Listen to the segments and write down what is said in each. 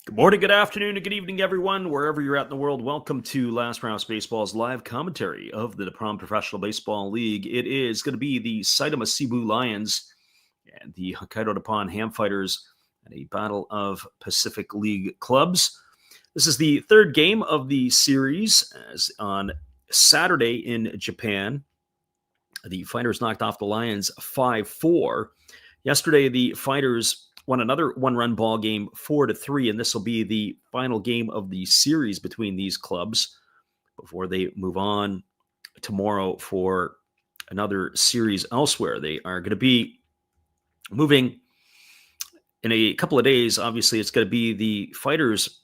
Good morning, good afternoon, and good evening, everyone. Wherever you're at in the world, welcome to Last Rounds Baseball's live commentary of the Nippon Professional Baseball League. It is going to be the Saitama Seibu Lions and the Hokkaido Nippon-Ham Fighters in a battle of Pacific League clubs. This is the third game of the series, as on Saturday in Japan. The Fighters knocked off the Lions 5-4. Yesterday, the Fighters won another one-run ball game 4-3, and this will be the final game of the series between these clubs before they move on tomorrow for another series elsewhere. They are going to be moving in a couple of days. Obviously, it's going to be the Fighters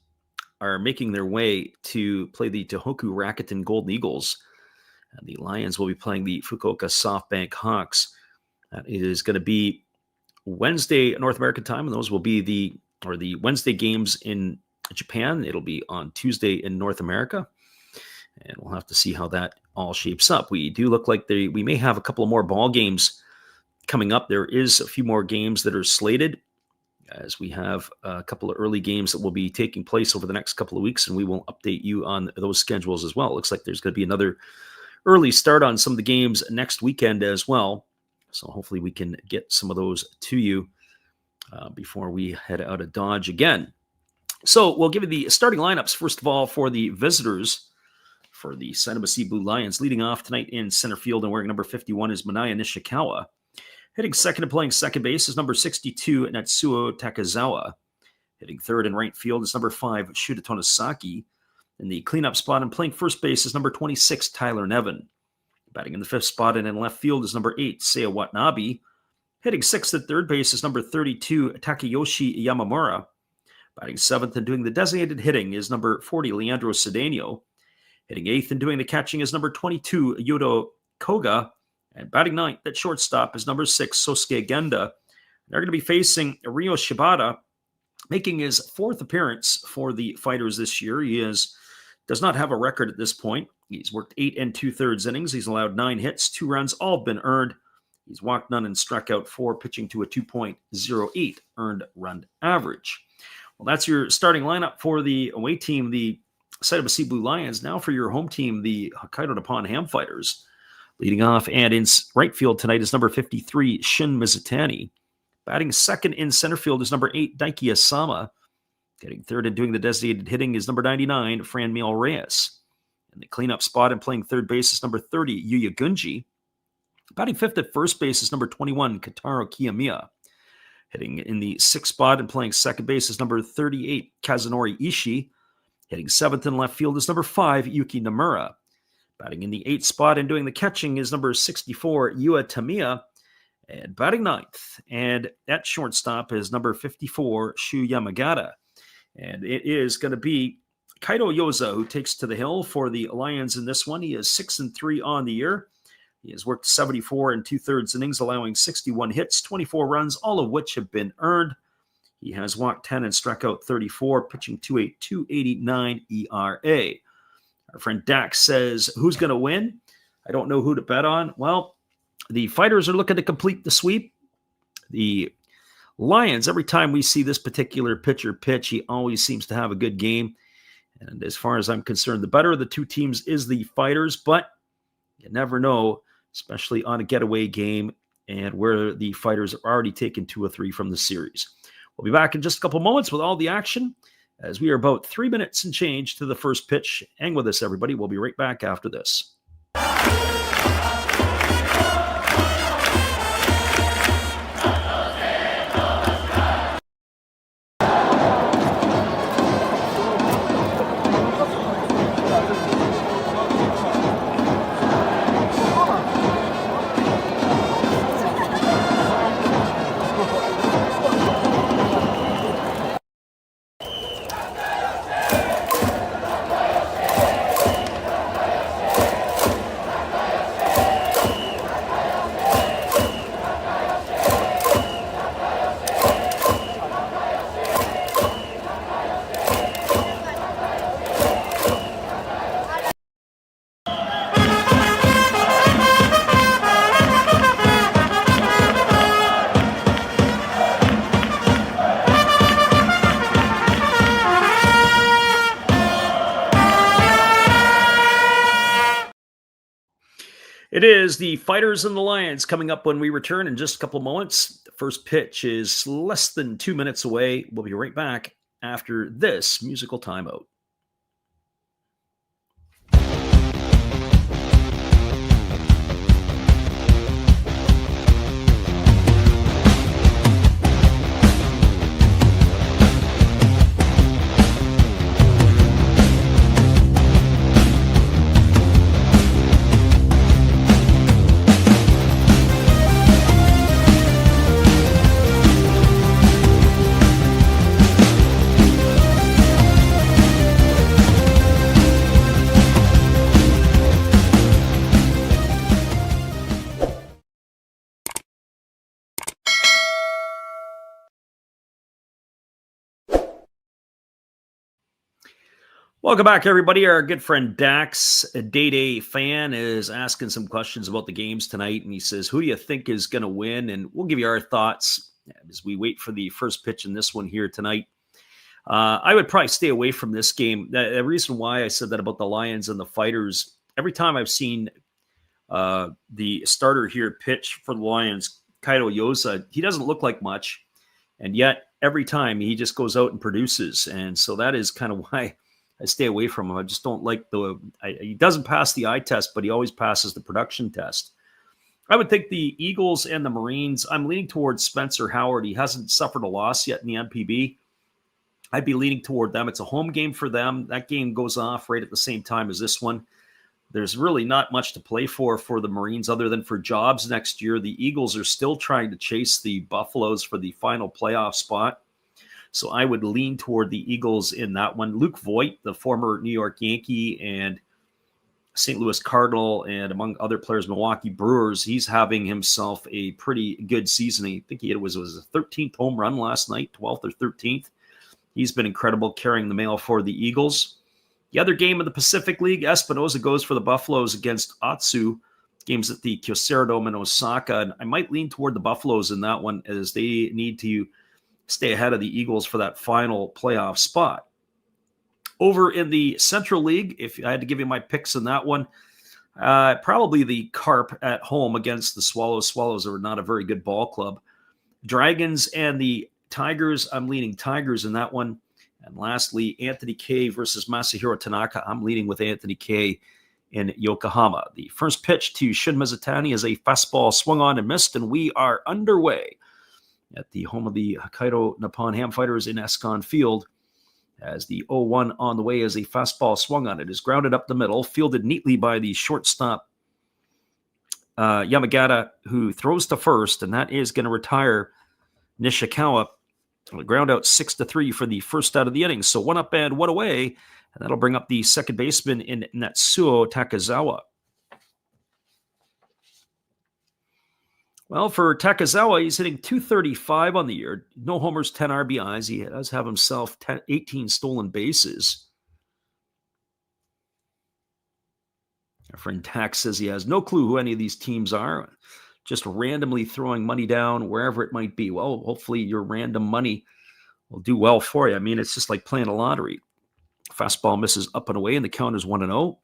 are making their way to play the Tohoku Rakuten Golden Eagles. And the Lions will be playing the Fukuoka SoftBank Hawks. That is going to be Wednesday North American time, and those will be the Wednesday games in Japan. It'll be on Tuesday in North America, and we'll have to see how that all shapes up. We do look like we may have a couple of more ball games coming up. There is a few more games that are slated, as we have a couple of early games that will be taking place over the next couple of weeks, and we will update you on those schedules as well. It looks like there's going to be another early start on some of the games next weekend as well. So hopefully we can get some of those to you before we head out of Dodge again. So we'll give you the starting lineups, first of all, for the visitors for the Saitama Seibu Lions. Leading off tonight in center field and wearing number 51 is Manaya Nishikawa. Hitting second and playing second base is number 62, Natsuo Takazawa. Hitting third and right field is number 5, Shuta Tonosaki. In the cleanup spot and playing first base is number 26, Tyler Nevin. Batting in the fifth spot and in left field is number 8, Seiya Watanabe. Hitting sixth at third base is number 32, Takeyoshi Yamamura. Batting seventh and doing the designated hitting is number 40, Leandro Cedeno. Hitting eighth and doing the catching is number 22, Yodo Koga. And batting ninth at shortstop is number 6, Sosuke Genda. They're going to be facing Ryo Shibata, making his fourth appearance for the Fighters this year. He does not have a record at this point. He's worked 8 2/3 innings. He's allowed 9 hits, 2 runs, all have been earned. He's walked none and struck out 4, pitching to a 2.08 earned run average. Well, that's your starting lineup for the away team, the Saitama Seibu Lions. Now for your home team, the Hokkaido Nippon-Ham Fighters. Leading off and in right field tonight is number 53, Shin Mizutani. Batting second in center field is number 8, Daiki Asama. Getting third and doing the designated hitting is number 99, Franmil Reyes. In the cleanup spot and playing third base is number 30, Yuya Gunji. Batting fifth at first base is number 21, Kataro Kiyomiya. Hitting in the sixth spot and playing second base is number 38, Kazunori Ishii. Hitting seventh in left field is number 5, Yuki Nomura. Batting in the eighth spot and doing the catching is number 64, Yua Tamiya. And batting ninth and at shortstop is number 54, Shu Yamagata. And it is going to be Kaido Yoza who takes to the hill for the Lions in this one. He is 6-3 on the year. He has worked 74 2/3 innings, allowing 61 hits, 24 runs, all of which have been earned. He has walked 10 and struck out 34, pitching to a 2.89 ERA. Our friend Dax says, who's going to win? I don't know who to bet on. Well, the Fighters are looking to complete the sweep. The Lions, every time we see this particular pitcher pitch, he always seems to have a good game. And as far as I'm concerned, the better of the two teams is the Fighters, but you never know, especially on a getaway game and where the Fighters are already taken 2 or 3 from the series. We'll be back in just a couple moments with all the action, as we are about 3 minutes and change to the first pitch. Hang with us, everybody. We'll be right back after this. It is the Fighters and the Lions coming up when we return in just a couple of moments. The first pitch is less than 2 minutes away. We'll be right back after this musical timeout. Welcome back, everybody. Our good friend Dax, a Day fan, is asking some questions about the games tonight. And he says, who do you think is going to win? And we'll give you our thoughts as we wait for the first pitch in this one here tonight. I would probably stay away from this game. The reason why I said that about the Lions and the Fighters, every time I've seen the starter here pitch for the Lions, Kaido Yosa, he doesn't look like much. And yet, every time he just goes out and produces. And so that is kind of why I stay away from him. I just don't like he doesn't pass the eye test, but he always passes the production test. I would think the Eagles and the Marines, I'm leaning towards Spencer Howard. He hasn't suffered a loss yet in the NPB. I'd be leaning toward them. It's a home game for them. That game goes off right at the same time as this one. There's really not much to play for the Marines other than for jobs next year. The Eagles are still trying to chase the Buffaloes for the final playoff spot. So I would lean toward the Eagles in that one. Luke Voigt, the former New York Yankee and St. Louis Cardinal, and among other players, Milwaukee Brewers, he's having himself a pretty good season. I think it was a 13th home run last night, 12th or 13th. He's been incredible carrying the mail for the Eagles. The other game in the Pacific League, Espinosa goes for the Buffaloes against Atsu. Games at the Kyocera Dome in Osaka. And I might lean toward the Buffaloes in that one as they need to stay ahead of the Eagles for that final playoff spot. Over in the Central League, if I had to give you my picks in that one, probably the Carp at home against the Swallows. Swallows are not a very good ball club. Dragons and the Tigers, I'm leaning Tigers in that one. And lastly, Anthony Kay versus Masahiro Tanaka. I'm leading with Anthony Kay in Yokohama. The first pitch to Shun Mizutani is a fastball swung on and missed, and we are underway at the home of the Hokkaido Nippon-Ham Fighters in Escon Field, as the 0-1 on the way as a fastball swung on. It is grounded up the middle, fielded neatly by the shortstop Yamagata, who throws to first, and that is going to retire Nishikawa. The ground out 6-3 for the first out of the inning. So 1 up and 1 away, and that'll bring up the second baseman in Natsuo Takazawa. Well, for Takazawa, he's hitting .235 on the year. No homers, 10 RBIs. He does have himself 18 stolen bases. Our friend Tax says he has no clue who any of these teams are. Just randomly throwing money down wherever it might be. Well, hopefully your random money will do well for you. I mean, it's just like playing a lottery. Fastball misses up and away, and the count is 1-0.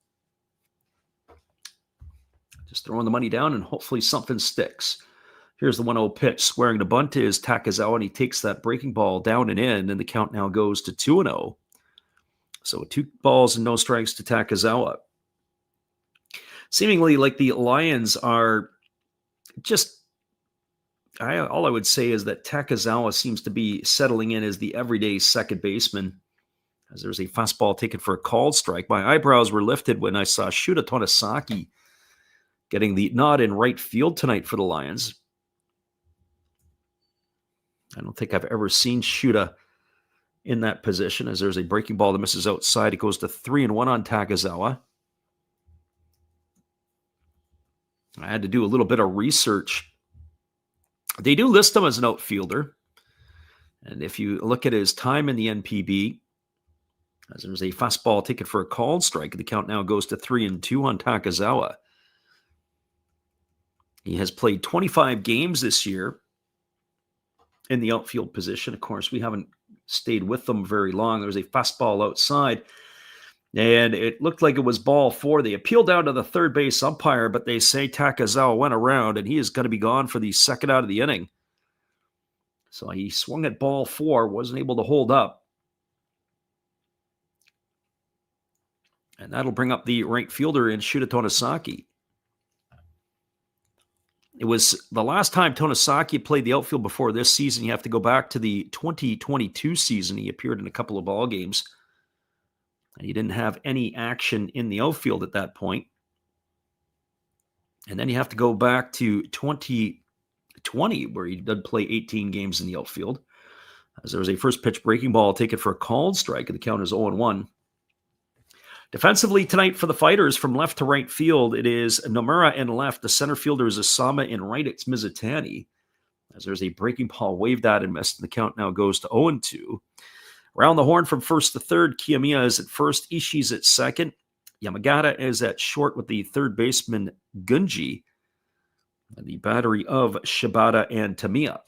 Just throwing the money down, and hopefully something sticks. Here's the 1-0 pitch. Squaring to bunt is Takazawa, and he takes that breaking ball down and in, and the count now goes to 2-0. So 2 balls and no strikes to Takazawa. Seemingly like the Lions are just, all I would say is that Takazawa seems to be settling in as the everyday second baseman, as there's a fastball taken for a called strike. My eyebrows were lifted when I saw Shuta Tonosaki getting the nod in right field tonight for the Lions. I don't think I've ever seen Shuta in that position, as there's a breaking ball that misses outside. It goes to 3-1 on Takazawa. I had to do a little bit of research. They do list him as an outfielder. And if you look at his time in the NPB, as there's a fastball taken for a called strike, the count now goes to 3-2 on Takazawa. He has played 25 games this year in the outfield position. Of course, we haven't stayed with them very long. There was a fastball outside. And it looked like it was ball 4. They appealed down to the third base umpire, but they say Takazawa went around, and he is going to be gone for the second out of the inning. So he swung at ball 4, wasn't able to hold up. And that'll bring up the right fielder in Shuta Tonosaki. It was the last time Tonosaki played the outfield before this season. You have to go back to the 2022 season. He appeared in a couple of ball games. And he didn't have any action in the outfield at that point. And then you have to go back to 2020, where he did play 18 games in the outfield. As there was a first pitch breaking ball taken for a called strike, and the count is 0-1. Defensively tonight for the Fighters, from left to right field, it is Nomura in left. The center fielder is Asama. In right, it's Mizutani. As there's a breaking ball waved at and missed, and the count now goes to 0-2. Around the horn from first to third, Kiyomiya is at first, Ishii's at second. Yamagata is at short with the third baseman Gunji, and the battery of Shibata and Tamiya.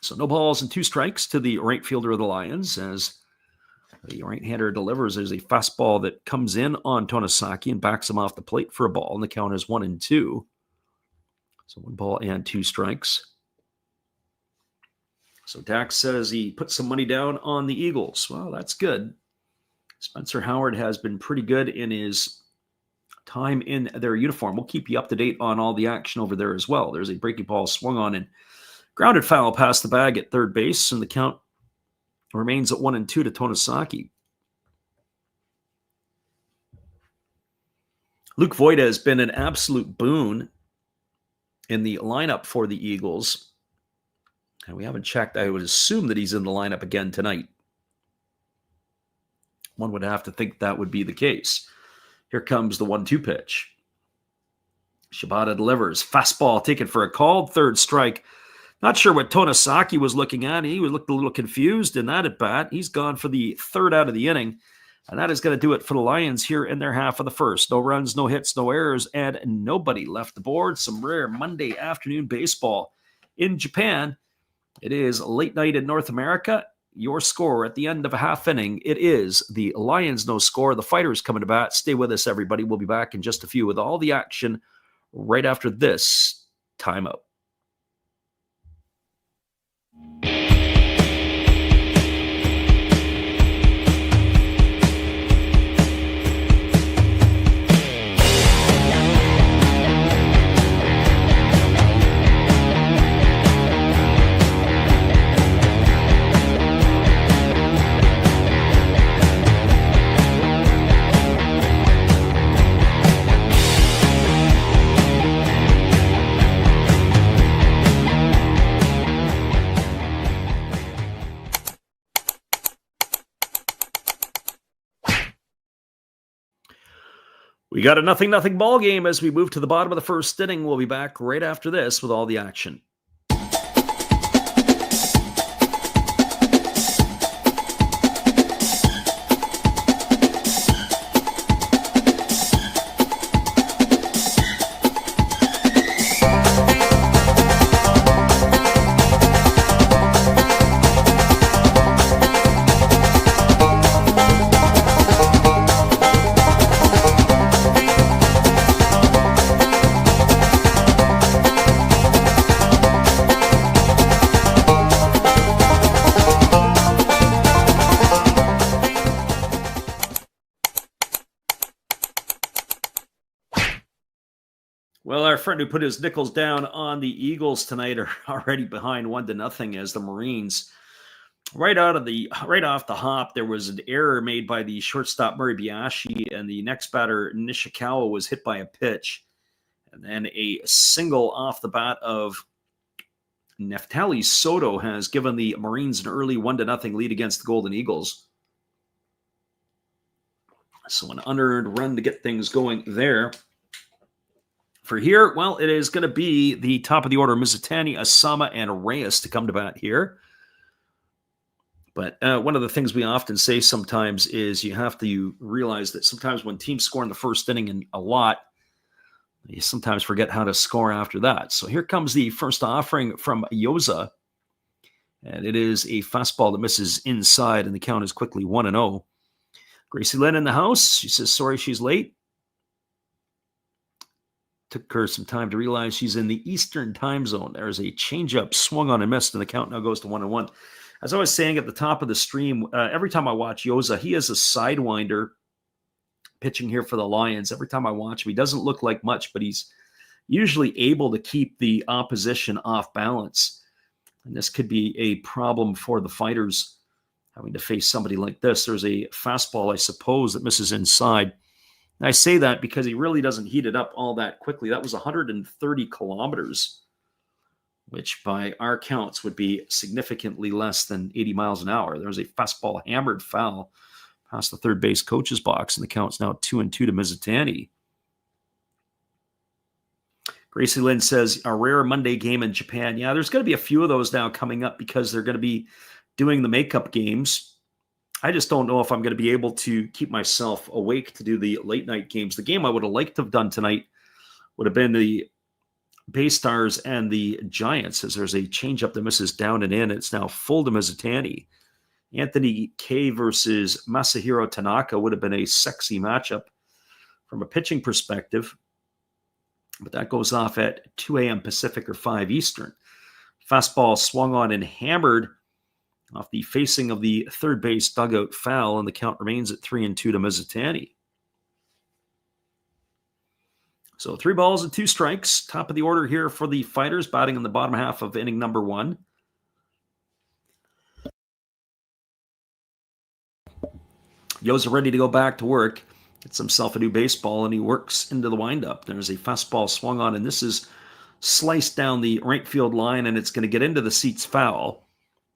So no balls and 2 strikes to the right fielder of the Lions, as the right-hander delivers. There's a fastball that comes in on Tonosaki and backs him off the plate for a ball, and the count is 1-2. So 1 ball and 2 strikes. So Dax says he put some money down on the Eagles. Well, that's good. Spencer Howard has been pretty good in his time in their uniform. We'll keep you up to date on all the action over there as well. There's a breaking ball swung on and grounded foul past the bag at third base, and the count remains at 1-2 to Tonosaki. Luke Voita has been an absolute boon in the lineup for the Eagles. And we haven't checked. I would assume that he's in the lineup again tonight. One would have to think that would be the case. Here comes the 1-2 pitch. Shibata delivers. Fastball taken for a called third strike. Not sure what Tonosaki was looking at. He looked a little confused in that at bat. He's gone for the third out of the inning. And that is going to do it for the Lions here in their half of the first. No runs, no hits, no errors, and nobody left the board. Some rare Monday afternoon baseball in Japan. It is late night in North America. Your score at the end of a half inning, it is the Lions no score. The Fighters coming to bat. Stay with us, everybody. We'll be back in just a few with all the action right after this timeout. We got a 0-0 ball game as we move to the bottom of the first inning. We'll be back right after this with all the action. Well, our friend who put his nickels down on the Eagles tonight are already behind 1-0 as the Marines, right off the hop, there was an error made by the shortstop Murray Biashi, and the next batter Nishikawa was hit by a pitch, and then a single off the bat of Neftali Soto has given the Marines an early 1-0 lead against the Golden Eagles. So an unearned run to get things going there. For here, well, it is going to be the top of the order, Mizutani, Asama, and Reyes to come to bat here. But one of the things we often say sometimes is you have to realize that sometimes when teams score in the first inning and a lot, you sometimes forget how to score after that. So here comes the first offering from Yoza. And it is a fastball that misses inside, and the count is quickly 1-0. Gracie Lynn in the house. She says, sorry she's late. Took her some time to realize she's in the Eastern time zone. There's a changeup swung on and missed, and the count now goes to 1-1. As I was saying at the top of the stream, every time I watch Yoza, he is a sidewinder pitching here for the Lions. Every time I watch him, he doesn't look like much, but he's usually able to keep the opposition off balance. And this could be a problem for the Fighters, having to face somebody like this. There's a fastball, I suppose, that misses inside. And I say that because he really doesn't heat it up all that quickly. That was 130 kilometers, which by our counts would be significantly less than 80 miles an hour. There was a fastball hammered foul past the third base coach's box, and the count's now 2-2 to Mizutani. Gracie Lynn says, a rare Monday game in Japan. Yeah, there's going to be a few of those now coming up because they're going to be doing the makeup games. I just don't know if I'm going to be able to keep myself awake to do the late night games. The game I would have liked to have done tonight would have been the Bay Stars and the Giants, as there's a changeup that misses down and in. It's now full to Mizutani. Anthony Kay versus Masahiro Tanaka would have been a sexy matchup from a pitching perspective. But that goes off at 2 a.m. Pacific or 5 Eastern. Fastball swung on and hammered off the facing of the third base dugout foul, and the count remains at 3-2 to Mizutani. So 3 balls and 2 strikes. Top of the order here for the Fighters, batting in the bottom half of inning number 1. Yo's ready to go back to work. Gets himself a new baseball, and he works into the windup. There's a fastball swung on, and this is sliced down the right field line, and it's going to get into the seats foul.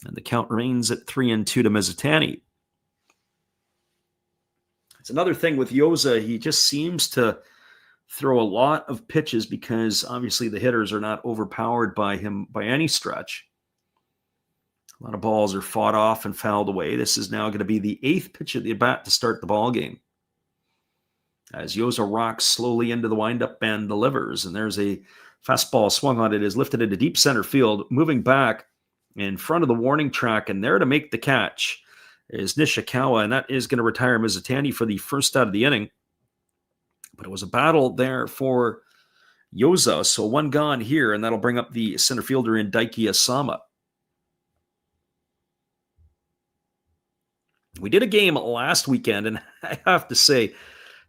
And the count remains at 3-2 to Mizutani. It's another thing with Yoza. He just seems to throw a lot of pitches because obviously the hitters are not overpowered by him by any stretch. A lot of balls are fought off and fouled away. This is now going to be the 8th pitch at the bat to start the ball game. As Yoza rocks slowly into the windup and delivers. And there's a fastball swung on. It is lifted into deep center field, moving back in front of the warning track. And there to make the catch is Nishikawa. And that is going to retire Mizutani for the first out of the inning. But it was a battle there for Yoza. So 1 gone here. And that'll bring up the center fielder in Daiki Asama. We did a game last weekend. And I have to say,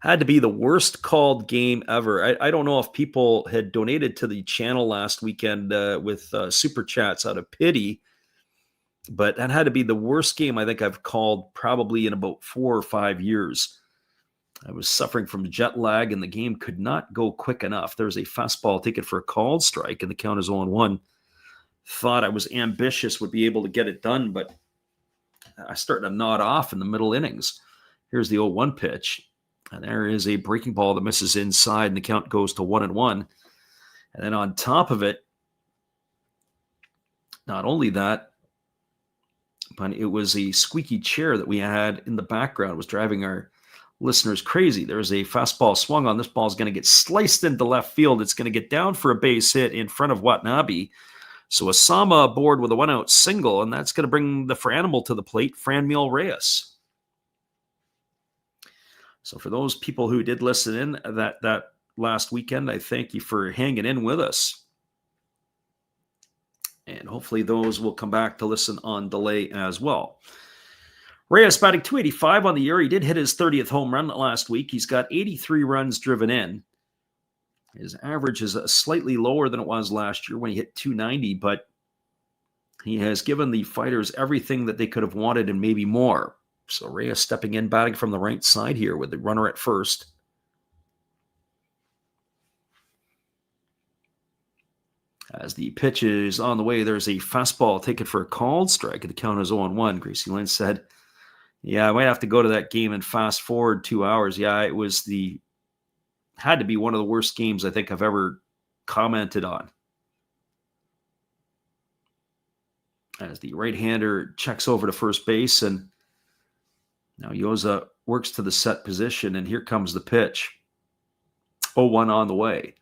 had to be the worst called game ever. I don't know if people had donated to the channel last weekend with super chats out of pity, but that had to be the worst game I think I've called probably in about 4 or 5 years. I was suffering from jet lag, and the game could not go quick enough. There was a fastball taken for a called strike, and the count is 0-1. Thought I was ambitious, would be able to get it done, but I started to nod off in the middle innings. Here's the 0-1 pitch. And there is a breaking ball that misses inside, and the count goes to 1-1. And then on top of it, not only that, but it was a squeaky chair that we had in the background. It was driving our listeners crazy. There's a fastball swung on. This ball is going to get sliced into left field. It's going to get down for a base hit in front of Watanabe. So Asama aboard with a 1-out single, and that's going to bring the Franimal to the plate, Franmil Reyes. So for those people who did listen in that last weekend, I thank you for hanging in with us. And hopefully those will come back to listen on delay as well. Reyes batting .285 on the year. He did hit his 30th home run last week. He's got 83 runs driven in. His average is slightly lower than it was last year when he hit .290, but he has given the Fighters everything that they could have wanted and maybe more. So Reyes stepping in, batting from the right side here with the runner at first. As the pitch is on the way, there's a fastball taken for a called strike. The count is 0-1. Gracie Lynn said, yeah, I might have to go to that game and fast forward 2 hours. Yeah, it was had to be one of the worst games I think I've ever commented on. As the right-hander checks over to first base, and now Yoza works to the set position, and here comes the pitch. 0-1 on the way.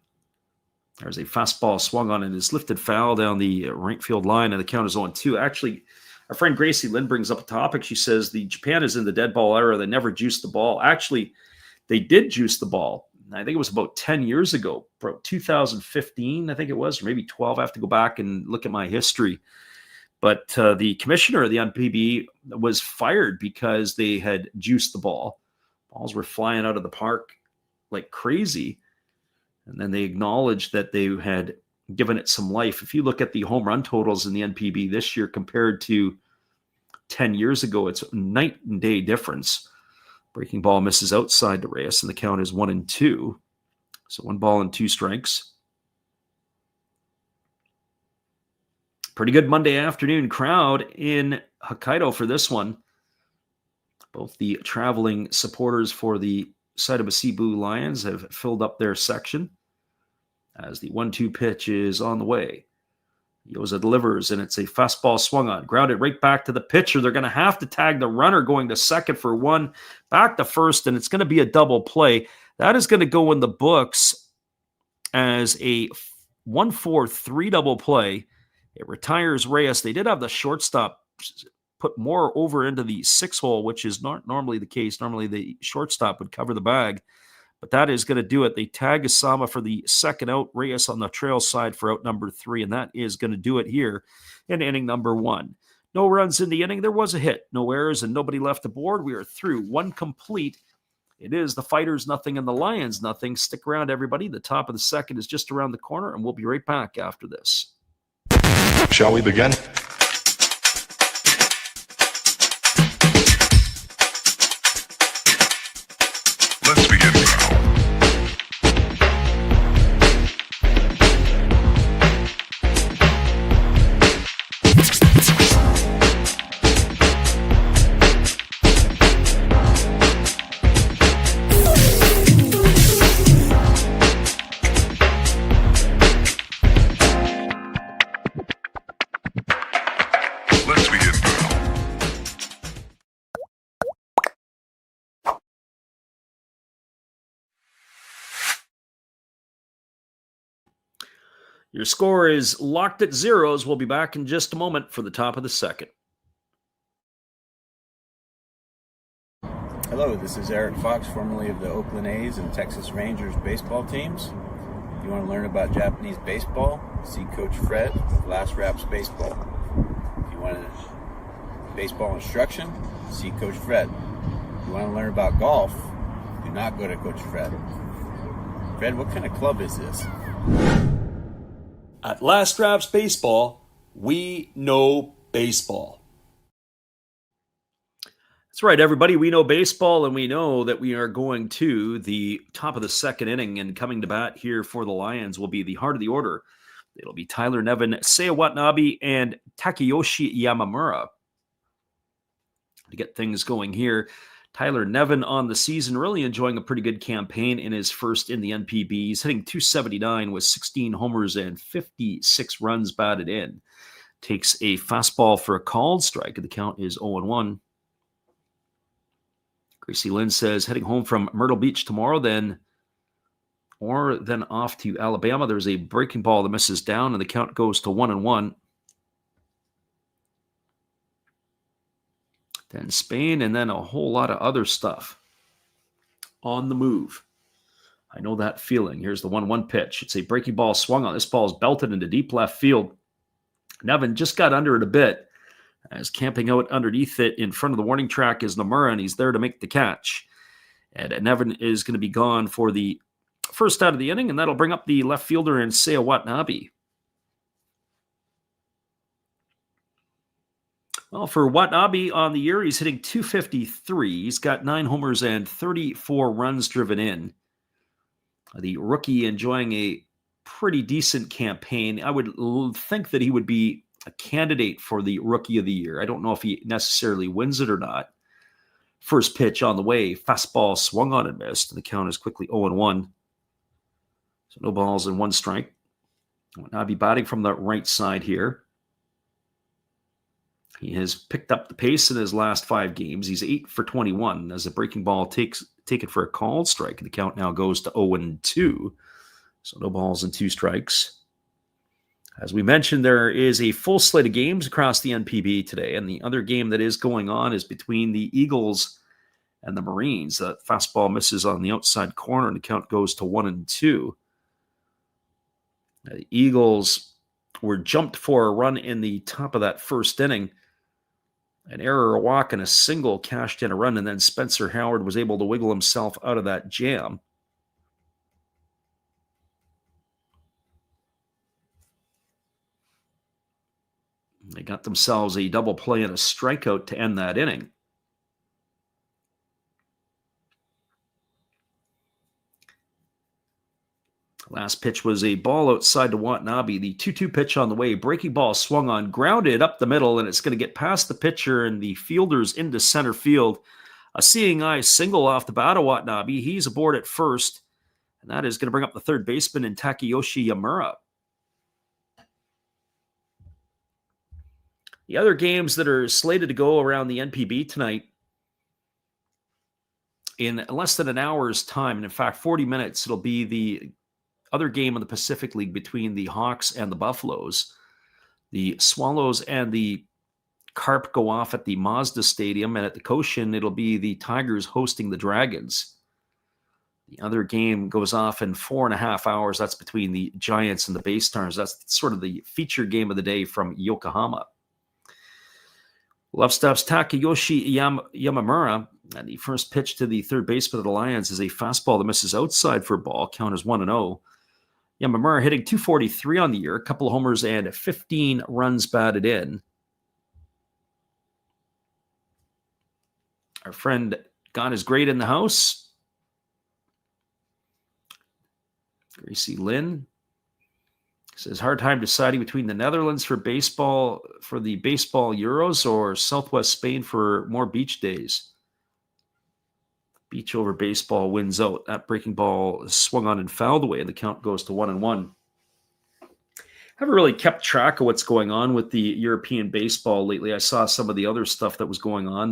There's a fastball swung on, and it's lifted foul down the right field line, and the count is 0-2. Actually, Our friend Gracie Lynn brings up a topic. She says the Japan is in the dead ball era. They never juiced the ball. Actually, they did juice the ball. I think it was about 10 years ago, 2015, I think it was, or maybe 12. I have to go back and look at my history. But the commissioner of the NPB was fired because they had juiced the ball. Balls were flying out of the park like crazy. And then they acknowledged that they had given it some life. If you look at the home run totals in the NPB this year compared to 10 years ago, it's a night and day difference. Breaking ball misses outside to Reyes, and the count is 1-2. So 1 ball and 2 strikes. Pretty good Monday afternoon crowd in Hokkaido for this one. Both the traveling supporters for the Saitama Seibu Lions have filled up their section as the 1-2 pitch is on the way. Yoza delivers, and it's a fastball swung on. Grounded right back to the pitcher. They're going to have to tag the runner going to second for 1, back to first, and it's going to be a double play. That is going to go in the books as a 1-4-3 double play. It retires Reyes. They did have the shortstop put more over into the 6 hole, which is not normally the case. Normally the shortstop would cover the bag, but that is going to do it. They tag Asama for the second out, Reyes on the trail side for out number 3, and that is going to do it here in inning number 1. No runs in the inning. There was a hit, no errors, and nobody left the board. We are through 1 complete. It is the Fighters nothing and the Lions nothing. Stick around, everybody. The top of the second is just around the corner, and we'll be right back after this. Shall we begin? Let's begin now. Your score is locked at 0s. We'll be back in just a moment for the top of the second. Hello, this is Eric Fox, formerly of the Oakland A's and Texas Rangers baseball teams. If you want to learn about Japanese baseball, see Coach Fred of Last Raps Baseball. If you want baseball instruction, see Coach Fred. If you want to learn about golf, do not go to Coach Fred. Fred, what kind of club is this? At Last Raps Baseball, we know baseball. That's right, everybody. We know baseball, and we know that we are going to the top of the second inning, and coming to bat here for the Lions will be the heart of the order. It'll be Tyler Nevin, Seiya Watanabe, and Takeyoshi Yamamura. To get things going here, Tyler Nevin on the season, really enjoying a pretty good campaign in his first in the NPB. He's hitting .279 with 16 homers and 56 runs batted in. Takes a fastball for a called strike, and the count is 0-1. Gracie Lynn says, heading home from Myrtle Beach tomorrow, then off to Alabama. There's a breaking ball that misses down, and the count goes to 1-1. Then Spain, and then a whole lot of other stuff on the move. I know that feeling. Here's the 1-1 pitch. It's a breaking ball swung on. This ball is belted into deep left field. Nevin just got under it a bit, as camping out underneath it in front of the warning track is Nomura, and he's there to make the catch. And Nevin is going to be gone for the first out of the inning, and that'll bring up the left fielder in Seiya Watanabe. Well, for Watanabe on the year, he's hitting .253. He's got 9 homers and 34 runs driven in. The rookie enjoying a pretty decent campaign. I would think that he would be a candidate for the Rookie of the Year. I don't know if he necessarily wins it or not. First pitch on the way, fastball swung on and missed, and the count is quickly 0-1. So no balls and 1 strike. Watanabe batting from the right side here. He has picked up the pace in his last 5 games. He's 8 for 21 as a breaking ball taken for a called strike. The count now goes to 0-2. So no balls and 2 strikes. As we mentioned, there is a full slate of games across the NPB today, and the other game that is going on is between the Eagles and the Marines. The fastball misses on the outside corner, and the count goes to 1-2. The Eagles were jumped for a run in the top of that first inning. An error, a walk, and a single cashed in a run, and then Spencer Howard was able to wiggle himself out of that jam. They got themselves a double play and a strikeout to end that inning. Last pitch was a ball outside to Watanabe. The 2-2 pitch on the way. Breaking ball swung on, grounded up the middle, and it's going to get past the pitcher and the fielders into center field. A seeing eye single off the bat of Watanabe. He's aboard at first, and that is going to bring up the third baseman in Takeyoshi Yamura. The other games that are slated to go around the NPB tonight, in less than an hour's time, and in fact 40 minutes, it'll be the other game in the Pacific League between the Hawks and the Buffaloes. The Swallows and the Carp go off at the Mazda Stadium, and at the Cochin, it'll be the Tigers hosting the Dragons. The other game goes off in 4.5 hours. That's between the Giants and the Bay Stars. That's sort of the feature game of the day from Yokohama. Left stops Takeyoshi Yamamura, and the first pitch to the third baseman of the Lions is a fastball that misses outside for a ball. Count is 1-0. Yamamura hitting .243 on the year, a couple of homers and 15 runs batted in. Our friend God is great in the house. Gracie Lynn says, hard time deciding between the Netherlands for baseball, for the baseball Euros, or Southwest Spain for more beach days. Beach over baseball wins out. That breaking ball is swung on and fouled away, and the count goes to 1-1. Haven't really kept track of what's going on with the European baseball lately. I saw some of the other stuff that was going on.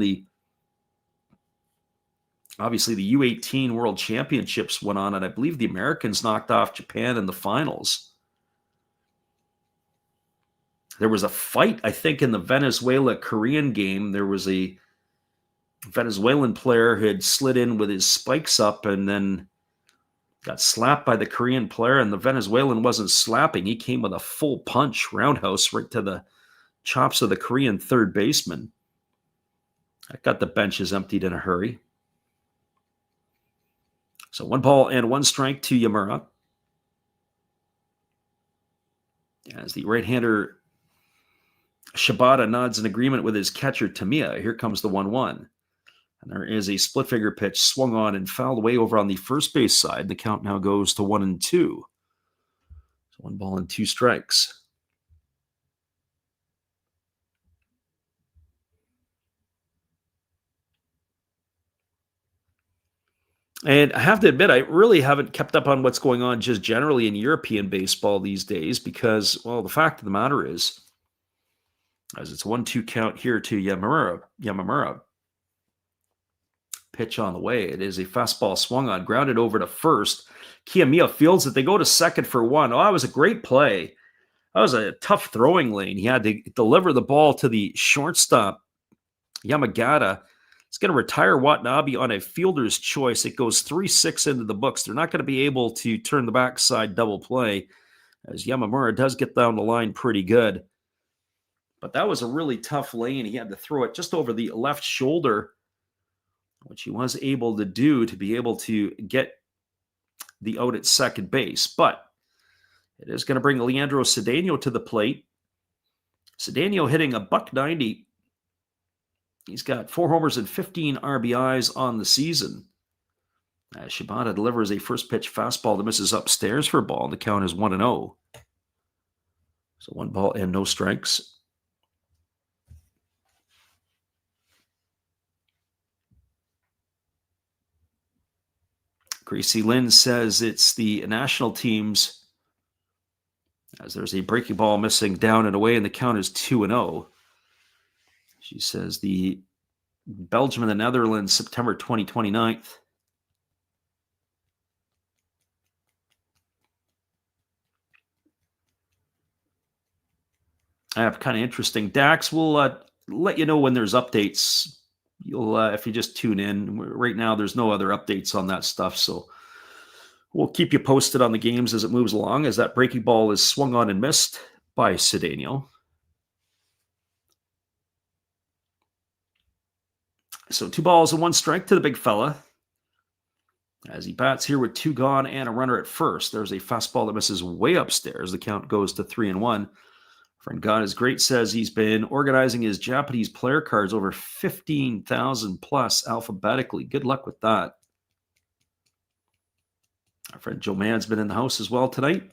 Obviously, the U18 World Championships went on, and I believe the Americans knocked off Japan in the finals. There was a fight, I think, in the Venezuela-Korean game. There was a Venezuelan player who had slid in with his spikes up and then got slapped by the Korean player, and the Venezuelan wasn't slapping. He came with a full punch roundhouse right to the chops of the Korean third baseman. That got the benches emptied in a hurry. So 1 ball and 1 strike to Yamura. As the right-hander Shibata nods in agreement with his catcher Tamiya. Here comes the 1-1. And there is a split-figure pitch swung on and fouled away over on the first base side. The count now goes to 1-2. So 1 ball and 2 strikes. And I have to admit, I really haven't kept up on what's going on just generally in European baseball these days because, well, the fact of the matter is, as it's 1-2 count here to Yamamura. Pitch on the way. It is a fastball swung on, grounded over to first. Kiyomiya fields it. They go to second for 1. Oh, that was a great play. That was a tough throwing lane. He had to deliver the ball to the shortstop, Yamagata. It's going to retire Watanabe on a fielder's choice. It goes 3-6 into the books. They're not going to be able to turn the backside double play, as Yamamura does get down the line pretty good. But that was a really tough lane. He had to throw it just over the left shoulder, which he was able to do to be able to get the out at second base. But it is going to bring Leandro Cedeno to the plate. Cedeno hitting a .190. He's got 4 homers and 15 RBIs on the season. Shibata delivers a first pitch fastball that misses upstairs for a ball. The count is 1-0. So 1 ball and no strikes. Gracie Lynn says it's the national teams, as there's a breaking ball missing down and away, and the count is 2-0. She says the Belgium and the Netherlands, September 29th. Kind of interesting. Dax will let you know when there's updates. You'll if you just tune in. Right now, there's no other updates on that stuff, so we'll keep you posted on the games as it moves along. As that breaking ball is swung on and missed by Cedeno. So 2 balls and 1 strike to the big fella. As he bats here with 2 gone and a runner at first. There's a fastball that misses way upstairs. The count goes to 3-1. Friend God is Great says he's been organizing his Japanese player cards over 15,000 plus alphabetically. Good luck with that. Our friend Joe Mann's been in the house as well tonight.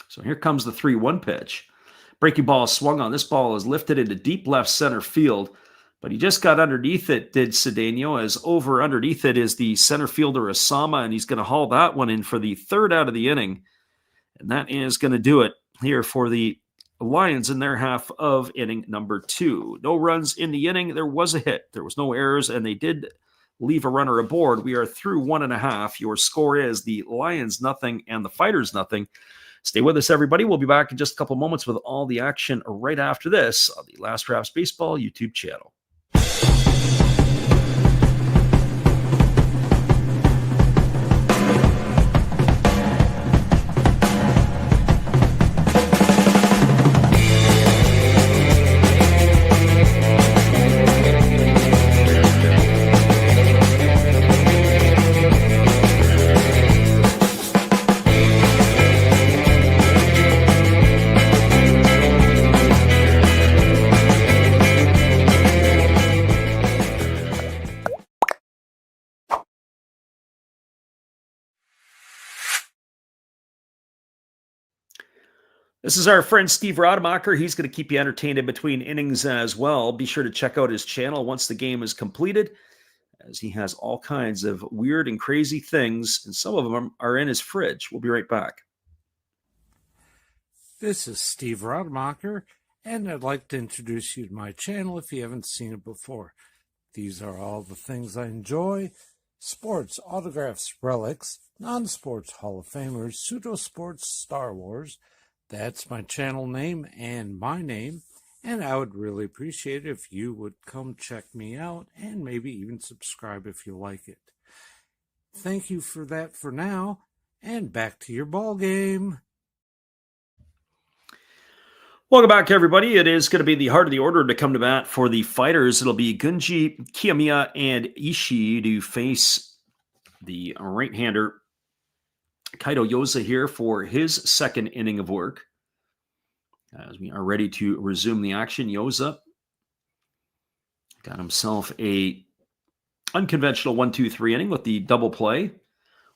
So here comes the 3-1 pitch. Breaking ball swung on. This ball is lifted into deep left center field, but he just got underneath it, did Cedeno, as over underneath it is the center fielder Asama, and he's going to haul that one in for the 3rd out of the inning. And that is going to do it here for the Lions in their half of inning number 2. No runs in the inning. There was a hit. There was no errors, and they did leave a runner aboard. We are through 1.5. Your score is the Lions 0 and the Fighters 0. Stay with us, everybody. We'll be back in just a couple moments with all the action right after this on the Last Drafts Baseball YouTube channel. This is our friend Steve Rademacher. He's going to keep you entertained in between innings as well. Be sure to check out his channel once the game is completed, as he has all kinds of weird and crazy things, and some of them are in his fridge. We'll be right back. This is Steve Rademacher, and I'd like to introduce you to my channel if you haven't seen it before. These are all the things I enjoy: sports, autographs, relics, non-sports Hall of Famers, pseudo-sports, Star Wars. That's my channel name and my name, and I would really appreciate it if you would come check me out and maybe even subscribe if you like it. Thank you for that for now, and back to your ball game. Welcome back, everybody. It is going to be the heart of the order to come to bat for the Fighters. It'll be Gunji, Kiyomiya, and Ishii to face the right-hander Kaito Yosa here for his 2nd inning of work. As we are ready to resume the action, Yosa got himself a unconventional 1-2-3 inning with the double play.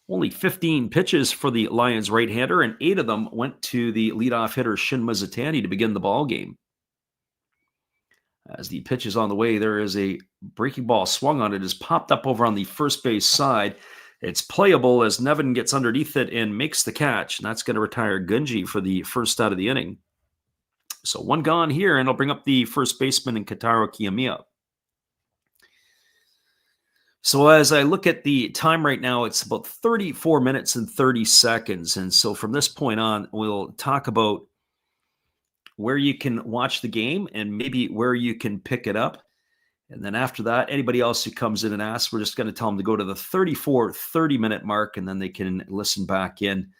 Only 15 pitches for the Lions right-hander, and 8 of them went to the leadoff hitter Shin Mizutani to begin the ball game. As the pitch is on the way, there is a breaking ball swung on. It is popped up over on the first base side. It's playable as Nevin gets underneath it and makes the catch, and that's going to retire Gunji for the 1st out of the inning. So 1 gone here, and it'll bring up the first baseman in Kentaro Kiyomiya. So as I look at the time right now, it's about 34 minutes and 30 seconds. And so from this point on, we'll talk about where you can watch the game and maybe where you can pick it up. And then after that, anybody else who comes in and asks, we're just going to tell them to go to the 30-minute mark, and then they can listen back in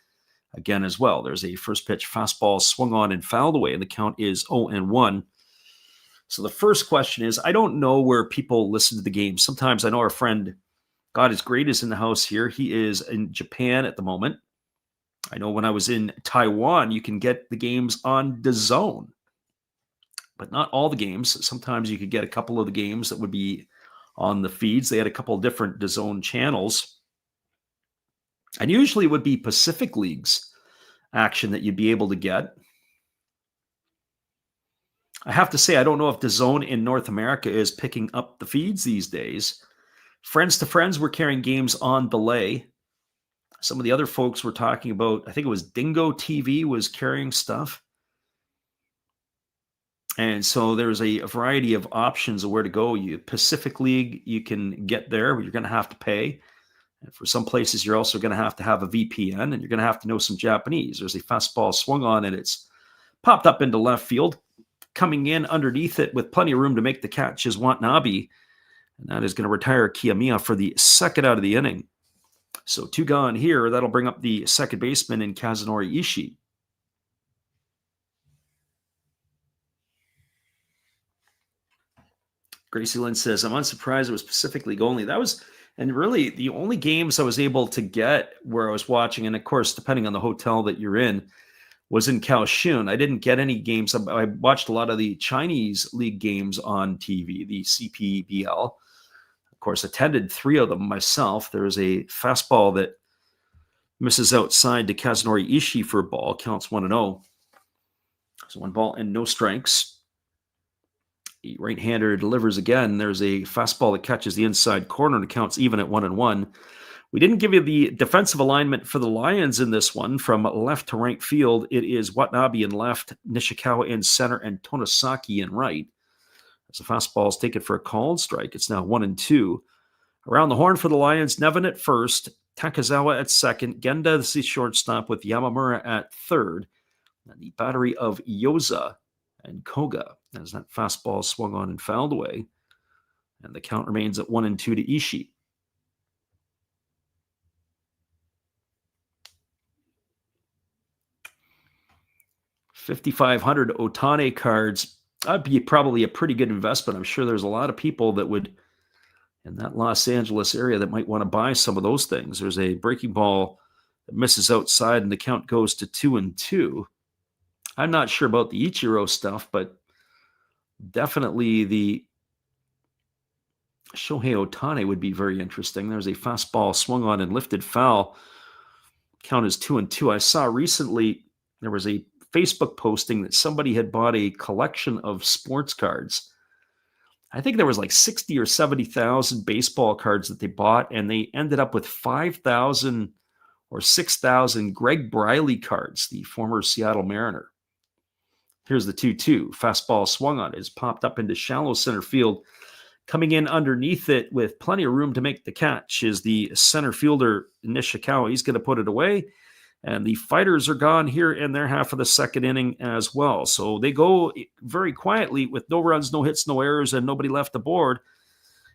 again as well. There's a first pitch fastball swung on and fouled away, and the count is 0-1. So the first question is, I don't know where people listen to the game. Sometimes I know our friend God is Great is in the house here. He is in Japan at the moment. I know when I was in Taiwan, you can get the games on DAZN. But not all the games. Sometimes you could get a couple of the games that would be on the feeds. They had a couple of different DAZN channels. And usually it would be Pacific League's action that you'd be able to get. I have to say, I don't know if DAZN in North America is picking up the feeds these days. Friends to Friends were carrying games on delay. Some of the other folks were talking about, I think it was Dingo TV was carrying stuff. And so there's a variety of options of where to go. Pacific League, you can get there, but you're going to have to pay. And for some places, you're also going to have a VPN, and you're going to have to know some Japanese. There's a fastball swung on, and it's popped up into left field. Coming in underneath it with plenty of room to make the catch is Watanabe, and that is going to retire Kiyomiya for the second out of the inning. So 2 gone here. That'll bring up the second baseman in Kazunori Ishii. Gracie Lynn says, I'm unsurprised it was Pacific League only. That was, and really the only games I was able to get where I was watching, and of course, depending on the hotel that you're in, was in Kaohsiung. I didn't get any games. I watched a lot of the Chinese league games on TV, the CPBL. Of course, attended 3 of them myself. There was a fastball that misses outside to Kazunori Ishii for a ball. Counts 1-0. So 1 ball and no strikes. The right-hander delivers again. There's a fastball that catches the inside corner and counts even at 1-1. We didn't give you the defensive alignment for the Lions in this one. From left to right field, it is Watanabe in left, Nishikawa in center, and Tonosaki in right. As the fastball is taken for a called strike, it's now 1-2. Around the horn for the Lions, Nevin at first, Takazawa at second, Genda the shortstop with Yamamura at third, and the battery of Yoza and Koga as that fastball swung on and fouled away. And the count remains at 1-2 to Ishii. 5,500 Otane cards. That'd be probably a pretty good investment. I'm sure there's a lot of people that would, in that Los Angeles area, that might want to buy some of those things. There's a breaking ball that misses outside, and the count goes to 2-2. I'm not sure about the Ichiro stuff, but definitely the Shohei Otane would be very interesting. There's a fastball swung on and lifted foul. Count is 2-2. I saw recently there was a Facebook posting that somebody had bought a collection of sports cards. I think there was like 60 or 70,000 baseball cards that they bought, and they ended up with 5,000 or 6,000 Greg Briley cards, the former Seattle Mariner. Here's the 2-2. Fastball swung on. It's popped up into shallow center field. Coming in underneath it with plenty of room to make the catch is the center fielder, Nishikawa. He's going to put it away. And the Fighters are gone here in their half of the second inning as well. So they go very quietly with no runs, no hits, no errors, and nobody left the board.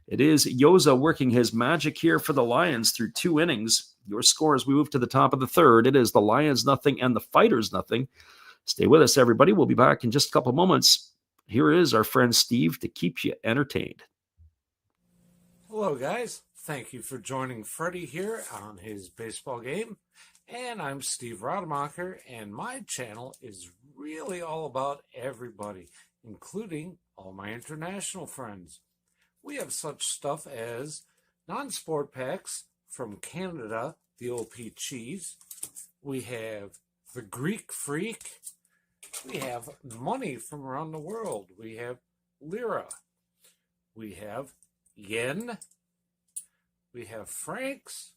It is Yoza working his magic here for the Lions through 2 innings. Your score as we move to the top of the third. It is the Lions nothing and the Fighters nothing. Stay with us, everybody. We'll be back in just a couple moments. Here is our friend Steve to keep you entertained. Hello, guys. Thank you for joining Freddie here on his baseball game. And I'm Steve Rademacher, and my channel is really all about everybody, including all my international friends. We have such stuff as non-sport packs from Canada, the OP Cheese. We have the Greek Freak. We have money from around the world. We have lira. We have yen. We have francs.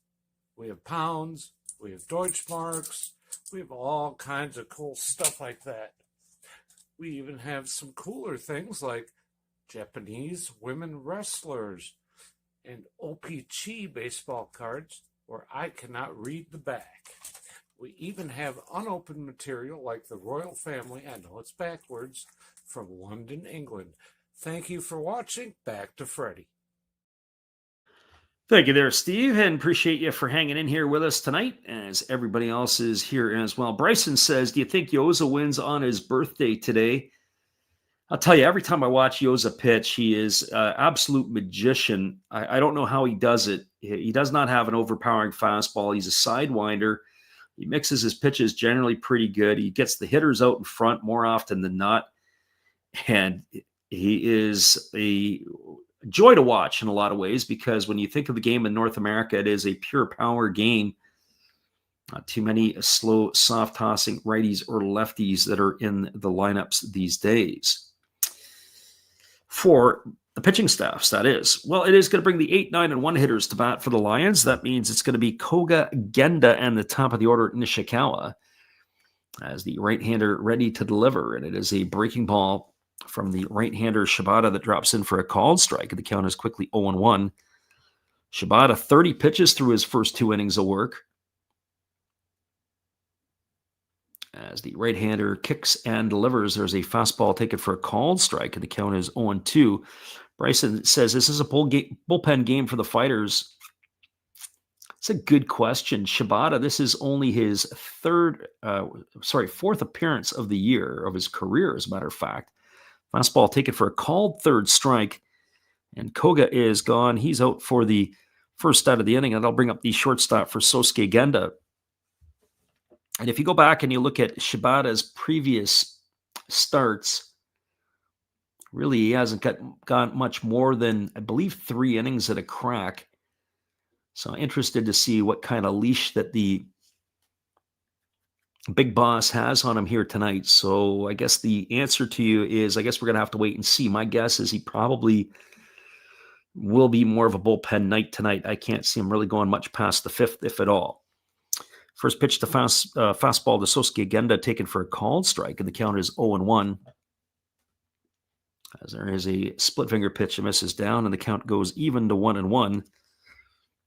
We have pounds. We have Deutschmarks. We have all kinds of cool stuff like that. We even have some cooler things like Japanese women wrestlers and OP-Chi baseball cards where I cannot read the back. We even have unopened material like the royal family, I know it's backwards, from London, England. Thank you for watching. Back to Freddie. Thank you there, Steve, and appreciate you for hanging in here with us tonight, as everybody else is here as well. Bryson says, do you think Yoza wins on his birthday today? I'll tell you, every time I watch Yoza pitch, he is an absolute magician. I don't know how he does it. He does not have an overpowering fastball. He's a sidewinder. He mixes his pitches generally pretty good. He gets the hitters out in front more often than not, and he is a joy to watch in a lot of ways, because when you think of the game in North America, it is a pure power game. Not too many slow, soft tossing righties or lefties that are in the lineups these days. For the pitching staffs, that is. Well, it is going to bring the 8, 9, and 1 hitters to bat for the Lions. That means it's going to be Koga, Genda, and the top of the order, Nishikawa, as the right-hander ready to deliver. And it is a breaking ball from the right-hander Shibata that drops in for a called strike. The count is quickly 0-1. Shibata, 30 pitches through his first 2 innings of work. As the right-hander kicks and delivers, there's a fastball taken for a called strike, and the count is 0-2. Bryson says, this is a bullpen game for the Fighters. It's a good question. Shibata, this is only his fourth appearance of the year, of his career, as a matter of fact. Fastball taken for a called third strike, and Koga is gone. He's out for the first out of the inning, and I'll bring up the shortstop for Sosuke Genda. And if you go back and you look at Shibata's previous starts, really he hasn't got much more than, I believe, 3 innings at a crack. So I'm interested to see what kind of leash that the big boss has on him here tonight. So I guess the answer to you is, I guess we're going to have to wait and see. My guess is he probably will be more of a bullpen night tonight. I can't see him really going much past the 5th, if at all. First pitch to fastball to Sosuke Genda, taken for a called strike, and the count is 0-1. As there is a split finger pitch that misses down, and the count goes even to 1-1.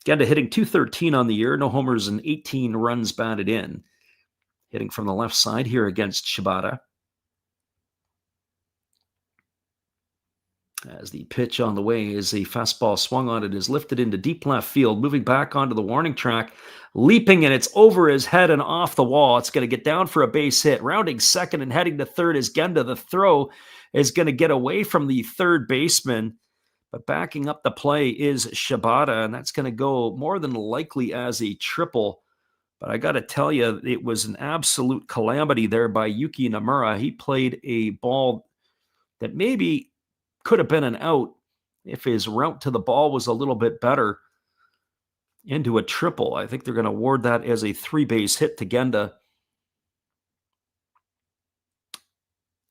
Genda hitting .213 on the year, no homers and 18 runs batted in. Hitting from the left side here against Shibata. As the pitch on the way is a fastball swung on, it is lifted into deep left field, moving back onto the warning track, leaping, and it's over his head and off the wall. It's going to get down for a base hit. Rounding second and heading to third is Genda. The throw is going to get away from the third baseman, but backing up the play is Shibata, and that's going to go more than likely as a triple. But I got to tell you, it was an absolute calamity there by Yuki Nomura. He played a ball that maybe could have been an out if his route to the ball was a little bit better, into a triple. I think they're going to award that as a 3-base hit to Genda.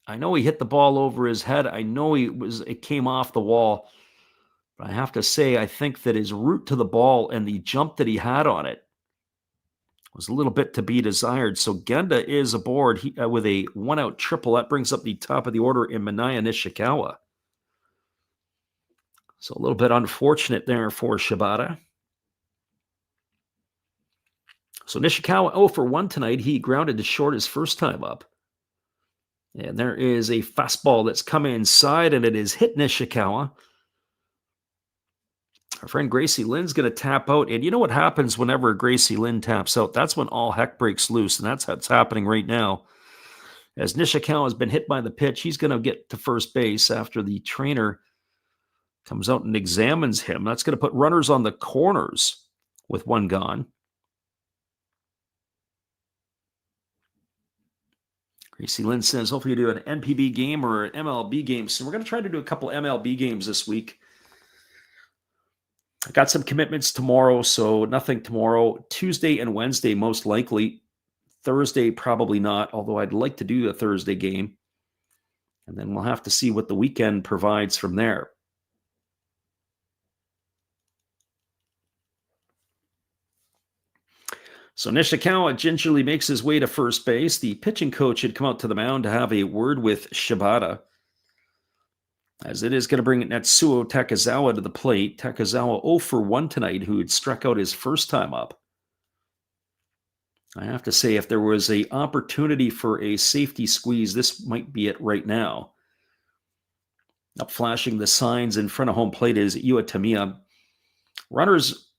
I know he hit the ball over his head. I know it came off the wall. But I have to say, I think that his route to the ball and the jump that he had on it was a little bit to be desired. So Genda is aboard with a 1-out triple. That brings up the top of the order in Minaya Nishikawa. So a little bit unfortunate there for Shibata. So Nishikawa 0-for-1 tonight. He grounded to short his first time up. And there is a fastball that's come inside, and it is hit Nishikawa. Our friend Gracie Lynn's going to tap out. And you know what happens whenever Gracie Lynn taps out? That's when all heck breaks loose, and that's what's happening right now. As Nishikawa has been hit by the pitch, he's going to get to first base after the trainer comes out and examines him. That's going to put runners on the corners with 1 gone. Gracie Lynn says, hopefully you do an NPB game or an MLB game. So we're going to try to do a couple MLB games this week. I got some commitments tomorrow, so nothing tomorrow. Tuesday and Wednesday, most likely. Thursday, probably not, although I'd like to do a Thursday game. And then we'll have to see what the weekend provides from there. So Nishikawa gingerly makes his way to first base. The pitching coach had come out to the mound to have a word with Shibata, as it is going to bring Natsuo Takezawa to the plate. Takezawa 0-for-1 tonight, who had struck out his first time up. I have to say, if there was an opportunity for a safety squeeze, this might be it right now. Up flashing the signs in front of home plate is Iwatamiya. Runners,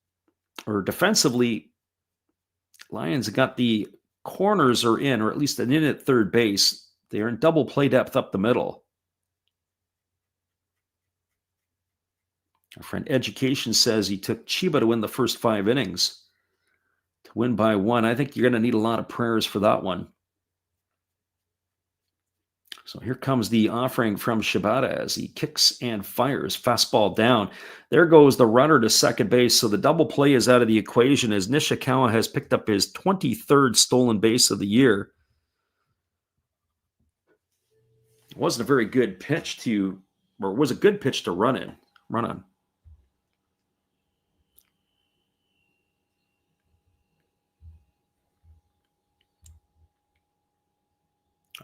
or defensively, Lions got the corners are in, or at least an in at third base. They are in double play depth up the middle. Our friend Education says he took Chiba to win the first 5 innings. To win by 1. I think you're going to need a lot of prayers for that one. So here comes the offering from Shibata as he kicks and fires. Fastball down. There goes the runner to second base. So the double play is out of the equation as Nishikawa has picked up his 23rd stolen base of the year. It wasn't a very good pitch or it was a good pitch to run on.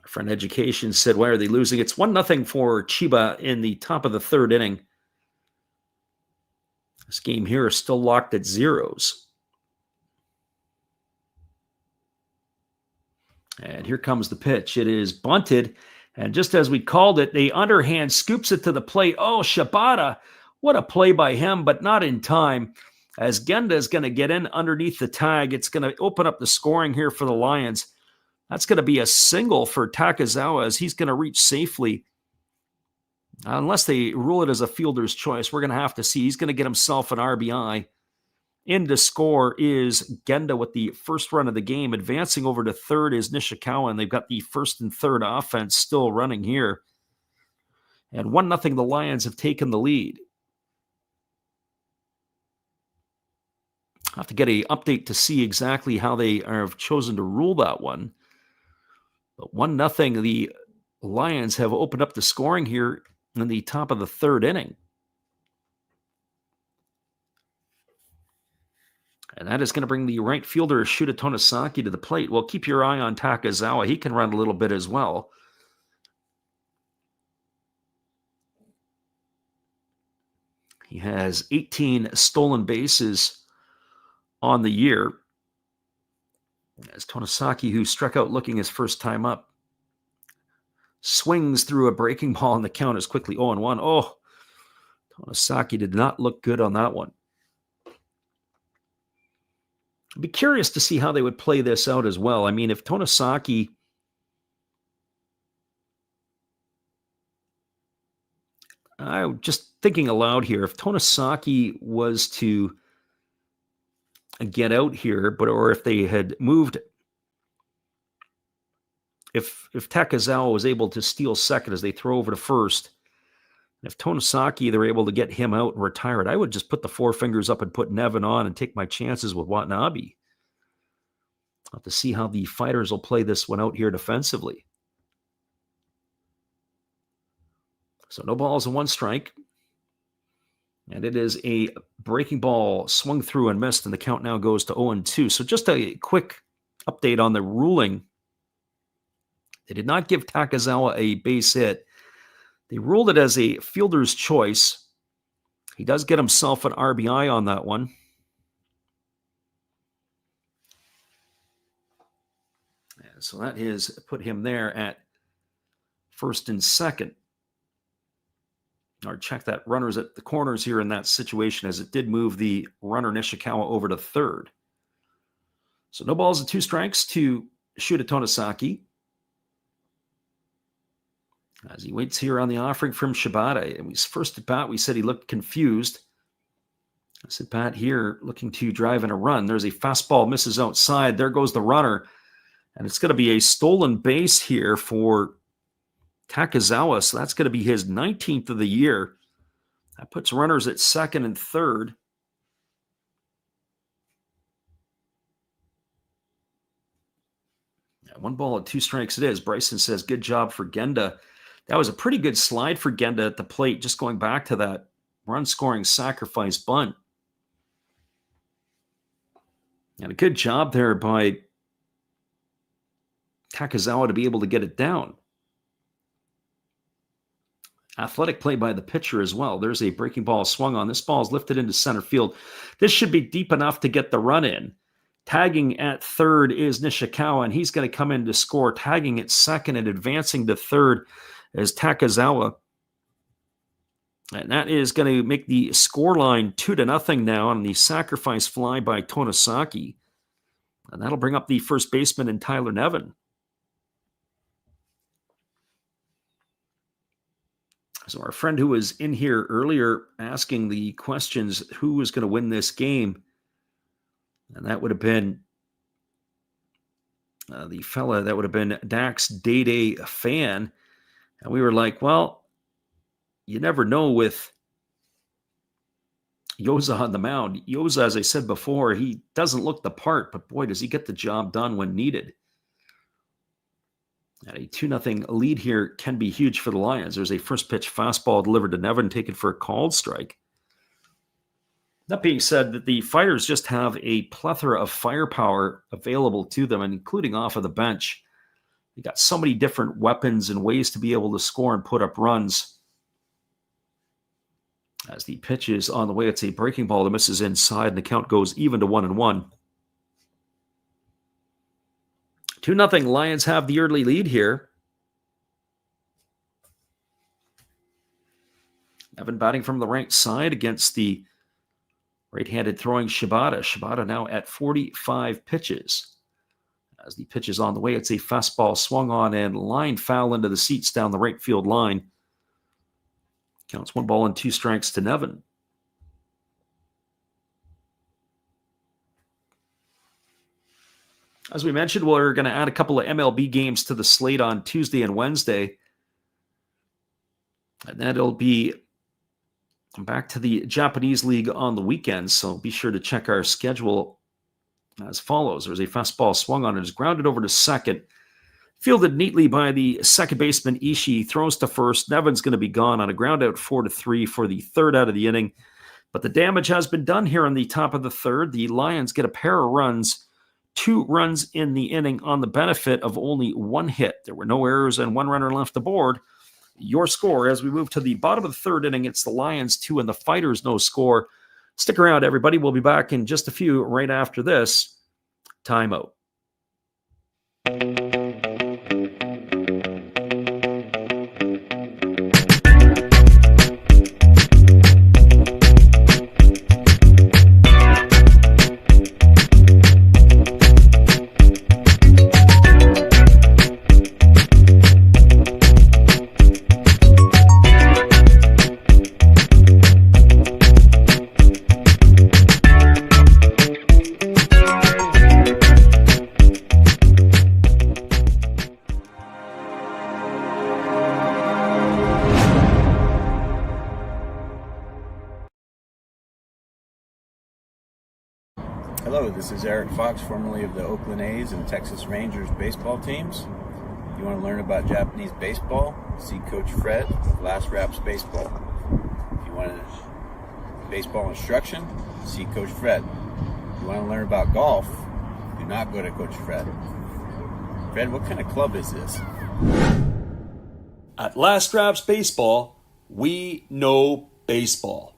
Our friend Education said, why are they losing? It's 1-0 for Chiba in the top of the 3rd inning. This game here is still locked at zeros. And here comes the pitch. It is bunted. And just as we called it, the underhand scoops it to the plate. Oh, Shibata. What a play by him, but not in time. As Genda is going to get in underneath the tag, it's going to open up the scoring here for the Lions. That's going to be a single for Takezawa as he's going to reach safely. Unless they rule it as a fielder's choice, we're going to have to see. He's going to get himself an RBI. In to score is Genda with the first run of the game. Advancing over to third is Nishikawa, and they've got the first and third offense still running here. And 1-0, the Lions have taken the lead. I'll have to get an update to see exactly how they have chosen to rule that one. But 1-0, the Lions have opened up the scoring here in the top of the third inning. And that is going to bring the right fielder, Shuta Tonosaki, to the plate. Well, keep your eye on Takezawa. He can run a little bit as well. He has 18 stolen bases on the year. As Tonosaki, who struck out looking his first time up, swings through a breaking ball, and the count is quickly 0-1. Oh, Tonosaki did not look good on that one. I'd be curious to see how they would play this out as well. I mean, if Tonosaki I'm just thinking aloud here, if Tonosaki was to get out here, or if they had moved, if Takezawa was able to steal second as they throw over to first, if Tonosaki, they're able to get him out and retire it, I would just put the four fingers up and put Nevin on and take my chances with Watanabe. I'll have to see how the Fighters will play this one out here defensively. So no balls and one strike. And it is a breaking ball swung through and missed, and the count now goes to 0-2. So just a quick update on the ruling. They did not give Takezawa a base hit. They ruled it as a fielder's choice. He does get himself an RBI on that one. And so that has put him there at first and second. Or check that runners at the corners here in that situation, as it did move the runner Nishikawa over to third. So no balls and two strikes to Shuta Tonosaki. As he waits here on the offering from Shibata. And his first at bat, we said he looked confused. This at bat here looking to drive in a run. There's a fastball, misses outside. There goes the runner. And it's going to be a stolen base here for Takezawa. So that's going to be his 19th of the year. That puts runners at second and third. One ball and two strikes it is. Bryson says, good job for Genda. That was a pretty good slide for Genda at the plate, just going back to that run-scoring sacrifice bunt. And a good job there by Takezawa to be able to get it down. Athletic play by the pitcher as well. There's a breaking ball swung on. This ball is lifted into center field. This should be deep enough to get the run in. Tagging at third is Nishikawa, and he's going to come in to score. Tagging at second and advancing to third is Takezawa. And that is going to make the scoreline 2-0 now on the sacrifice fly by Tonosaki. And that'll bring up the first baseman in Tyler Nevin. So our friend who was in here earlier asking the questions, who was going to win this game? And that would have been the fella that would have been Dax Day Fan. And we were like, well, you never know with Yoza on the mound. Yoza, as I said before, he doesn't look the part, but boy, does he get the job done when needed. And a 2-0 lead here can be huge for the Lions. There's a first pitch fastball delivered to Nevin, taken for a called strike. That being said, that the Fighters just have a plethora of firepower available to them, including off of the bench. They got so many different weapons and ways to be able to score and put up runs. As the pitch is on the way, it's a breaking ball that misses inside, and the count goes even to 1-1. 2-0. Lions have the early lead here. Evan batting from the right side against the right-handed throwing Shibata. Shibata now at 45 pitches. As the pitch is on the way, it's a fastball swung on and line foul into the seats down the right field line. Counts 1-2 strikes to Nevin. As we mentioned, we're going to add a couple of MLB games to the slate on Tuesday and Wednesday. And then it'll be back to the Japanese League on the weekends. So be sure to check our schedule as follows. There's a fastball swung on. It is grounded over to second. Fielded neatly by the second baseman Ishii. Throws to first. Nevin's going to be gone on a ground out 4-3 for the third out of the inning. But the damage has been done here in the top of the third. The Lions get a pair of runs. 2 runs in the inning on the benefit of only 1 hit. There were no errors and 1 runner left aboard. Your score as we move to the bottom of the third inning, it's the Lions 2 and the Fighters no score. Stick around, everybody. We'll be back in just a few right after this timeout. Hello, this is Eric Fox, formerly of the Oakland A's and Texas Rangers baseball teams. If you want to learn about Japanese baseball, see Coach Fred of Last Raps Baseball. If you want baseball instruction, see Coach Fred. If you want to learn about golf, do not go to Coach Fred. Fred, what kind of club is this? At Last Raps Baseball, we know baseball.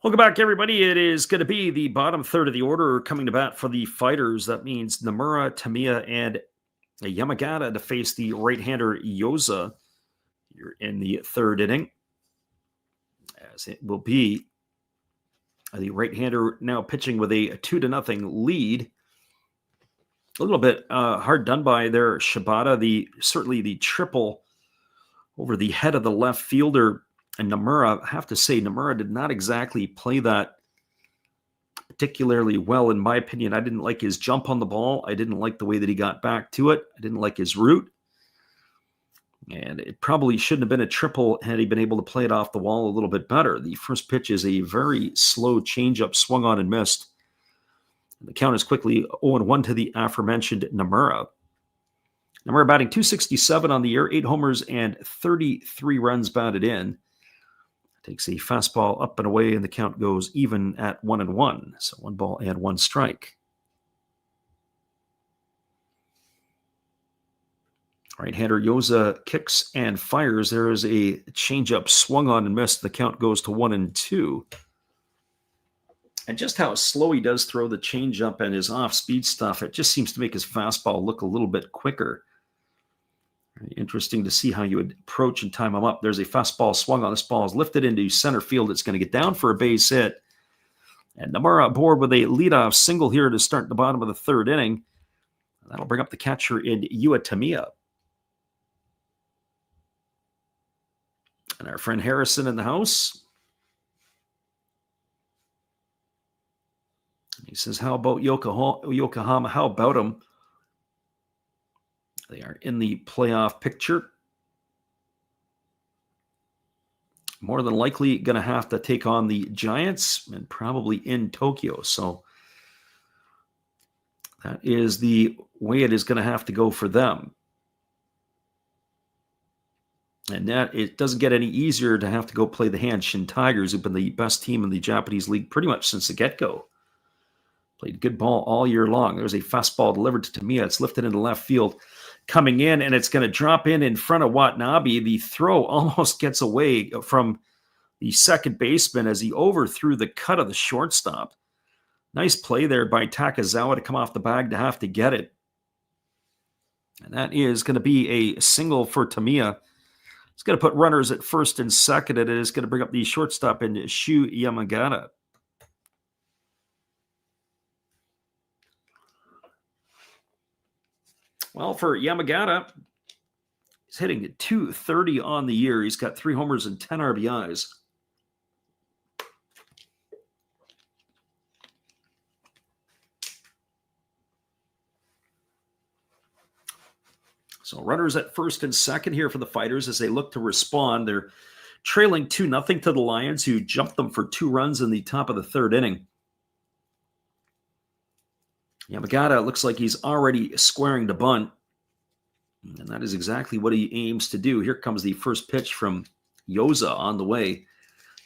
Welcome back, everybody. It is going to be the bottom third of the order coming to bat for the Fighters. That means Nomura, Tamiya, and Yamagata to face the right-hander Yoza. You're in the third inning, as it will be the right-hander now pitching with a 2-0 lead. A little bit hard done by there, Shibata. Certainly the triple over the head of the left fielder. And Nomura, I have to say, Nomura did not exactly play that particularly well, in my opinion. I didn't like his jump on the ball. I didn't like the way that he got back to it. I didn't like his route. And it probably shouldn't have been a triple had he been able to play it off the wall a little bit better. The first pitch is a very slow changeup, swung on and missed. And the count is quickly 0-1 to the aforementioned Nomura. Nomura batting .267 on the year, 8 homers and 33 runs batted in. Takes a fastball up and away, and the count goes even at 1-1. So 1 strike. Right-hander Yoza kicks and fires. There is a changeup swung on and missed. The count goes to 1-2. And just how slow he does throw the changeup and his off-speed stuff, it just seems to make his fastball look a little bit quicker. Interesting to see how you would approach and time him up. There's a fastball swung on. This ball is lifted into center field. It's going to get down for a base hit. And Nomura aboard with a leadoff single here to start the bottom of the third inning. That'll bring up the catcher in Yu Tamiya. And our friend Harrison in the house. He says, how about Yokohama? How about him? They are in the playoff picture. More than likely going to have to take on the Giants and probably in Tokyo. So that is the way it is going to have to go for them. And that it doesn't get any easier to have to go play the Hanshin Tigers, who've been the best team in the Japanese league pretty much since the get-go. Played good ball all year long. There's a fastball delivered to Tamiya. It's lifted into left field. coming in, and it's going to drop in front of Watanabe. The throw almost gets away from the second baseman as he overthrew the cut of the shortstop. Nice play there by Takazawa to come off the bag to have to get it. And that is going to be a single for Tamiya. It's going to put runners at first and second, and it is going to bring up the shortstop in Shu Yamagata. Well, for Yamagata, he's hitting at .230 on the year. He's got 3 homers and 10 RBIs. So runners at first and second here for the Fighters as they look to respond. They're trailing 2-0 to the Lions, who jumped them for 2 runs in the top of the third inning. Yamagata looks like he's already squaring to bunt, and that is exactly what he aims to do. Here comes the first pitch from Yoza on the way,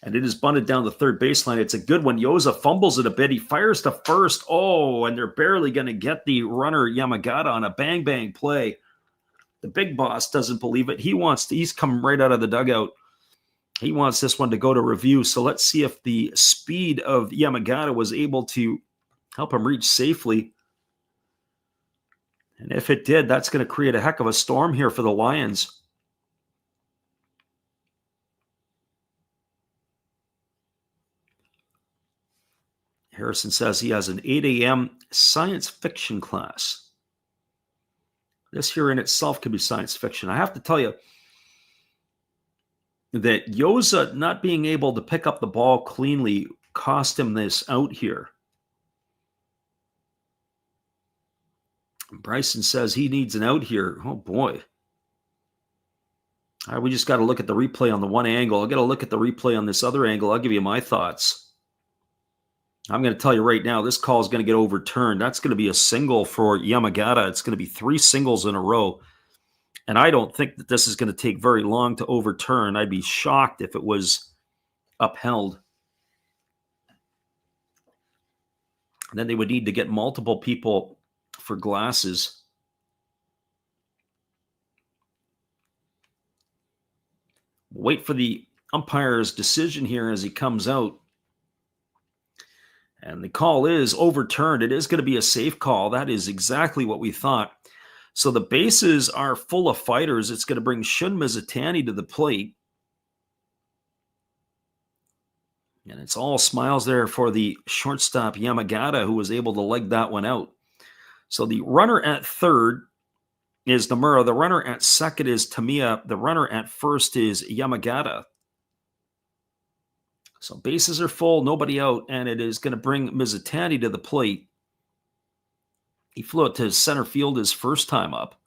and it is bunted down the third baseline. It's a good one. Yoza fumbles it a bit. He fires to first. Oh, and they're barely going to get the runner Yamagata on a bang-bang play. The big boss doesn't believe it. He's come right out of the dugout. He wants this one to go to review. So let's see if the speed of Yamagata was able to help him reach safely. And if it did, that's going to create a heck of a storm here for the Lions. Harrison says he has an 8 a.m. science fiction class. This here in itself could be science fiction. I have to tell you that Yoza not being able to pick up the ball cleanly cost him this out here. Bryson says he needs an out here. Oh, boy. All right, we just got to look at the replay on the one angle. I'll get a look at the replay on this other angle. I'll give you my thoughts. I'm going to tell you right now, this call is going to get overturned. That's going to be a single for Yamagata. It's going to be 3 singles in a row. And I don't think that this is going to take very long to overturn. I'd be shocked if it was upheld. And then they would need to get multiple people for glasses. Wait for the umpire's decision here as he comes out. And the call is overturned. It is going to be a safe call. That is exactly what we thought. So the bases are full of fighters. It's going to bring Shun Mizutani to the plate. And it's all smiles there for the shortstop Yamagata, who was able to leg that one out. So the runner at third is Nomura. The runner at second is Tamiya. The runner at first is Yamagata. So bases are full, nobody out, and it is going to bring Mizutani to the plate. He flew it to center field his first time up.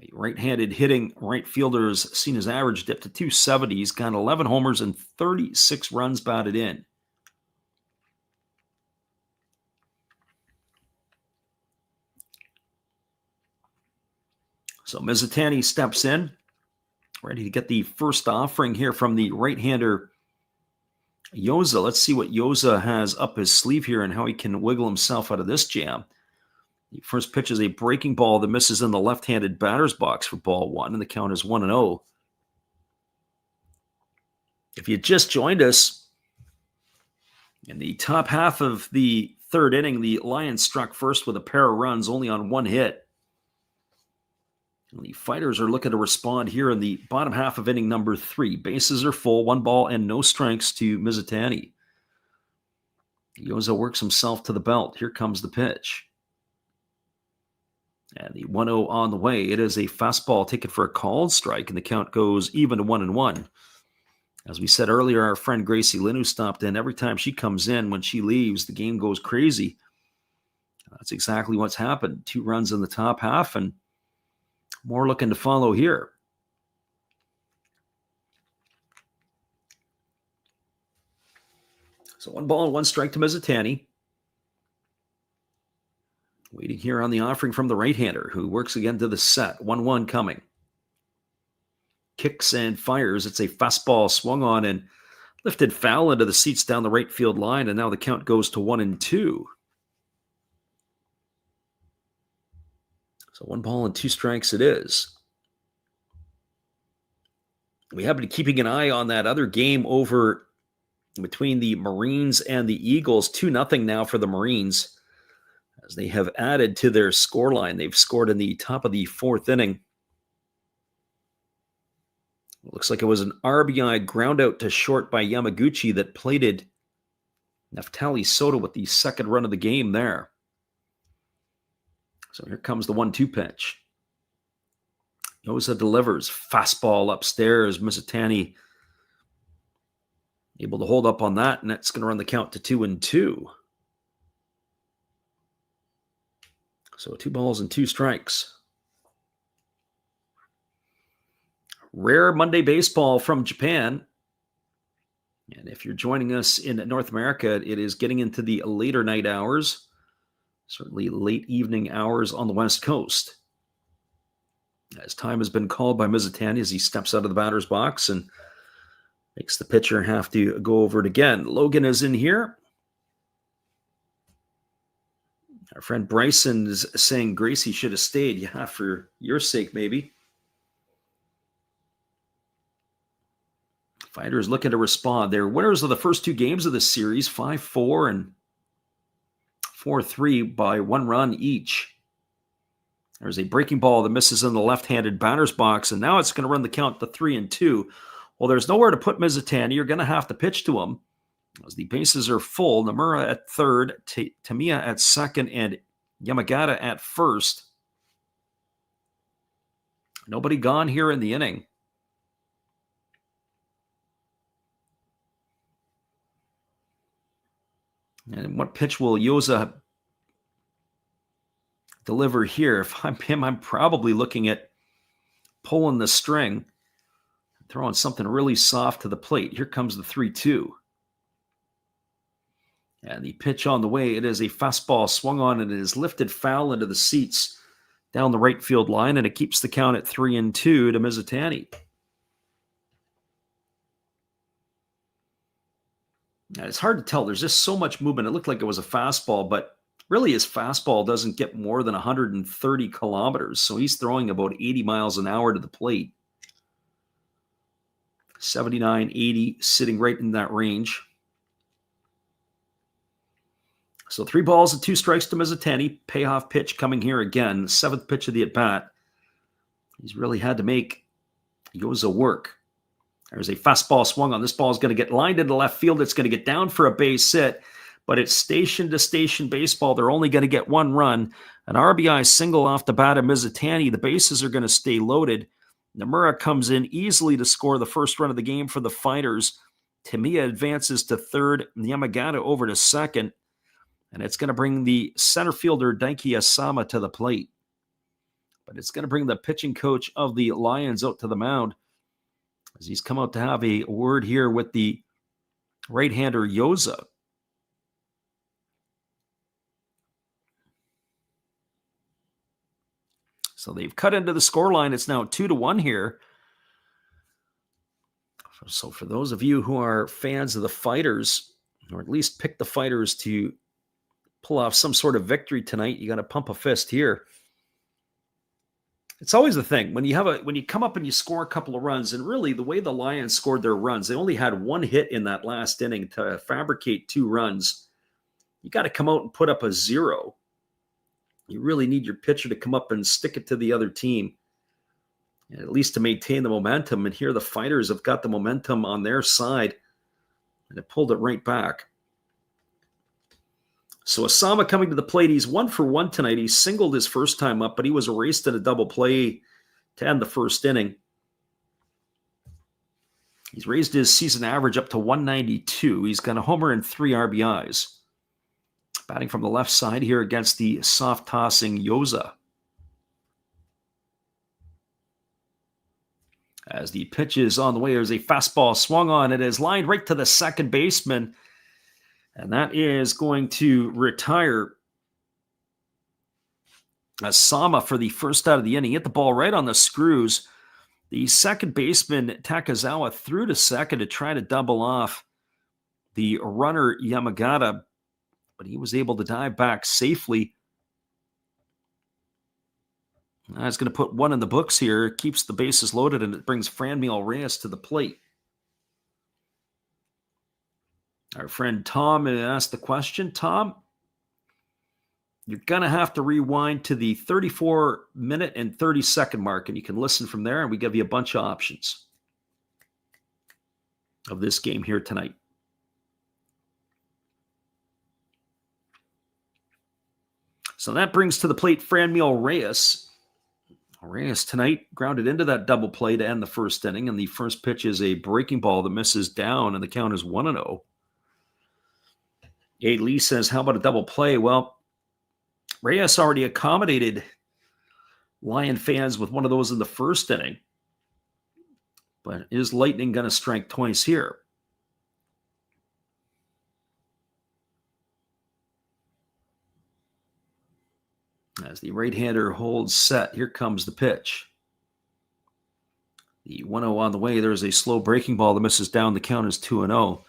A right-handed hitting right fielder has seen his average dip to .270. He's got 11 homers and 36 runs batted in. So Mizutani steps in, ready to get the first offering here from the right-hander Yoza. Let's see what Yoza has up his sleeve here and how he can wiggle himself out of this jam. The first pitch is a breaking ball that misses in the left-handed batter's box for ball 1, and the count is 1-0. If you just joined us, in the top half of the third inning, the Lions struck first with a pair of runs, only on 1 hit. And the Fighters are looking to respond here in the bottom half of inning number 3. Bases are full, 1 ball and no strikes to Mizutani. Yoza works himself to the belt. Here comes the pitch. And the 1-0 on the way. It is a fastball taken for a called strike, and the count goes even to 1-1. As we said earlier, our friend Gracie Lynn, who stopped in, every time she comes in, when she leaves, the game goes crazy. That's exactly what's happened. 2 runs in the top half, and more looking to follow here. So 1 ball and 1 strike to Mizutani. Waiting here on the offering from the right-hander, who works again to the set. 1-1 coming. Kicks and fires. It's a fastball swung on and lifted foul into the seats down the right field line, and now the count goes to 1-2. So 1 ball and 2 strikes it is. We have been keeping an eye on that other game over between the Marines and the Eagles. 2-0 now for the Marines as they have added to their scoreline. They've scored in the top of the 4th inning. It looks like it was an RBI ground out to short by Yamaguchi that plated Neftali Soto with the second run of the game there. So here comes the 1-2 pitch. Yosa delivers. Fastball upstairs. Mizutani able to hold up on that, and that's going to run the count to 2-2. So 2 balls and 2 strikes. Rare Monday baseball from Japan. And if you're joining us in North America, it is getting into the later night hours, certainly late evening hours on the West Coast. As time has been called by Mizutani as he steps out of the batter's box and makes the pitcher have to go over it again. Logan is in here. Our friend Bryson is saying Gracie should have stayed. Yeah, for your sake, maybe. Fighters looking to respond. They're winners of the first 2 games of this series, 5-4 and 4-3 by 1 run each. There's a breaking ball that misses in the left-handed batter's box, and now it's going to run the count to 3-2. Well, there's nowhere to put Mizutani. You're going to have to pitch to him as the bases are full. Nomura at third, Tamiya at second, and Yamagata at first. Nobody gone here in the inning. And what pitch will Yosa deliver here? If I'm him, I'm probably looking at pulling the string, throwing something really soft to the plate. Here comes the 3-2. And the pitch on the way, it is a fastball swung on, and it is lifted foul into the seats down the right field line, and it keeps the count at 3-2 to Mizutani. And it's hard to tell. There's just so much movement. It looked like it was a fastball, but really his fastball doesn't get more than 130 kilometers. So he's throwing about 80 miles an hour to the plate. 79, 80, sitting right in that range. So 3 balls and 2 strikes to Mizutani. Payoff pitch coming here again. 7th pitch of the at-bat. He's really had to make Yosa work. There's a fastball swung on. This ball is going to get lined into left field. It's going to get down for a base hit, but it's station-to-station baseball. They're only going to get 1 run. An RBI single off the bat of Mizutani. The bases are going to stay loaded. Nomura comes in easily to score the first run of the game for the Fighters. Tamiya advances to third. Yamagata over to second. And it's going to bring the center fielder, Daiki Asama, to the plate. But it's going to bring the pitching coach of the Lions out to the mound, as he's come out to have a word here with the right-hander Yosa. So they've cut into the scoreline. It's now 2-1 here. So for those of you who are fans of the Fighters, or at least pick the Fighters to pull off some sort of victory tonight, you got to pump a fist here. It's always the thing when you come up and you score a couple of runs, and really the way the Lions scored their runs, they only had 1 hit in that last inning to fabricate 2 runs. You got to come out and put up a 0. You really need your pitcher to come up and stick it to the other team, and at least to maintain the momentum. And here the Fighters have got the momentum on their side, and it pulled it right back. So Asama coming to the plate. He's 1 for 1 tonight. He singled his first time up, but he was erased in a double play to end the first inning. He's raised his season average up to 192. He's got a homer and 3 RBIs. Batting from the left side here against the soft-tossing Yosa. As the pitch is on the way, there's a fastball swung on. It is lined right to the second baseman. And that is going to retire Asama for the first out of the inning. Hit the ball right on the screws. The second baseman, Takazawa, threw to second to try to double off the runner, Yamagata, but he was able to dive back safely. That's going to put one in the books here, keeps the bases loaded, and it brings Franmil Reyes to the plate. Our friend Tom asked the question. Tom, you're going to have to rewind to the 34-minute and 30-second mark, and you can listen from there, and we give you a bunch of options of this game here tonight. So that brings to the plate Franmil Reyes. Reyes tonight grounded into that double play to end the first inning, and the first pitch is a breaking ball that misses down, and the count is 1-0. A. Lee says, how about a double play? Well, Reyes already accommodated Lion fans with one of those in the first inning, but is Lightning going to strike twice here? As the right-hander holds set, here comes the pitch. The 1-0 on the way. There's a slow breaking ball that misses down. The count is 2-0.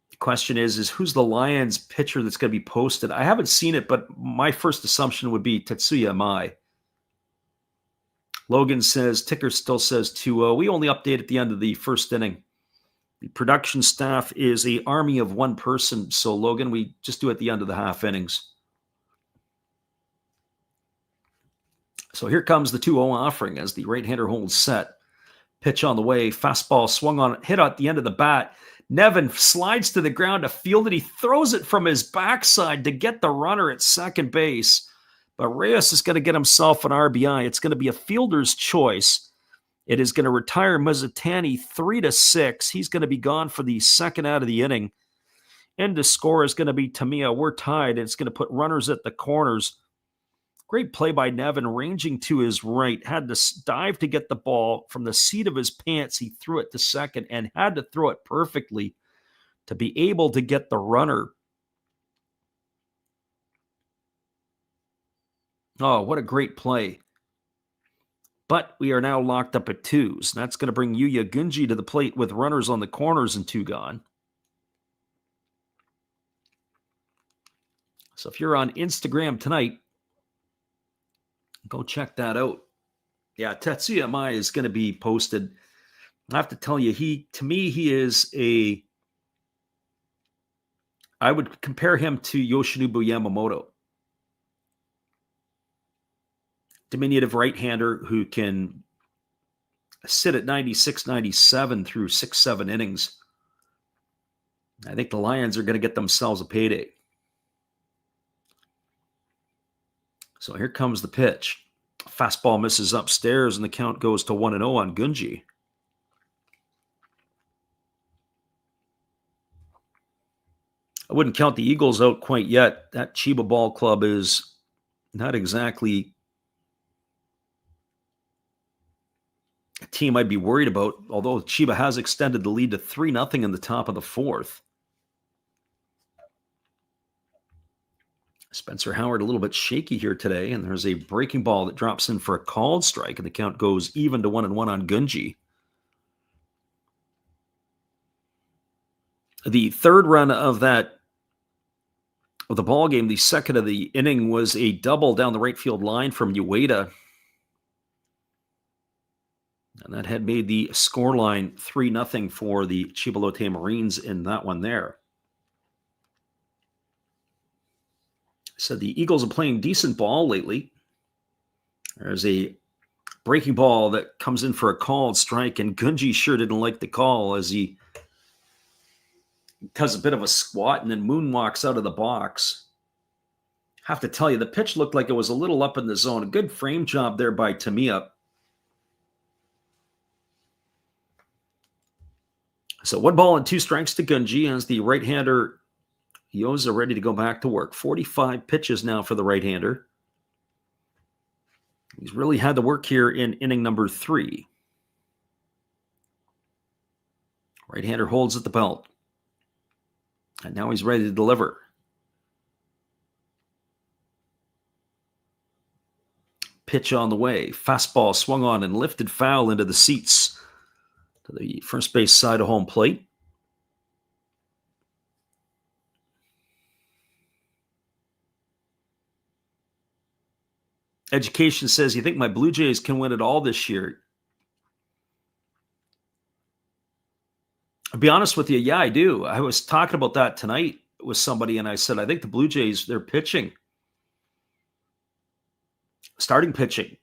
The question is who's the Lions pitcher that's going to be posted? I haven't seen it, but my first assumption would be Tetsuya Amai. Logan says, ticker still says 2-0. We only update at the end of the first inning. The production staff is an army of one person, so Logan, we just do it at the end of the half innings. So here comes the 2-0 offering as the right-hander holds set. Pitch on the way. Fastball swung on, hit at the end of the bat. Nevin slides to the ground to field it. He throws it from his backside to get the runner at second base. But Reyes is going to get himself an RBI. It's going to be a fielder's choice. It is going to retire Mizutani 3-6. He's going to be gone for the second out of the inning. End to score is going to be Tamiya. We're tied. It's going to put runners at the corners. Great play by Nevin, ranging to his right. Had to dive to get the ball from the seat of his pants. He threw it to second and had to throw it perfectly to be able to get the runner. Oh, what a great play. But we are now locked up at twos. That's going to bring Yuya Gunji to the plate with runners on the corners and two gone. So if you're on Instagram tonight, go check that out. Yeah, Tetsuya Amai is going to be posted. I have to tell you, he is I would compare him to Yoshinobu Yamamoto. Diminutive right-hander who can sit at 96, 97 through 6-7 innings. I think the Lions are going to get themselves a payday. So here comes the pitch. Fastball misses upstairs, and the count goes to 1-0 on Gunji. I wouldn't count the Eagles out quite yet. That Chiba Ball Club is not exactly a team I'd be worried about, although Chiba has extended the lead to 3-0 in the top of the fourth. Spencer Howard a little bit shaky here today, and there's a breaking ball that drops in for a called strike, and the count goes even to 1-1 on Gunji. The third run of the ball game, the second of the inning, was a double down the right field line from Ueda. And that had made the scoreline 3-0 for the Chibalote Marines in that one there. So the Eagles are playing decent ball lately. There's a breaking ball that comes in for a called strike, and Gunji sure didn't like the call as he does a bit of a squat and then moonwalks out of the box. Have to tell you, the pitch looked like it was a little up in the zone. A good frame job there by Tamiya. So 1-2 strikes to Gunji as the right-hander Yoza ready to go back to work. 45 pitches now for the right-hander. He's really had to work here in inning number 3. Right-hander holds at the belt. And now he's ready to deliver. Pitch on the way. Fastball swung on and lifted foul into the seats to the first base side of home plate. Education says, you think my Blue Jays can win it all this year? I'll be honest with you. Yeah, I do. I was talking about that tonight with somebody, and I said, I think the Blue Jays, their pitching, starting pitching,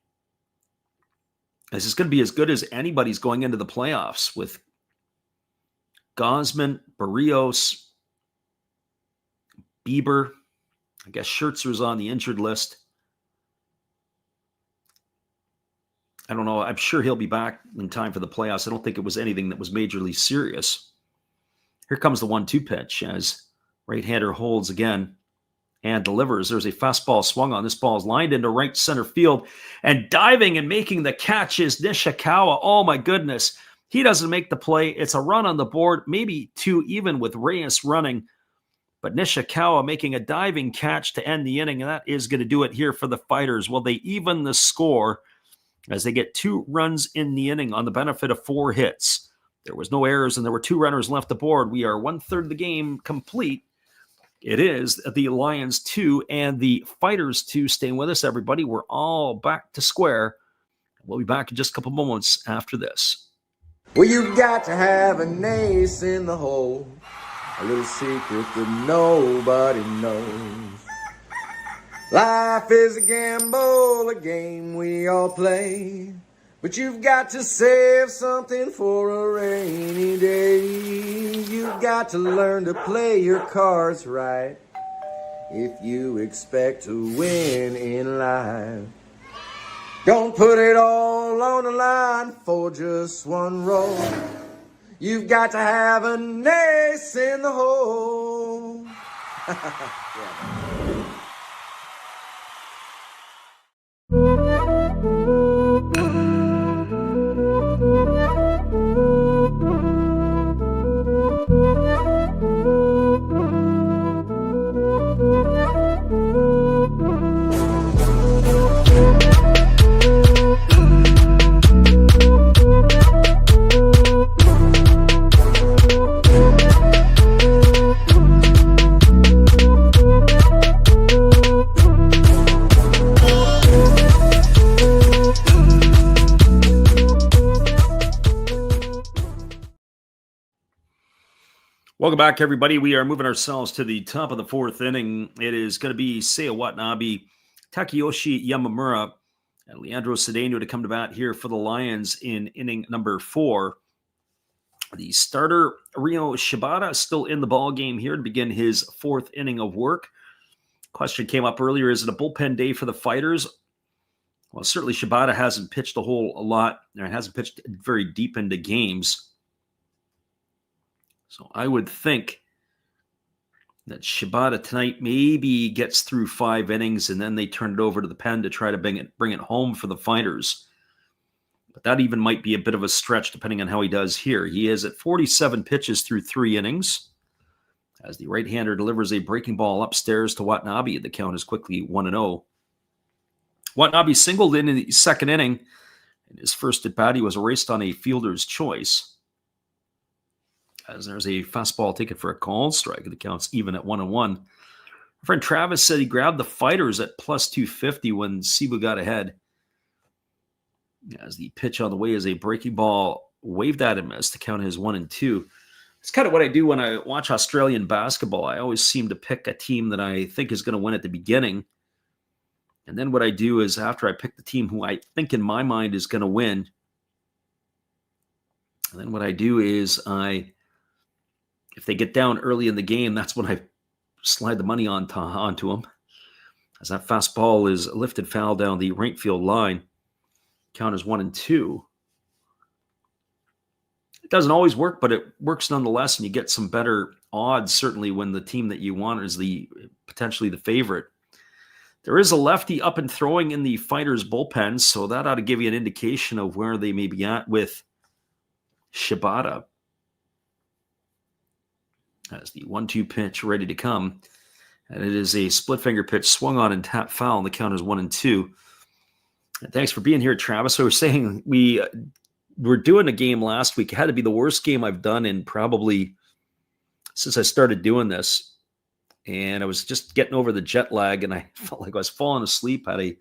this is going to be as good as anybody's going into the playoffs with Gosman, Barrios, Bieber. I guess Scherzer's on the injured list. I don't know. I'm sure he'll be back in time for the playoffs. I don't think it was anything that was majorly serious. Here comes the 1-2 pitch as right-hander holds again and delivers. There's a fastball swung on. This ball is lined into right center field, and diving and making the catch is Nishikawa. Oh my goodness. He doesn't make the play. It's a run on the board, maybe two even with Reyes running. But Nishikawa making a diving catch to end the inning, and that is going to do it here for the Fighters. Well, they even the score as they get 2 runs in the inning on the benefit of 4 hits. There was no errors, and there were 2 runners left aboard. We are 1/3 of the game complete. It is the Lions 2 and the Fighters 2. Staying with us, everybody. We're all back to square. We'll be back in just a couple moments after this. Well, you've got to have an ace in the hole, a little secret that nobody knows. Life is a gamble, a game we all play, but you've got to save something for a rainy day. You've got to learn to play your cards right if you expect to win in life. Don't put it all on the line for just one roll. You've got to have an ace in the hole. Yeah. Welcome back, everybody. We are moving ourselves to the top of the 4th inning. It is going to be Seiya Watanabe, Takeyoshi Yamamura, and Leandro Cedeno to come to bat here for the Lions in inning number 4. The starter, Ryo Shibata, still in the ball game here to begin his 4th inning of work. Question came up earlier, is it a bullpen day for the Fighters? Well, certainly Shibata hasn't pitched a whole lot, or hasn't pitched very deep into games. So I would think that Shibata tonight maybe gets through 5 innings and then they turn it over to the pen to try to bring it home for the Fighters. But that even might be a bit of a stretch depending on how he does here. He is at 47 pitches through 3 innings as the right-hander delivers a breaking ball upstairs to Watanabe. The count is quickly 1-0. Watanabe singled in the 2nd inning. In his first at bat, he was erased on a fielder's choice. As there's a fastball taken for a called strike. The count's even at 1-1. My friend Travis said he grabbed the Fighters at plus 250 when Seibu got ahead. As the pitch on the way is a breaking ball waved at him as the count is 1-2. It's kind of what I do when I watch Australian basketball. I always seem to pick a team that I think is going to win at the beginning. And then what I do is after I pick the team who I think in my mind is going to win, and then what I do is if they get down early in the game, that's when I slide the money onto them. As that fastball is lifted foul down the right field line. Count is 1-2. It doesn't always work, but it works nonetheless, and you get some better odds, certainly when the team that you want is potentially the favorite. There is a lefty up and throwing in the Fighters bullpen, so that ought to give you an indication of where they may be at with Shibata. As the 1-2 pitch ready to come. And it is a split finger pitch swung on and tapped foul. And the count is 1-2. And thanks for being here, Travis. So we're saying we were doing a game last week. It had to be the worst game I've done in probably since I started doing this. And I was just getting over the jet lag, and I felt like I was falling asleep. Had a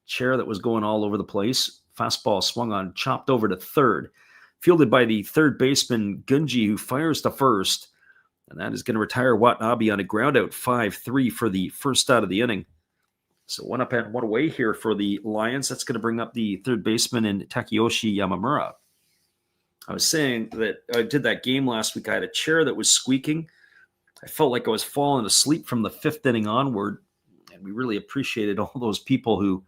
chair that was going all over the place. Fastball swung on, chopped over to third. Fielded by the third baseman, Gunji, who fires to first. And that is going to retire Watanabe on a ground out 5-3 for the first out of the inning. So 1 up and 1 away here for the Lions. That's going to bring up the third baseman in Takeyoshi Yamamura. I was saying that I did that game last week. I had a chair that was squeaking. I felt like I was falling asleep from the 5th inning onward. And we really appreciated all those people who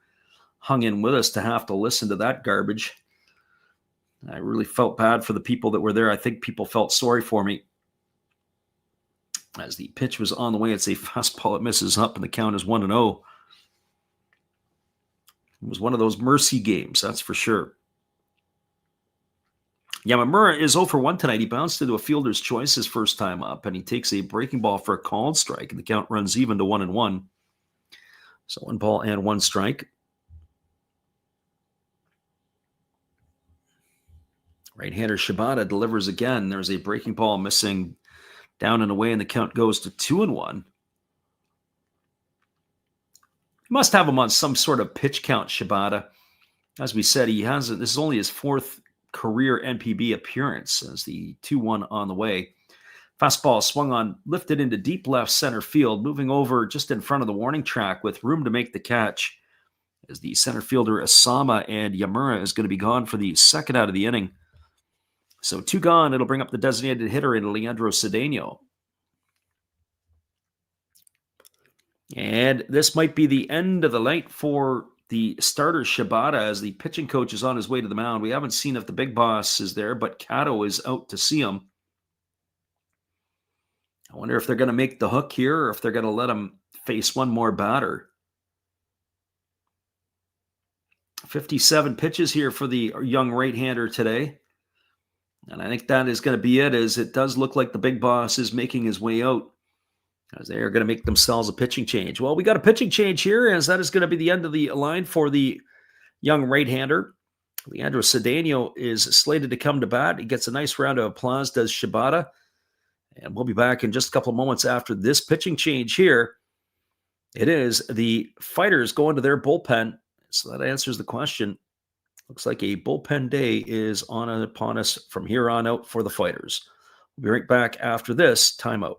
hung in with us to have to listen to that garbage. I really felt bad for the people that were there. I think people felt sorry for me. As the pitch was on the way, it's a fastball. It misses up, and the count is 1-0. It was one of those mercy games, that's for sure. Yamamura is 0 for 1 tonight. He bounced into a fielder's choice his first time up, and he takes a breaking ball for a called strike, and the count runs even to 1-1. So 1 ball and 1 strike. Right-hander Shibata delivers again. There's a breaking ball missing down and away, and the count goes to 2-1. Must have him on some sort of pitch count, Shibata. As we said, this is only his 4th career NPB appearance as the 2-1 on the way. Fastball swung on, lifted into deep left center field, moving over just in front of the warning track with room to make the catch. As the center fielder Asama and Yamura is going to be gone for the second out of the inning. So 2 gone, it'll bring up the designated hitter in Leandro Cedeno. And this might be the end of the night for the starter Shibata as the pitching coach is on his way to the mound. We haven't seen if the big boss is there, but Kato is out to see him. I wonder if they're going to make the hook here or if they're going to let him face one more batter. 57 pitches here for the young right-hander today. And I think that is going to be it, as it does look like the big boss is making his way out, as they are going to make themselves a pitching change. Well, we got a pitching change here, as that is going to be the end of the line for the young right-hander. Leandro Cedeno is slated to come to bat. He gets a nice round of applause, does Shibata. And we'll be back in just a couple of moments after this pitching change here. It is the Fighters going to their bullpen. So that answers the question. Looks like a bullpen day is upon us from here on out for the Fighters. We'll be right back after this timeout.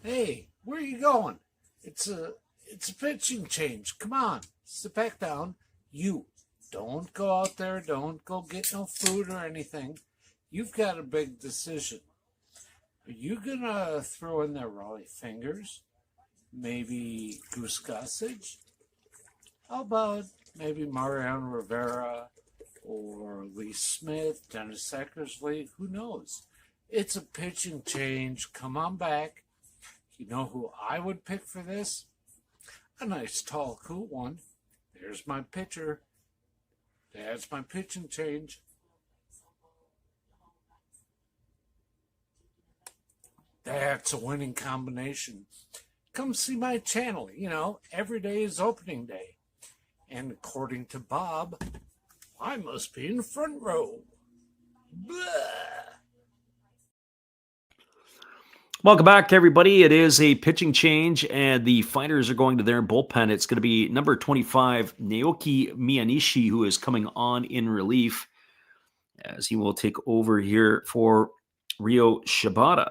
Hey, where are you going? It's a pitching change. Come on, sit back down. You don't go out there. Don't go get no food or anything. You've got a big decision. Are you gonna throw in there Raleigh Fingers? Maybe Goose Gossage? How about maybe Mariano Rivera or Lee Smith, Dennis Eckersley? Who knows? It's a pitching change. Come on back. You know who I would pick for this? A nice, tall, cool one. There's my pitcher. That's my pitching change. That's a winning combination. Come see my channel. You know, every day is opening day. And according to Bob, I must be in the front row. Blah. Welcome back, everybody. It is a pitching change, and the Fighters are going to their bullpen. It's going to be number 25, Naoki Miyanishi, who is coming on in relief, as he will take over here for Ryo Shibata.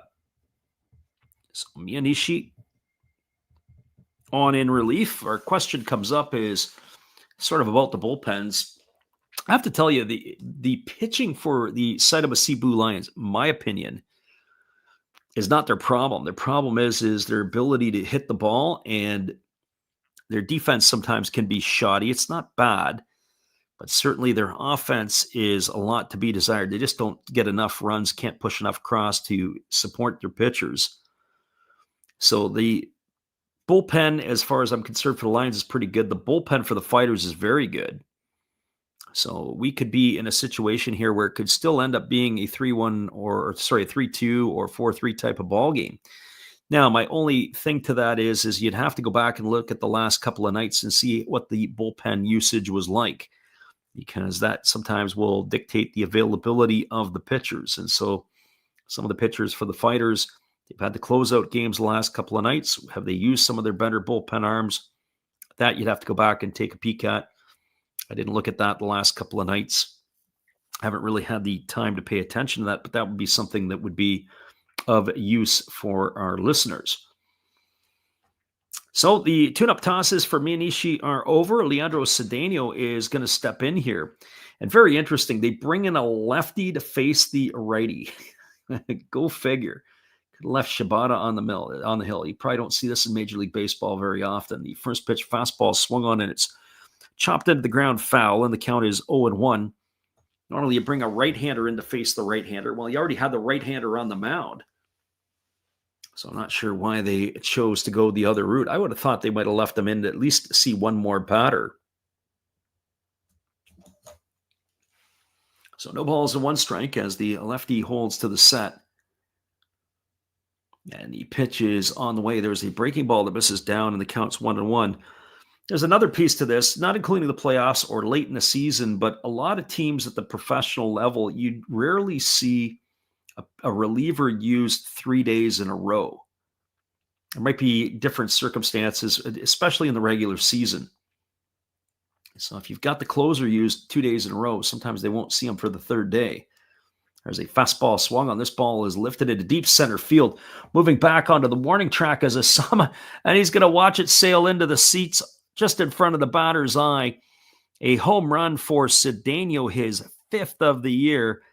So Miyanishi on in relief. Our question comes up is sort of about the bullpens. I have to tell you, the pitching for the Saitama Seibu Lions, my opinion, is not their problem. Their problem is their ability to hit the ball, and their defense sometimes can be shoddy. It's not bad, but certainly their offense is a lot to be desired. They just don't get enough runs, can't push enough cross to support their pitchers. So the bullpen, as far as I'm concerned, for the Lions is pretty good. The bullpen for the Fighters is very good. So we could be in a situation here where it could still end up being a 3-1 or a 3-2 or 4-3 type of ball game. Now, my only thing to that is you'd have to go back and look at the last couple of nights and see what the bullpen usage was like, because that sometimes will dictate the availability of the pitchers. And so some of the pitchers for the Fighters, They've had the closeout games the last couple of nights. Have they used some of their better bullpen arms? That you'd have to go back and take a peek at. I didn't look at that the last couple of nights. I haven't really had the time to pay attention to that, but that would be something that would be of use for our listeners. So the tune-up tosses for Miyanishi are over. Leandro Cedeno is going to step in here. And very interesting, they bring in a lefty to face the righty. Go figure. Left Shibata on the hill. You probably don't see this in Major League Baseball very often. The first pitch fastball swung on and it's chopped into the ground foul, and the count is 0-1. Normally you bring a right-hander in to face the right-hander. Well, you already had the right-hander on the mound. So I'm not sure why they chose to go the other route. I would have thought they might have left them in to at least see one more batter. So no balls and one strike as the lefty holds to the set. And the pitch is on the way. There's a breaking ball that misses down, and the count's 1-1. There's another piece to this, not including the playoffs or late in the season, but a lot of teams at the professional level, you rarely see a reliever used 3 days in a row. There might be different circumstances, especially in the regular season. So if you've got the closer used 2 days in a row, sometimes they won't see him for the third day. There's a fastball swung on. This ball is lifted into deep center field, moving back onto the warning track as Asama, and he's going to watch it sail into the seats just in front of the batter's eye. A home run for Cedeno, his 5th of the year.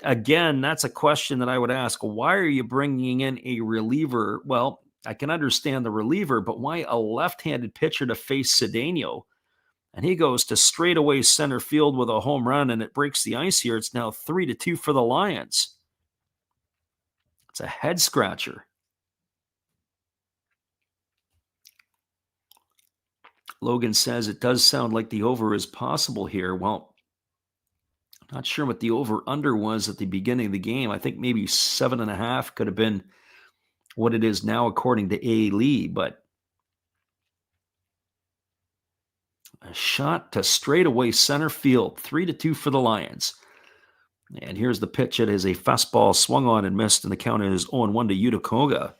Again, that's a question that I would ask. Why are you bringing in a reliever? Well, I can understand the reliever, but why a left-handed pitcher to face Cedeno? And he goes to straightaway center field with a home run, and it breaks the ice here. It's now 3-2 for the Lions. It's a head scratcher. Logan says it does sound like the over is possible here. Well, I'm not sure what the over-under was at the beginning of the game. I think maybe 7.5 could have been what it is now according to A. Lee, but a shot to straightaway center field, 3-2 for the Lions. And here's the pitch. It is a fastball swung on and missed, and the count is 0-1 to Yuta Koga.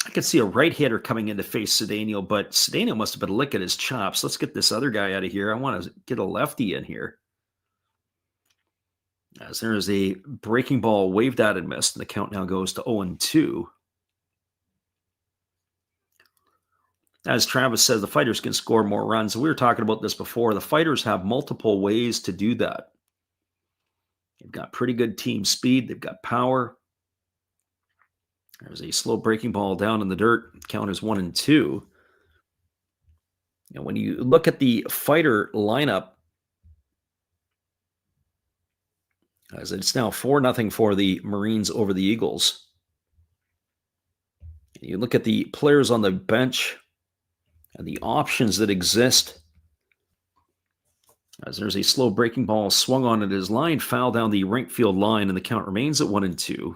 I could see a right hitter coming in to face Cedeno, but Cedeno must have been licking his chops. Let's get this other guy out of here. I want to get a lefty in here. As there is a breaking ball waved at and missed, and the count now goes to 0-2. As Travis says, the Fighters can score more runs. We were talking about this before. The Fighters have multiple ways to do that. They've got pretty good team speed. They've got power. There's a slow breaking ball down in the dirt. Count is 1-2. And when you look at the Fighter lineup, as it's now 4-0 for the Marines over the Eagles. You look at the players on the bench and the options that exist. As there's a slow breaking ball swung on at his line, foul down the right field line, and the count remains at 1-2.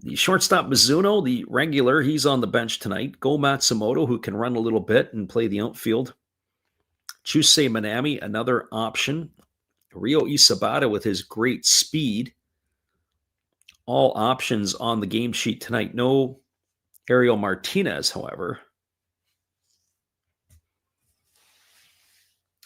The shortstop Mizuno, the regular, he's on the bench tonight. Go Matsumoto, who can run a little bit and play the outfield. Chusei Minami, another option. Ryo Isabata with his great speed. All options on the game sheet tonight. No Ariel Martinez, however.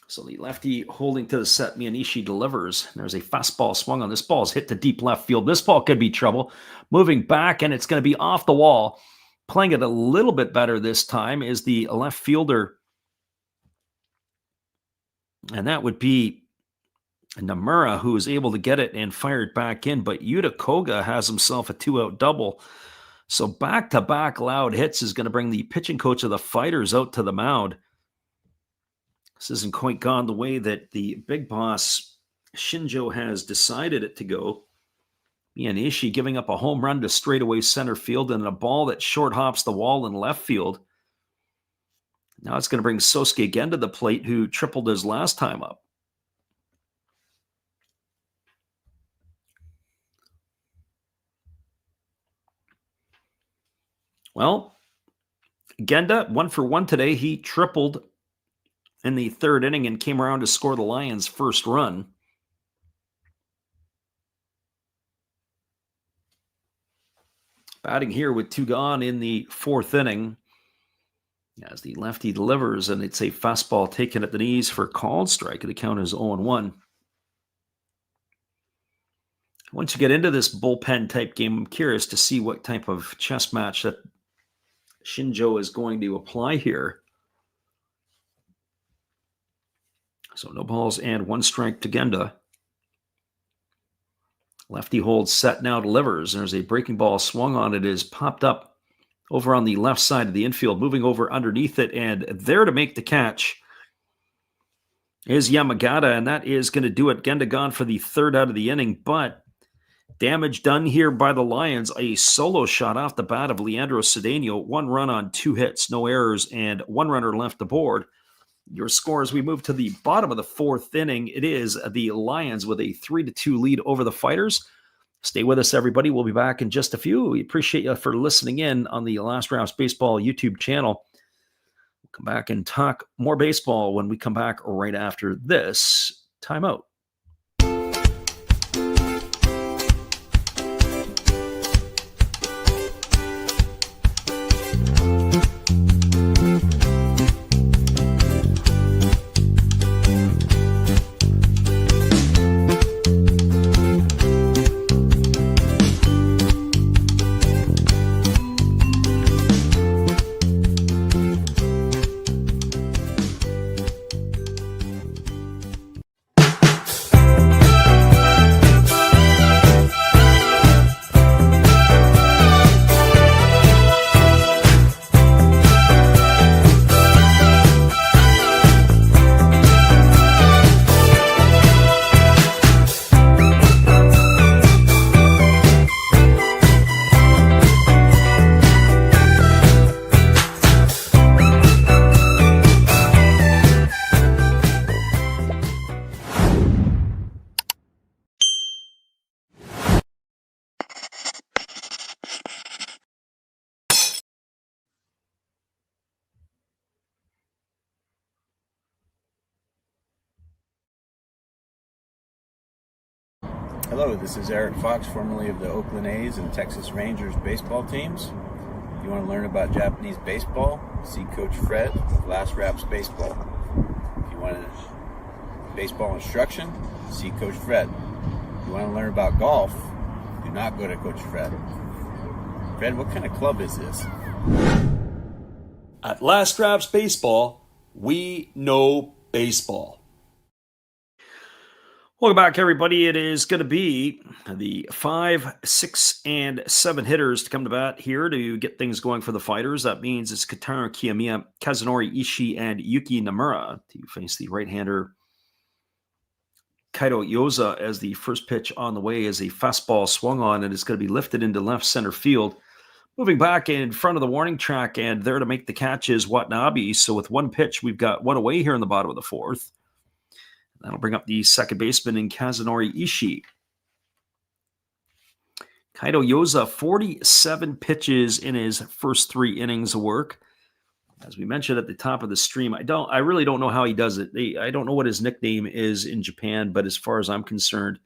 So the lefty holding to the set, Miyanishi delivers. There's a fastball swung on. This ball is hit to deep left field. This ball could be trouble. Moving back, and it's going to be off the wall. Playing it a little bit better this time is the left fielder. And that would be Namura, who is able to get it and fire it back in. But Yuta Koga has himself a 2-out double. So back-to-back loud hits is going to bring the pitching coach of the Fighters out to the mound. This isn't quite gone the way that the big boss Shinjo has decided it to go. Miyanishi giving up a home run to straightaway center field and a ball that short hops the wall in left field. Now it's going to bring Sosuke again to the plate, who tripled his last time up. Well, Genda, 1 for 1 today. He tripled in the third inning and came around to score the Lions' first run. batting here with 2 gone in the 4th inning. As the lefty delivers, and it's a fastball taken at the knees for a called strike. The count is 0-1. Once you get into this bullpen type game, I'm curious to see what type of chess match that Shinjo is going to apply here. So no balls and 1 strike to Genda. Lefty holds set now, delivers. There's a breaking ball swung on. It is popped up over on the left side of the infield, moving over underneath it, and there to make the catch is Yamagata, and that is going to do it. Genda gone for the 3rd out of the inning, but damage done here by the Lions. A solo shot off the bat of Leandro Cedeno, 1 run on 2 hits, no errors, and 1 runner left aboard. Your score as we move to the bottom of the 4th inning, it is the Lions with a 3-2 lead over the Fighters. Stay with us, everybody. We'll be back in just a few. We appreciate you for listening in on the Last Rounds Baseball YouTube channel. We'll come back and talk more baseball when we come back right after this timeout. Hello, this is Eric Fox, formerly of the Oakland A's and Texas Rangers baseball teams. If you want to learn about Japanese baseball, see Coach Fred of Last Raps Baseball. If you want baseball instruction, see Coach Fred. If you want to learn about golf, do not go to Coach Fred. Fred, what kind of club is this? At Last Raps Baseball, we know baseball. Welcome back, everybody. It is going to be the 5, 6, and 7 hitters to come to bat here to get things going for the Fighters. That means it's Kotaro Kiyomiya, Kazunori Ishii, and Yuki Nomura to face the right-hander Kaito Yoza as the first pitch on the way is a fastball swung on, and it's going to be lifted into left center field. Moving back in front of the warning track, and there to make the catch is Watanabe. So with 1 pitch, we've got 1 away here in the bottom of the 4th. That'll bring up the second baseman in Kazunori Ishii. Kaito Yoza, 47 pitches in his first 3 innings of work. As we mentioned at the top of the stream, I really don't know how he does it. I don't know what his nickname is in Japan, but as far as I'm concerned,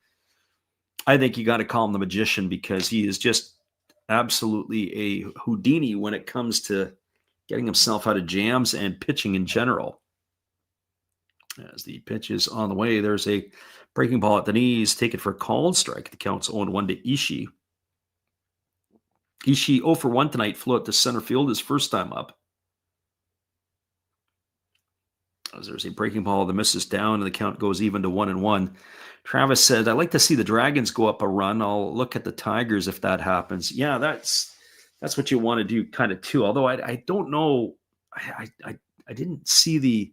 I think you got to call him the magician because he is just absolutely a Houdini when it comes to getting himself out of jams and pitching in general. As the pitch is on the way, there's a breaking ball at the knees, taken for a called strike. The count's 0-1 to Ishii. Ishii 0 for 1 tonight, flew out to center field his first time up. As there's a breaking ball that misses down, and the count goes even to 1-1. Travis said, I'd like to see the Dragons go up a run. I'll look at the Tigers if that happens. Yeah, that's what you want to do kind of too. Although I don't know. I didn't see the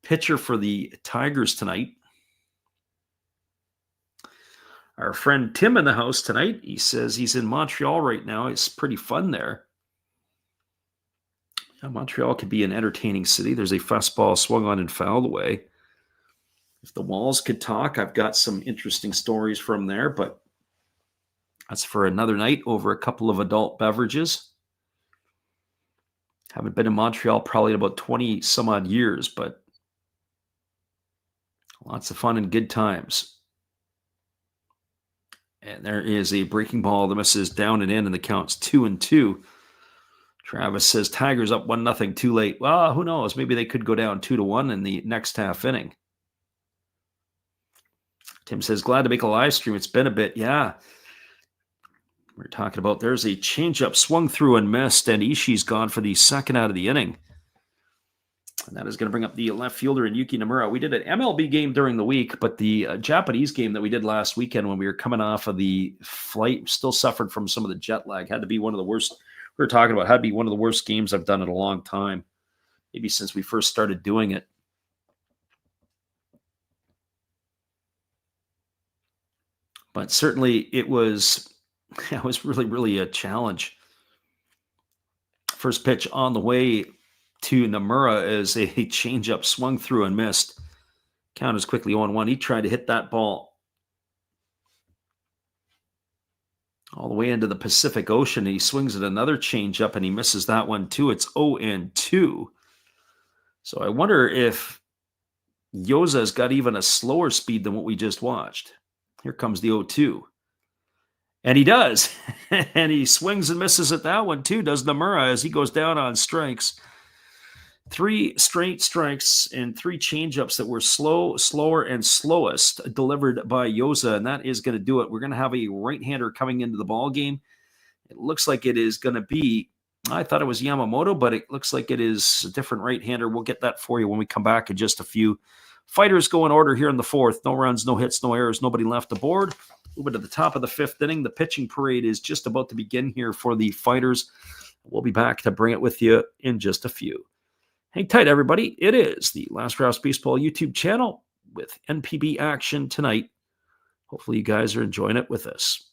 pitcher for the Tigers tonight. Our friend Tim in the house tonight. He says he's in Montreal right now. It's pretty fun there. Yeah, Montreal could be an entertaining city. There's a fastball swung on and fouled away. If the Walls could talk, I've got some interesting stories from there, but that's for another night over a couple of adult beverages. Haven't been in Montreal probably in about 20 some odd years, but lots of fun and good times. And there is a breaking ball that misses down and in, and the count's 2-2. Travis says Tigers up 1-0 too late. Well, who knows? Maybe they could go down 2-1 in the next half inning. Tim says, glad to make a live stream. It's been a bit. Yeah. We're talking about there's a changeup swung through and missed, and Ishii's gone for the second out of the inning. And that is going to bring up the left fielder in Yuki Nomura. We did an MLB game during the week, but the Japanese game that we did last weekend when we were coming off of the flight, still suffered from some of the jet lag. Had to be one of the worst. We were talking about had to be one of the worst games I've done in a long time, maybe since we first started doing it. But certainly it was really, really a challenge. First pitch on the way to Nomura is a changeup swung through and missed. Count is quickly 0-1. He tried to hit that ball all the way into the Pacific Ocean. He swings at another changeup and he misses that one too. It's 0-2. So I wonder if Yoza's got even a slower speed than what we just watched. Here comes the 0-2. And he does. And he swings and misses at that one too, does Nomura, as he goes down on strikes. 3 straight strikes and 3 changeups that were slower, and slowest delivered by Yoza, and that is going to do it. We're going to have a right-hander coming into the ball game. It looks like it is going to be, I thought it was Yamamoto, but it looks like it is a different right-hander. We'll get that for you when we come back in just a few. Fighters go in order here in the 4th. No runs, no hits, no errors, nobody left aboard. Moving to the top of the 5th inning. The pitching parade is just about to begin here for the Fighters. We'll be back to bring it with you in just a few. Hang tight, everybody. It is the Last Rouse Baseball YouTube channel with NPB action tonight. Hopefully you guys are enjoying it with us.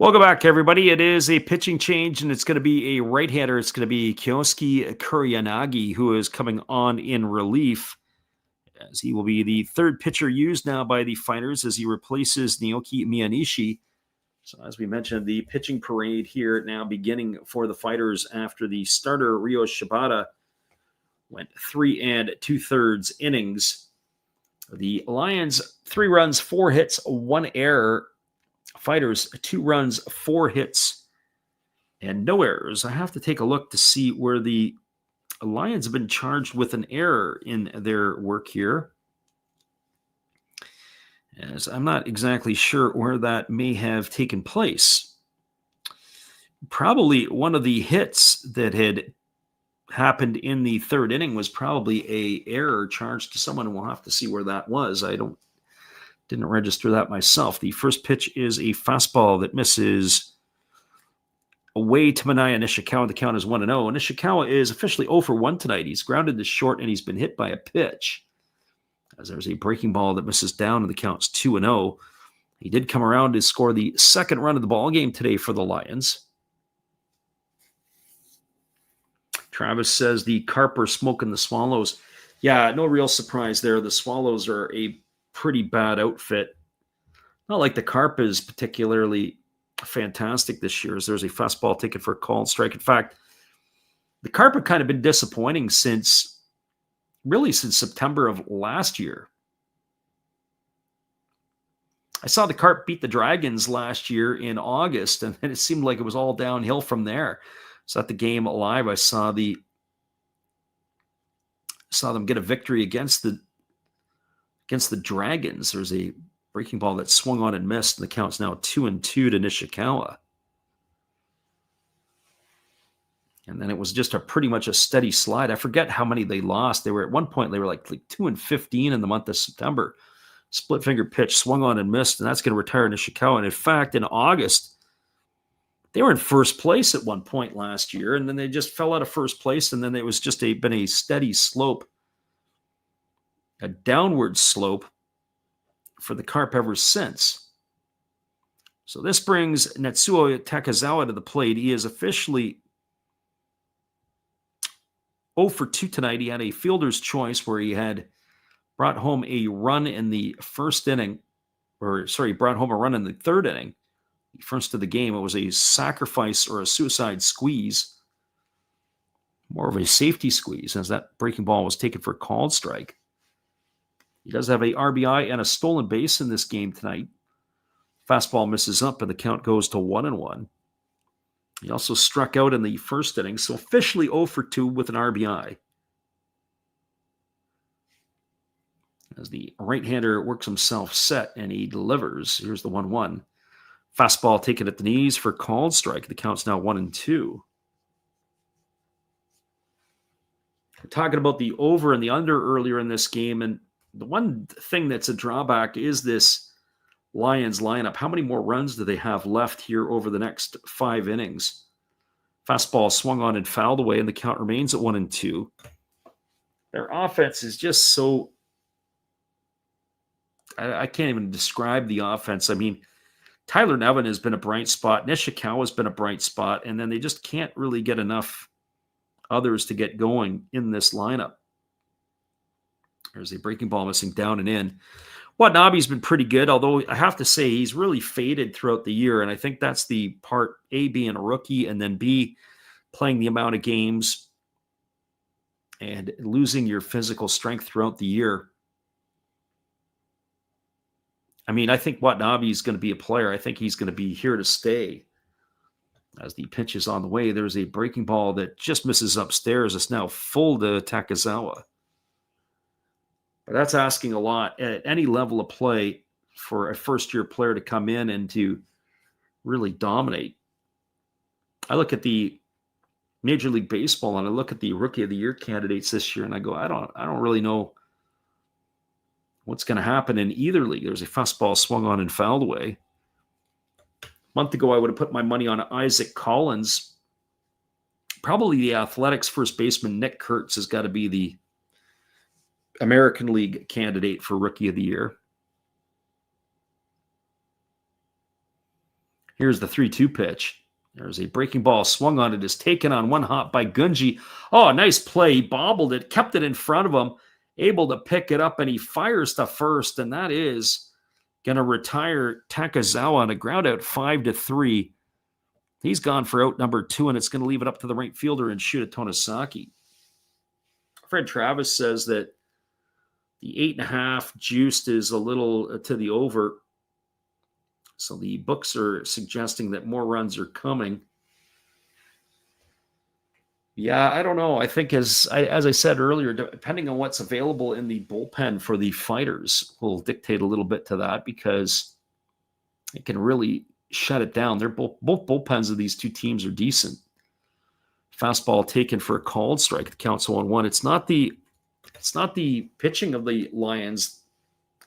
Welcome back, everybody. It is a pitching change, and it's going to be a right-hander. It's going to be Kyosuke Kuryanagi, who is coming on in relief, as he will be the 3rd pitcher used now by the Fighters as he replaces Naoki Miyanishi. So as we mentioned, the pitching parade here now beginning for the Fighters after the starter, Ryo Shibata, went 3 2/3 innings. The Lions, 3 runs, 4 hits, 1 error. Fighters, 2 runs, 4 hits, and no errors. I have to take a look to see where the Lions have been charged with an error in their work here, as I'm not exactly sure where that may have taken place. Probably one of the hits that had happened in the 3rd inning was probably a error charged to someone, and we'll have to see where that was. Didn't register that myself. The first pitch is a fastball that misses away to Manaya Nishikawa. The count is 1-0. Nishikawa is officially 0 for 1 tonight. He's grounded to short, and he's been hit by a pitch, as there's a breaking ball that misses down, and the count's 2-0. He did come around to score the 2nd run of the ball game today for the Lions. Travis says the Carp are smoking the Swallows. Yeah, no real surprise there. The Swallows are a pretty bad outfit. Not like the Carp is particularly fantastic this year, as there's a fastball taken for a call and strike. In fact, The Carp have kind of been disappointing since September of last year. I saw the Carp beat the Dragons last year in August, and then it seemed like it was all downhill from there. So at the game live, I saw them get a victory against the Dragons. There's a breaking ball that swung on and missed, and the count's now 2-2 to Nishikawa. And then it was just pretty much a steady slide. I forget how many they lost. They were at one point, they were like 2-15 in the month of September. Split finger pitch, swung on and missed, and that's going to retire Nishikawa. And in fact, in August, they were in first place at one point last year, and then they just fell out of first place, and then it was just been a steady slope, a downward slope for the Carp ever since. So this brings Natsuo Takezawa to the plate. He is officially 0 for 2 tonight. He had a fielder's choice where he had brought home a run in the first inning, brought home a run in the third inning, the first of the game. It was a sacrifice or a suicide squeeze, more of a safety squeeze, as that breaking ball was taken for a called strike. He does have a RBI and a stolen base in this game tonight. Fastball misses up, and the count goes to 1-1. He also struck out in the first inning, so officially 0 for 2 with an RBI. As the right-hander works himself set, and he delivers. Here's the 1-1. Fastball taken at the knees for called strike. The count's now 1-2. We're talking about the over and the under earlier in this game, and the one thing that's a drawback is this Lions lineup. How many more runs do they have left here over the next 5 innings? Fastball swung on and fouled away, and the count remains at 1-2. Their offense is just so... I can't even describe the offense. I mean, Tyler Nevin has been a bright spot. Nishikawa has been a bright spot, and then they just can't really get enough others to get going in this lineup. There's a breaking ball missing down and in. Watanabe's been pretty good, although I have to say he's really faded throughout the year, and I think that's the part, A, being a rookie, and then B, playing the amount of games and losing your physical strength throughout the year. I mean, I think Watanabe is going to be a player. I think he's going to be here to stay. As the pitch is on the way, there's a breaking ball that just misses upstairs. It's now full to Takezawa. But that's asking a lot at any level of play for a first-year player to come in and to really dominate. I look at the Major League Baseball and I look at the Rookie of the Year candidates this year, and I go, I don't really know what's going to happen in either league. There's a fastball swung on and fouled away. A month ago, I would have put my money on Isaac Collins. Probably the Athletics first baseman Nick Kurtz has got to be the American League candidate for Rookie of the Year. Here's the 3-2 pitch. There's a breaking ball swung on. It is taken on one hop by Gunji. Oh, nice play. He bobbled it, kept it in front of him, able to pick it up, and he fires to first, and that is going to retire Takezawa on a ground out 5-3. He's gone for out number 2, and it's going to leave it up to the right fielder and shoot at Tonosaki. Fred Travis says that the 8.5 juiced is a little to the over. So the books are suggesting that more runs are coming. Yeah, I don't know. I think as I said earlier, depending on what's available in the bullpen for the Fighters will dictate a little bit to that, because it can really shut it down. They're both bullpens of these two teams are decent. Fastball taken for a called strike. The count's 1-1. It's not the pitching of the Lions.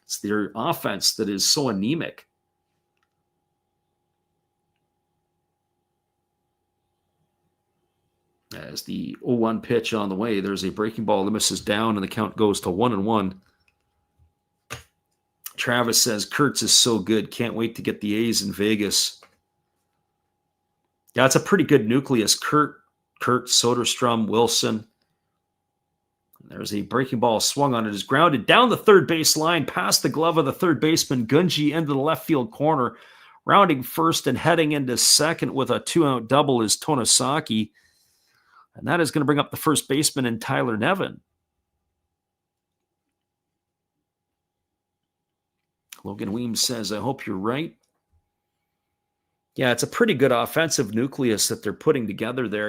It's their offense that is so anemic. As the 0-1 pitch on the way, there's a breaking ball that misses down, and the count goes to 1-1. Travis says, Kurtz is so good. Can't wait to get the A's in Vegas. Yeah, it's a pretty good nucleus. Kurt, Soderstrom, Wilson. There's a breaking ball swung on. It is grounded down the third base line, past the glove of the third baseman, Gunji, into the left field corner. Rounding first and heading into second with a 2-out double is Tonosaki. And that is going to bring up the first baseman in Tyler Nevin. Logan Weems says, I hope you're right. Yeah, it's a pretty good offensive nucleus that they're putting together there.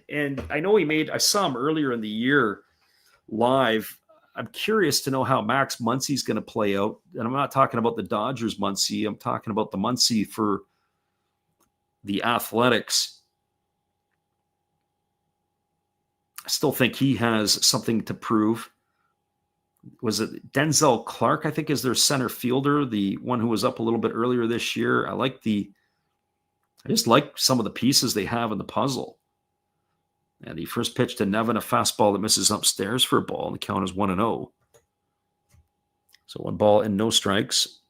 And I know I saw him earlier in the year live. I'm curious to know how Max Muncy's going to play out. And I'm not talking about the Dodgers Muncy. I'm talking about the Muncy for the Athletics. I still think he has something to prove. Was it Denzel Clark, I think, is their center fielder, the one who was up a little bit earlier this year. I just like some of the pieces they have in the puzzle. And he first pitched to Nevin, a fastball that misses upstairs for a ball, and the count is 1-0. So 1 ball and no strikes.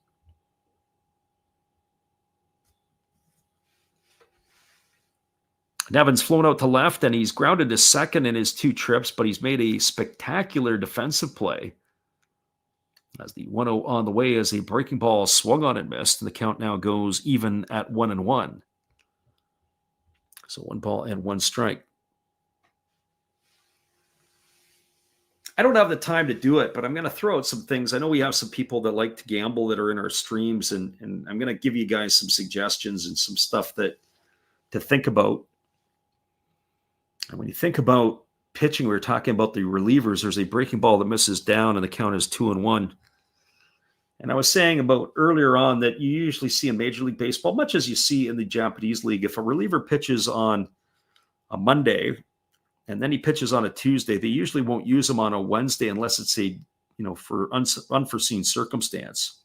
Nevin's flown out to left, and he's grounded to second in his 2 trips, but he's made a spectacular defensive play. As the 1-0 on the way as a breaking ball swung on and missed, and the count now goes even at 1-1. So 1 ball and 1 strike. I don't have the time to do it, but I'm going to throw out some things. I know we have some people that like to gamble that are in our streams, and I'm going to give you guys some suggestions and some stuff to think about. And when you think about pitching, we were talking about the relievers. There's a breaking ball that misses down, and the count is 2-1. And I was saying about earlier on that you usually see in Major League Baseball, much as you see in the Japanese League, if a reliever pitches on a Monday and then he pitches on a Tuesday, they usually won't use him on a Wednesday unless it's for unforeseen circumstance.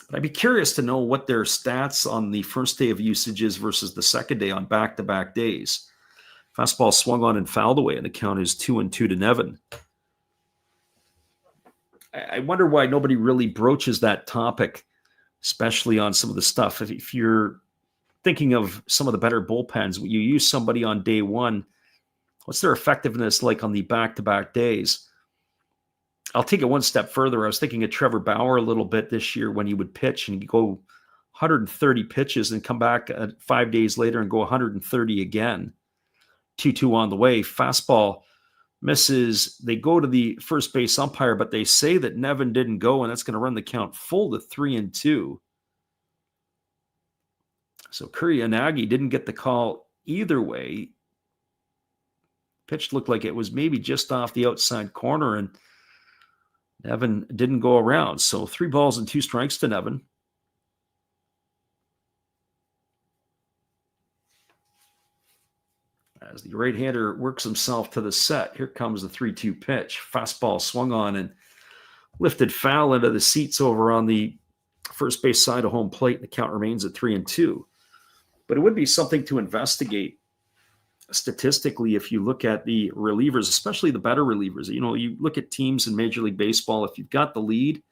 But I'd be curious to know what their stats on the first day of usage is versus the second day on back-to-back days. Fastball swung on and fouled away, and the count is 2-2 to Nevin. I wonder why nobody really broaches that topic, especially on some of the stuff. If you're thinking of some of the better bullpens, you use somebody on day one, what's their effectiveness like on the back-to-back days? I'll take it one step further. I was thinking of Trevor Bauer a little bit this year when he would pitch and he'd go 130 pitches and come back 5 days later and go 130 again. 2-2 on the way. Fastball misses. They go to the first base umpire, but they say that Nevin didn't go, and that's going to run the count full to 3-2. So Kuroyanagi didn't get the call either way. Pitch looked like it was maybe just off the outside corner, and Nevin didn't go around. So 3 balls and 2 strikes to Nevin. As the right-hander works himself to the set, here comes the 3-2 pitch. Fastball swung on and lifted foul into the seats over on the first base side of home plate. The count remains at 3-2. But it would be something to investigate statistically if you look at the relievers, especially the better relievers. You look at teams in Major League Baseball, if you've got the lead,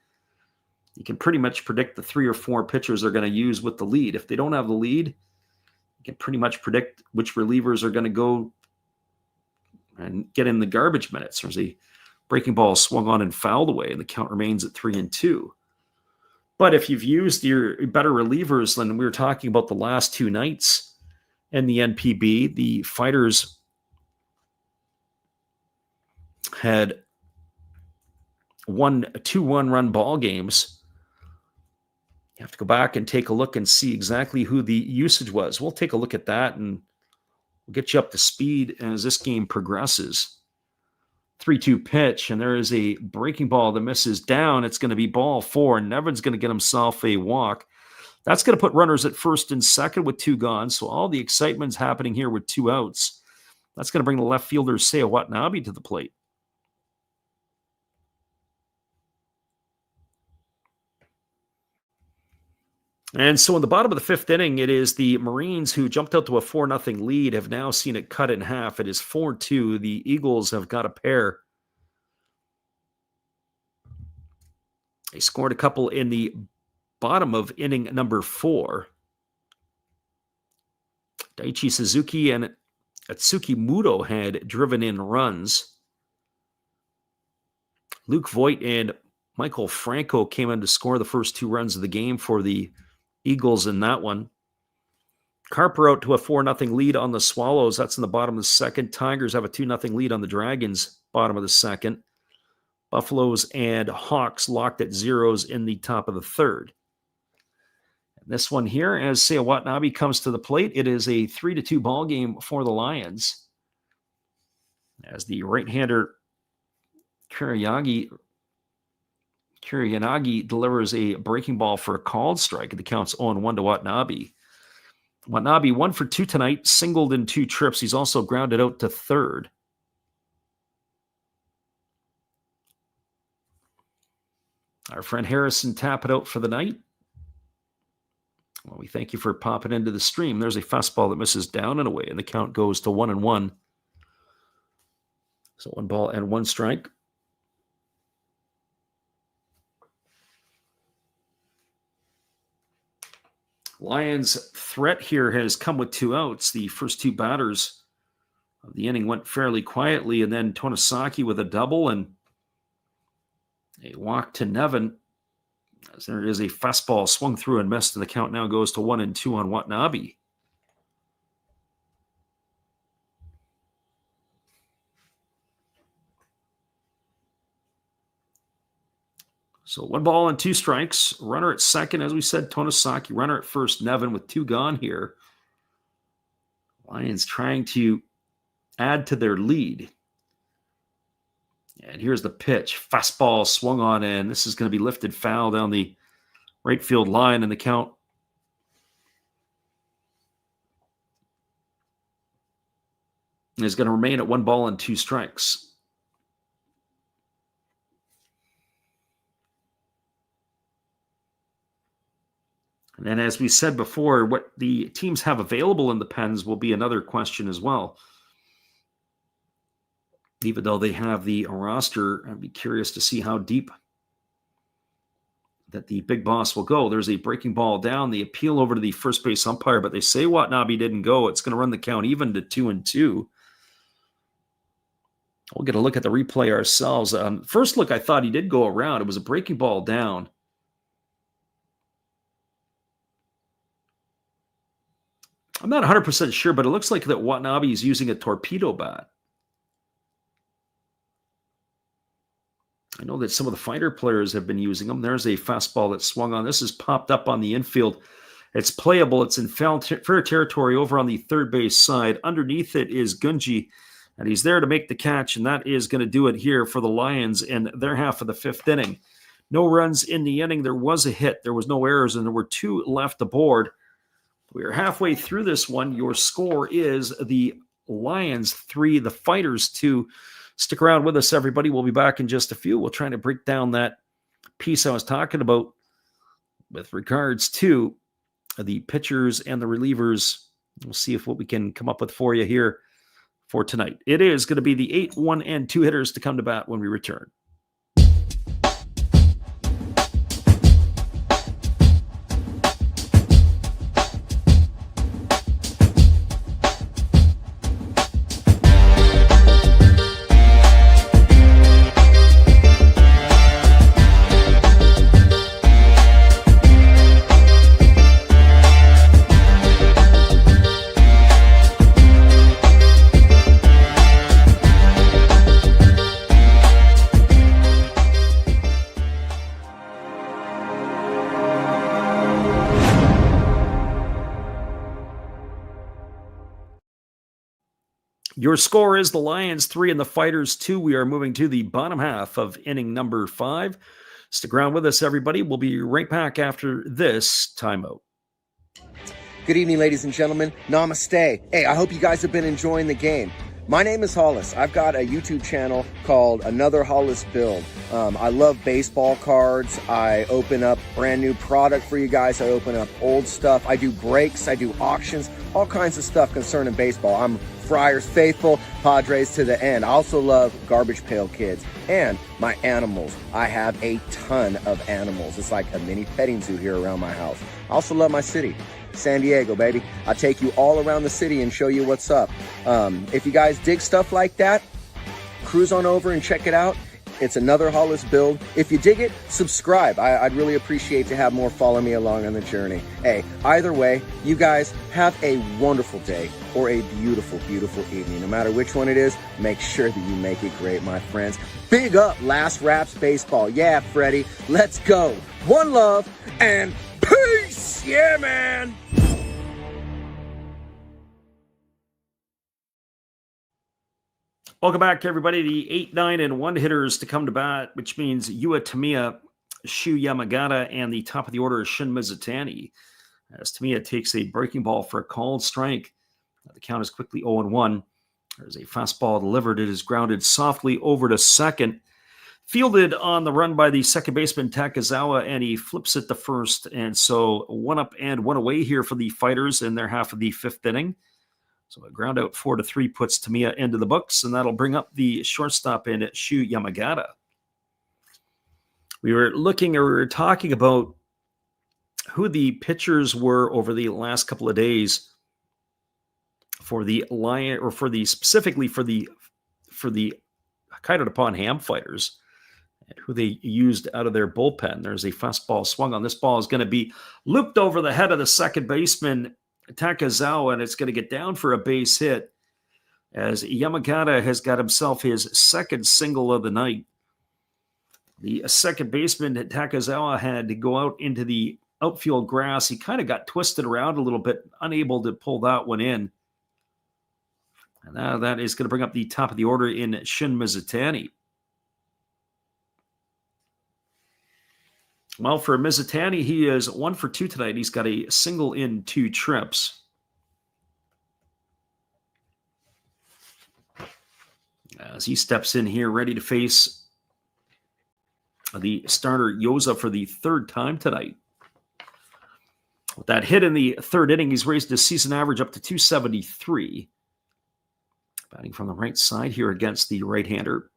you can pretty much predict the 3 or 4 pitchers they're going to use with the lead. If they don't have the lead, you can pretty much predict which relievers are going to go and get in the garbage minutes. There's a breaking ball swung on and fouled away, and the count remains at 3-2. But if you've used your better relievers, then we were talking about the last 2 nights in the NPB, the Fighters had 2-1 run ball games. You have to go back and take a look and see exactly who the usage was. We'll take a look at that, and we'll get you up to speed as this game progresses. 3-2 pitch, and there is a breaking ball that misses down. It's going to be ball 4, and Nevin's going to get himself a walk. That's going to put runners at first and second with 2 gone, so all the excitement's happening here with 2 outs. That's going to bring the left fielder Seiya Watanabe to the plate. And so in the bottom of the 5th inning, it is the Marines who jumped out to a 4-0 lead, have now seen it cut in half. It is 4-2. The Eagles have got a pair. They scored a couple in the bottom of inning number 4. Daichi Suzuki and Atsuki Muto had driven in runs. Luke Voigt and Michael Franco came in to score the first 2 runs of the game for the Eagles in that one. Carper out to a 4-0 lead on the Swallows. That's in the bottom of the second. Tigers have a 2-0 lead on the Dragons, bottom of the second. Buffaloes and Hawks locked at zeros in the top of the third. And this one here, as Seiya Watanabe comes to the plate, it is a 3-2 ball game for the Lions. As the right-hander Kiriyanagi delivers a breaking ball for a called strike. The count's 0-1 to Watanabe. Watanabe 1 for 2 tonight, singled in 2 trips. He's also grounded out to third. Our friend Harrison tap it out for the night. Well, we thank you for popping into the stream. There's a fastball that misses down and away, and the count goes to 1-1. So 1 ball and 1 strike. Lions' threat here has come with 2 outs. The first 2 batters of the inning went fairly quietly, and then Tonosaki with a double and a walk to Nevin. As there is a fastball swung through and missed, and the count now goes to 1-2 on Watanabe. So 1 ball and 2 strikes. Runner at second, as we said, Tonosaki. Runner at first, Nevin, with 2 gone here. Lions trying to add to their lead. And here's the pitch. Fastball swung on in. This is going to be lifted foul down the right field line, and the count is going to remain at 1 ball and 2 strikes. And then, as we said before, what the teams have available in the pens will be another question as well. Even though they have the roster, I'd be curious to see how deep that the big boss will go. There's a breaking ball down, the appeal over to the first base umpire, but they say Watanabe didn't go. It's going to run the count even to 2-2. We'll get a look at the replay ourselves. First look, I thought he did go around. It was a breaking ball down. I'm not 100% sure, but it looks like that Watanabe is using a torpedo bat. I know that some of the fighter players have been using them. There's a fastball that swung on. This is popped up on the infield. It's playable. It's in fair territory over on the third base side. Underneath it is Gunji, and he's there to make the catch, and that is going to do it here for the Lions in their half of the 5th inning. No runs in the inning. There was a hit. There was no errors, and there were 2 left aboard. We are halfway through this one. Your score is the Lions 3, the Fighters 2. Stick around with us, everybody. We'll be back in just a few. We'll try to break down that piece I was talking about with regards to the pitchers and the relievers. We'll see if what we can come up with for you here for tonight. It is going to be the 8, 1, and 2 hitters to come to bat when we return. Your score is the Lions 3 and the Fighters 2. We are moving to the bottom half of inning number 5. Stick around with us, everybody. We'll be right back after this timeout. Good evening, ladies and gentlemen. Namaste. Hey, I hope you guys have been enjoying the game. My name is Hollis. I've got a YouTube channel called Another Hollis Build. I love baseball cards. I open up brand new product for you guys. I open up old stuff. I do breaks. I do auctions. All kinds of stuff concerning baseball. I'm Friars faithful, Padres to the end. I also love Garbage Pail Kids and my animals. I have a ton of animals. It's like a mini petting zoo here around my house. I also love my city. San Diego, baby. I take you all around the city and show you what's up. If you guys dig stuff like that, cruise on over and check it out. It's another Hollis build. If you dig it, subscribe. I'd really appreciate to have more follow me along on the journey. Hey, either way, you guys have a wonderful day or a beautiful, beautiful evening. No matter which one it is, make sure that you make it great, my friends. Big up Last Raps Baseball. Yeah, Freddie, let's go. One love and peace. Yeah, man. Welcome back, everybody. The 8, 9, and 1 hitters to come to bat, which means Yua Tamiya, Shu Yamagata, and the top of the order is Shun Mizutani. As Tamiya takes a breaking ball for a called strike. The count is quickly 0-1. There's a fastball delivered. It is grounded softly over to second. Fielded on the run by the second baseman Takazawa, and he flips it to first. And so 1 up and 1 away here for the Fighters in their half of the 5th inning. So a ground out 4-3 puts Tamiya into the books, and that'll bring up the shortstop in Shu Yamagata. We were talking about who the pitchers were over the last couple of days for the Lion, or specifically for the Hokkaido Nippon-Ham Fighters, and who they used out of their bullpen. There's a fastball swung on. This ball is going to be looped over the head of the second baseman Takazawa, and it's going to get down for a base hit as Yamagata has got himself his second single of the night. The second baseman Takazawa had to go out into the outfield grass. He kind of got twisted around a little bit, unable to pull that one in. And now that is going to bring up the top of the order in Shun Mizutani. Well, for Mizutani, he is 1 for 2 tonight. He's got a single in 2 trips. As he steps in here, ready to face the starter Yoza for the 3rd time tonight. With that hit in the 3rd inning, he's raised his season average up to 273. Batting from the right side here against the right-hander.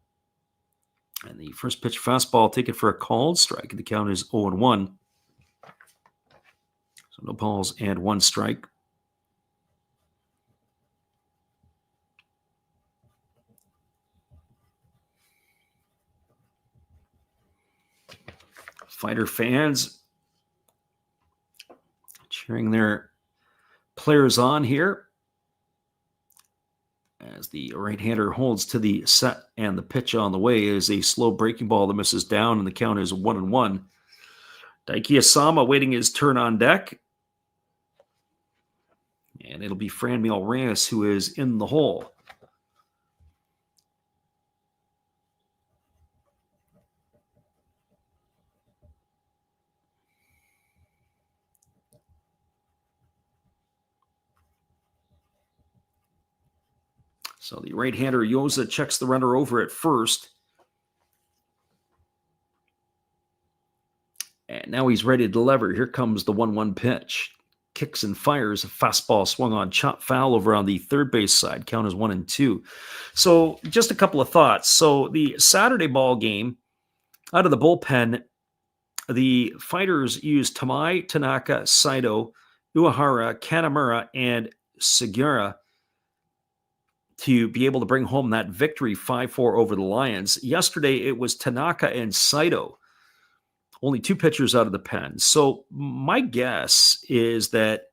And the first pitch fastball taken for a called strike. The count is 0-1. So no balls and 1 strike. Fighter fans cheering their players on here as the right-hander holds to the set, and the pitch on the way is a slow breaking ball that misses down, and the count is 1-1. Daiki Asama waiting his turn on deck. And it'll be Franmil Reyes who is in the hole. So the right-hander Yoza checks the runner over at first. And now he's ready to deliver. Here comes the 1-1 pitch. Kicks and fires. A fastball swung on, chop foul over on the third base side. Count is 1-2. So just a couple of thoughts. So the Saturday ball game, out of the bullpen, the Fighters used Tamai, Tanaka, Saito, Uehara, Kanamura, and Segura to be able to bring home that victory 5-4 over the Lions. Yesterday, it was Tanaka and Saito. Only 2 pitchers out of the pen. So my guess is that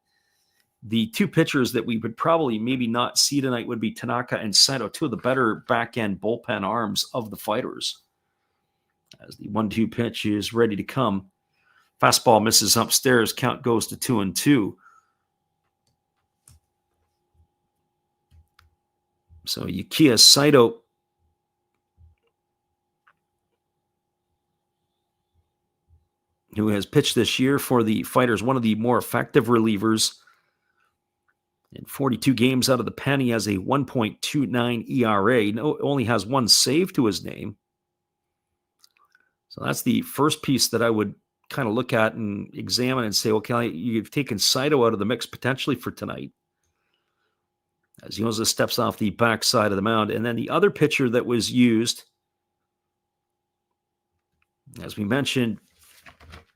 the 2 pitchers that we would probably maybe not see tonight would be Tanaka and Saito, 2 of the better back-end bullpen arms of the Fighters. As the 1-2 pitch is ready to come. Fastball misses upstairs. Count goes to 2-2. So Yukiya Saito who has pitched this year for the Fighters, one of the more effective relievers. In 42 games out of the pen, he has a 1.29 ERA. Only has 1 save to his name. So that's the first piece that I would kind of look at and examine and say, okay, you've taken Saito out of the mix potentially for tonight, as Yoza steps off the backside of the mound. And then the other pitcher that was used, as we mentioned,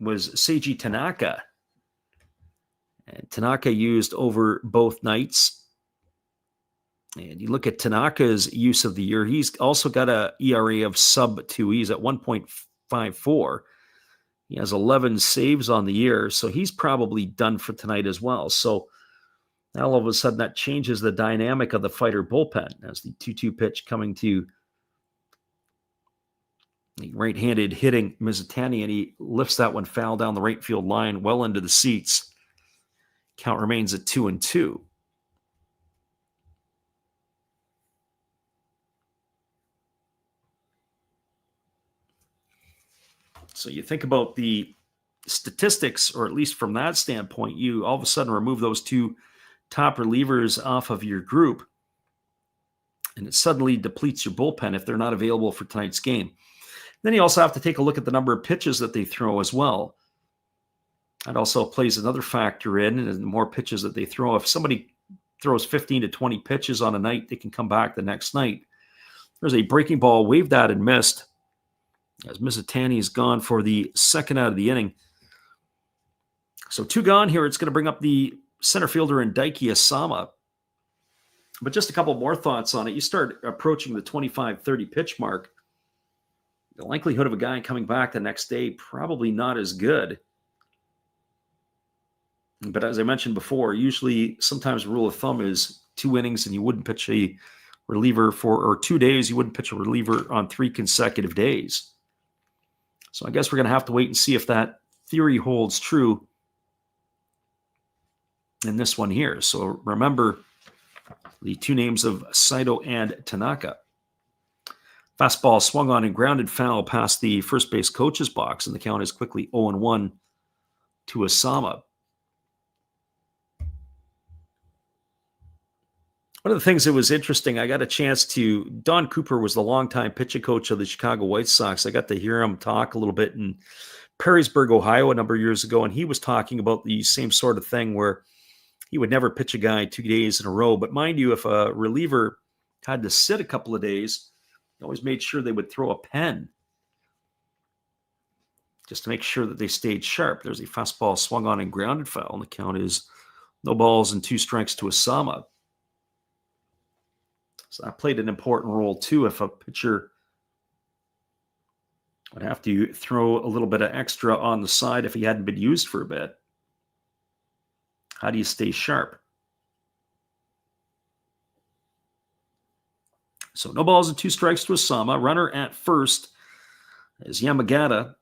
was Seiji Tanaka. And Tanaka used over both nights. And you look at Tanaka's use of the year, he's also got a ERA of sub 2. He's at 1.54. He has 11 saves on the year, so he's probably done for tonight as well. So now all of a sudden that changes the dynamic of the Fighter bullpen as the 2-2 pitch coming to the right-handed hitting Mizutani, and he lifts that one foul down the right field line well into the seats. Count remains at 2-2. So you think about the statistics, or at least from that standpoint, you all of a sudden remove those two top relievers off of your group, and it suddenly depletes your bullpen if they're not available for tonight's game. Then you also have to take a look at the number of pitches that they throw as well. That also plays another factor in, and the more pitches that they throw. If somebody throws 15 to 20 pitches on a night, they can come back the next night. There's a breaking ball, waved at and missed, as Mizutani is gone for the second out of the inning. So 2 gone here. It's going to bring up the center fielder in Daiki Asama. But just a couple more thoughts on it. You start approaching the 25-30 pitch mark. The likelihood of a guy coming back the next day, probably not as good. But as I mentioned before, usually sometimes the rule of thumb is 2 innings and you wouldn't pitch a reliever or 2 days, you wouldn't pitch a reliever on 3 consecutive days. So I guess we're going to have to wait and see if that theory holds true in this one here. So remember the 2 names of Saito and Tanaka. Fastball swung on and grounded foul past the first base coach's box, and the count is quickly 0-1 to Asama. One of the things that was interesting, I got a chance to, Don Cooper was the longtime pitching coach of the Chicago White Sox. I got to hear him talk a little bit in Perrysburg, Ohio a number of years ago, and he was talking about the same sort of thing where he would never pitch a guy 2 days in a row. But mind you, if a reliever had to sit a couple of days, he always made sure they would throw a pen just to make sure that they stayed sharp. There's a fastball swung on and grounded foul, and the count is no balls and 2 strikes to Asama. So that played an important role too. If a pitcher would have to throw a little bit of extra on the side if he hadn't been used for a bit, how do you stay sharp? So no balls and 2 strikes to Asama. Runner at first is Yamagata.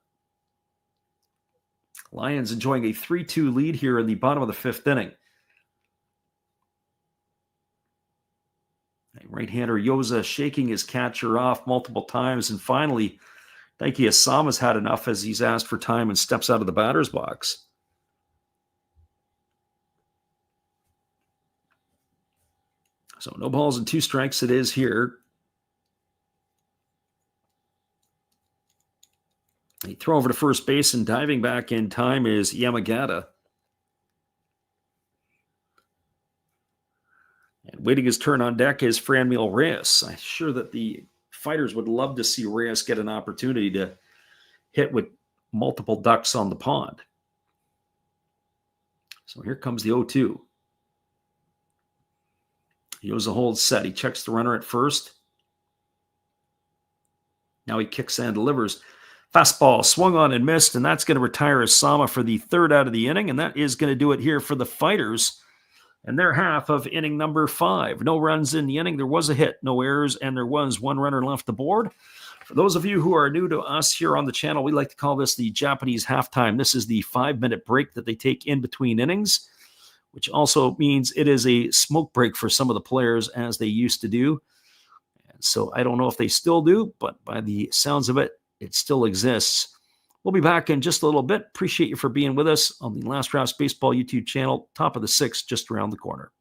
Lions enjoying a 3-2 lead here in the bottom of the 5th inning. Right-hander Yoza shaking his catcher off multiple times, and finally Daiki Asama's had enough as he's asked for time and steps out of the batter's box. So no balls and 2 strikes it is here. A throw over to first base, and diving back in time is Yamagata. And waiting his turn on deck is Franmil Reyes. I'm sure that the Fighters would love to see Reyes get an opportunity to hit with multiple ducks on the pond. So here comes the 0-2. Yoza holds set. He checks the runner at first. Now he kicks and delivers. Fastball swung on and missed, and that's going to retire Asama for the 3rd out of the inning, and that is going to do it here for the Fighters and their half of inning number 5. No runs in the inning. There was a hit, no errors, and there was 1 runner left aboard. For those of you who are new to us here on the channel, we like to call this the Japanese halftime. This is the 5-minute break that they take in between innings, which also means it is a smoke break for some of the players, as they used to do. And so I don't know if they still do, but by the sounds of it, it still exists. We'll be back in just a little bit. Appreciate you for being with us on the Last Rouse Baseball YouTube channel. Top of the 6th, just around the corner.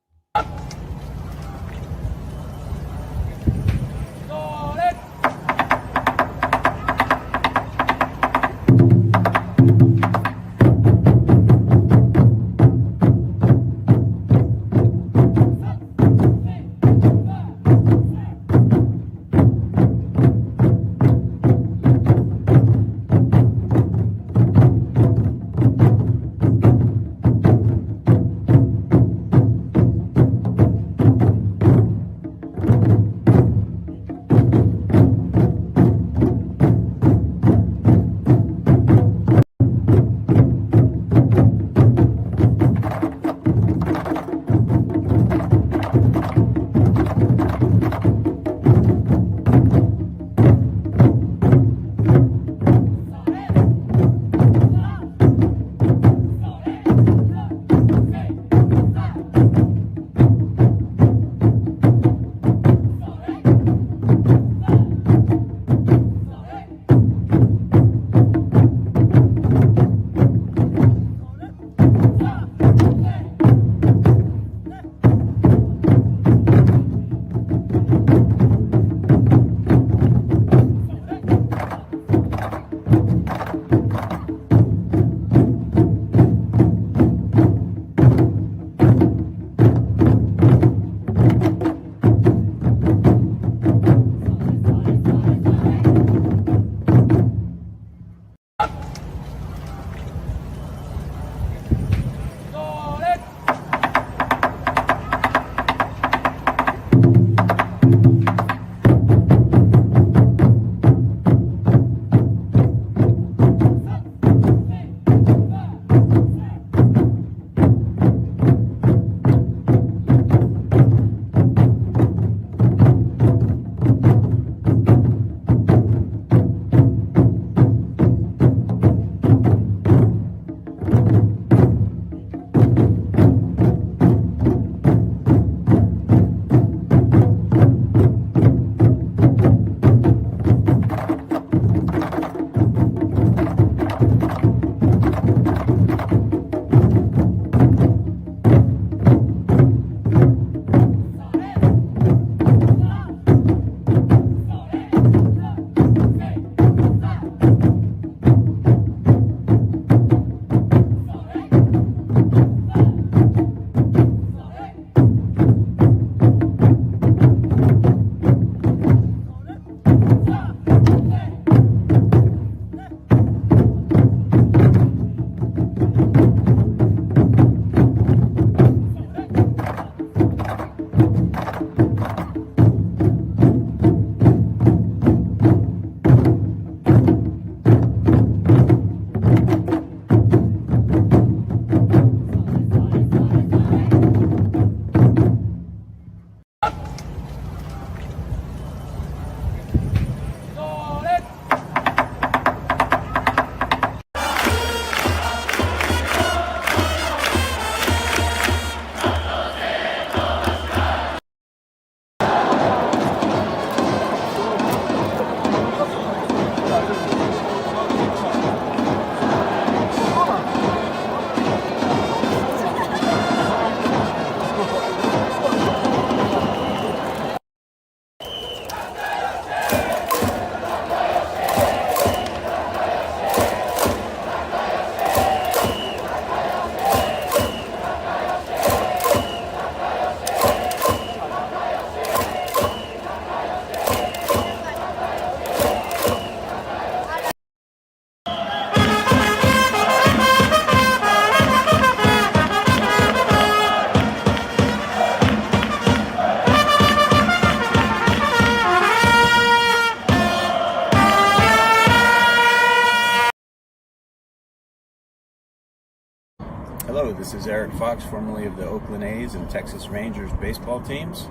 This is Eric Fox, formerly of the Oakland A's and Texas Rangers baseball teams.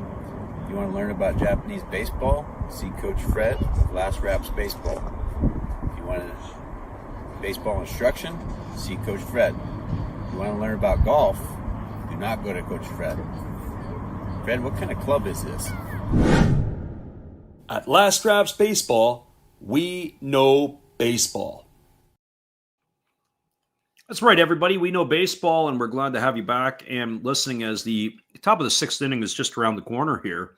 If you want to learn about Japanese baseball, see Coach Fred of Last Raps Baseball. If you want baseball instruction, see Coach Fred. If you want to learn about golf, do not go to Coach Fred. Fred, what kind of club is this? At Last Raps Baseball, we know baseball. That's right, everybody. We know baseball, and we're glad to have you back and listening as the top of the sixth inning is just around the corner here.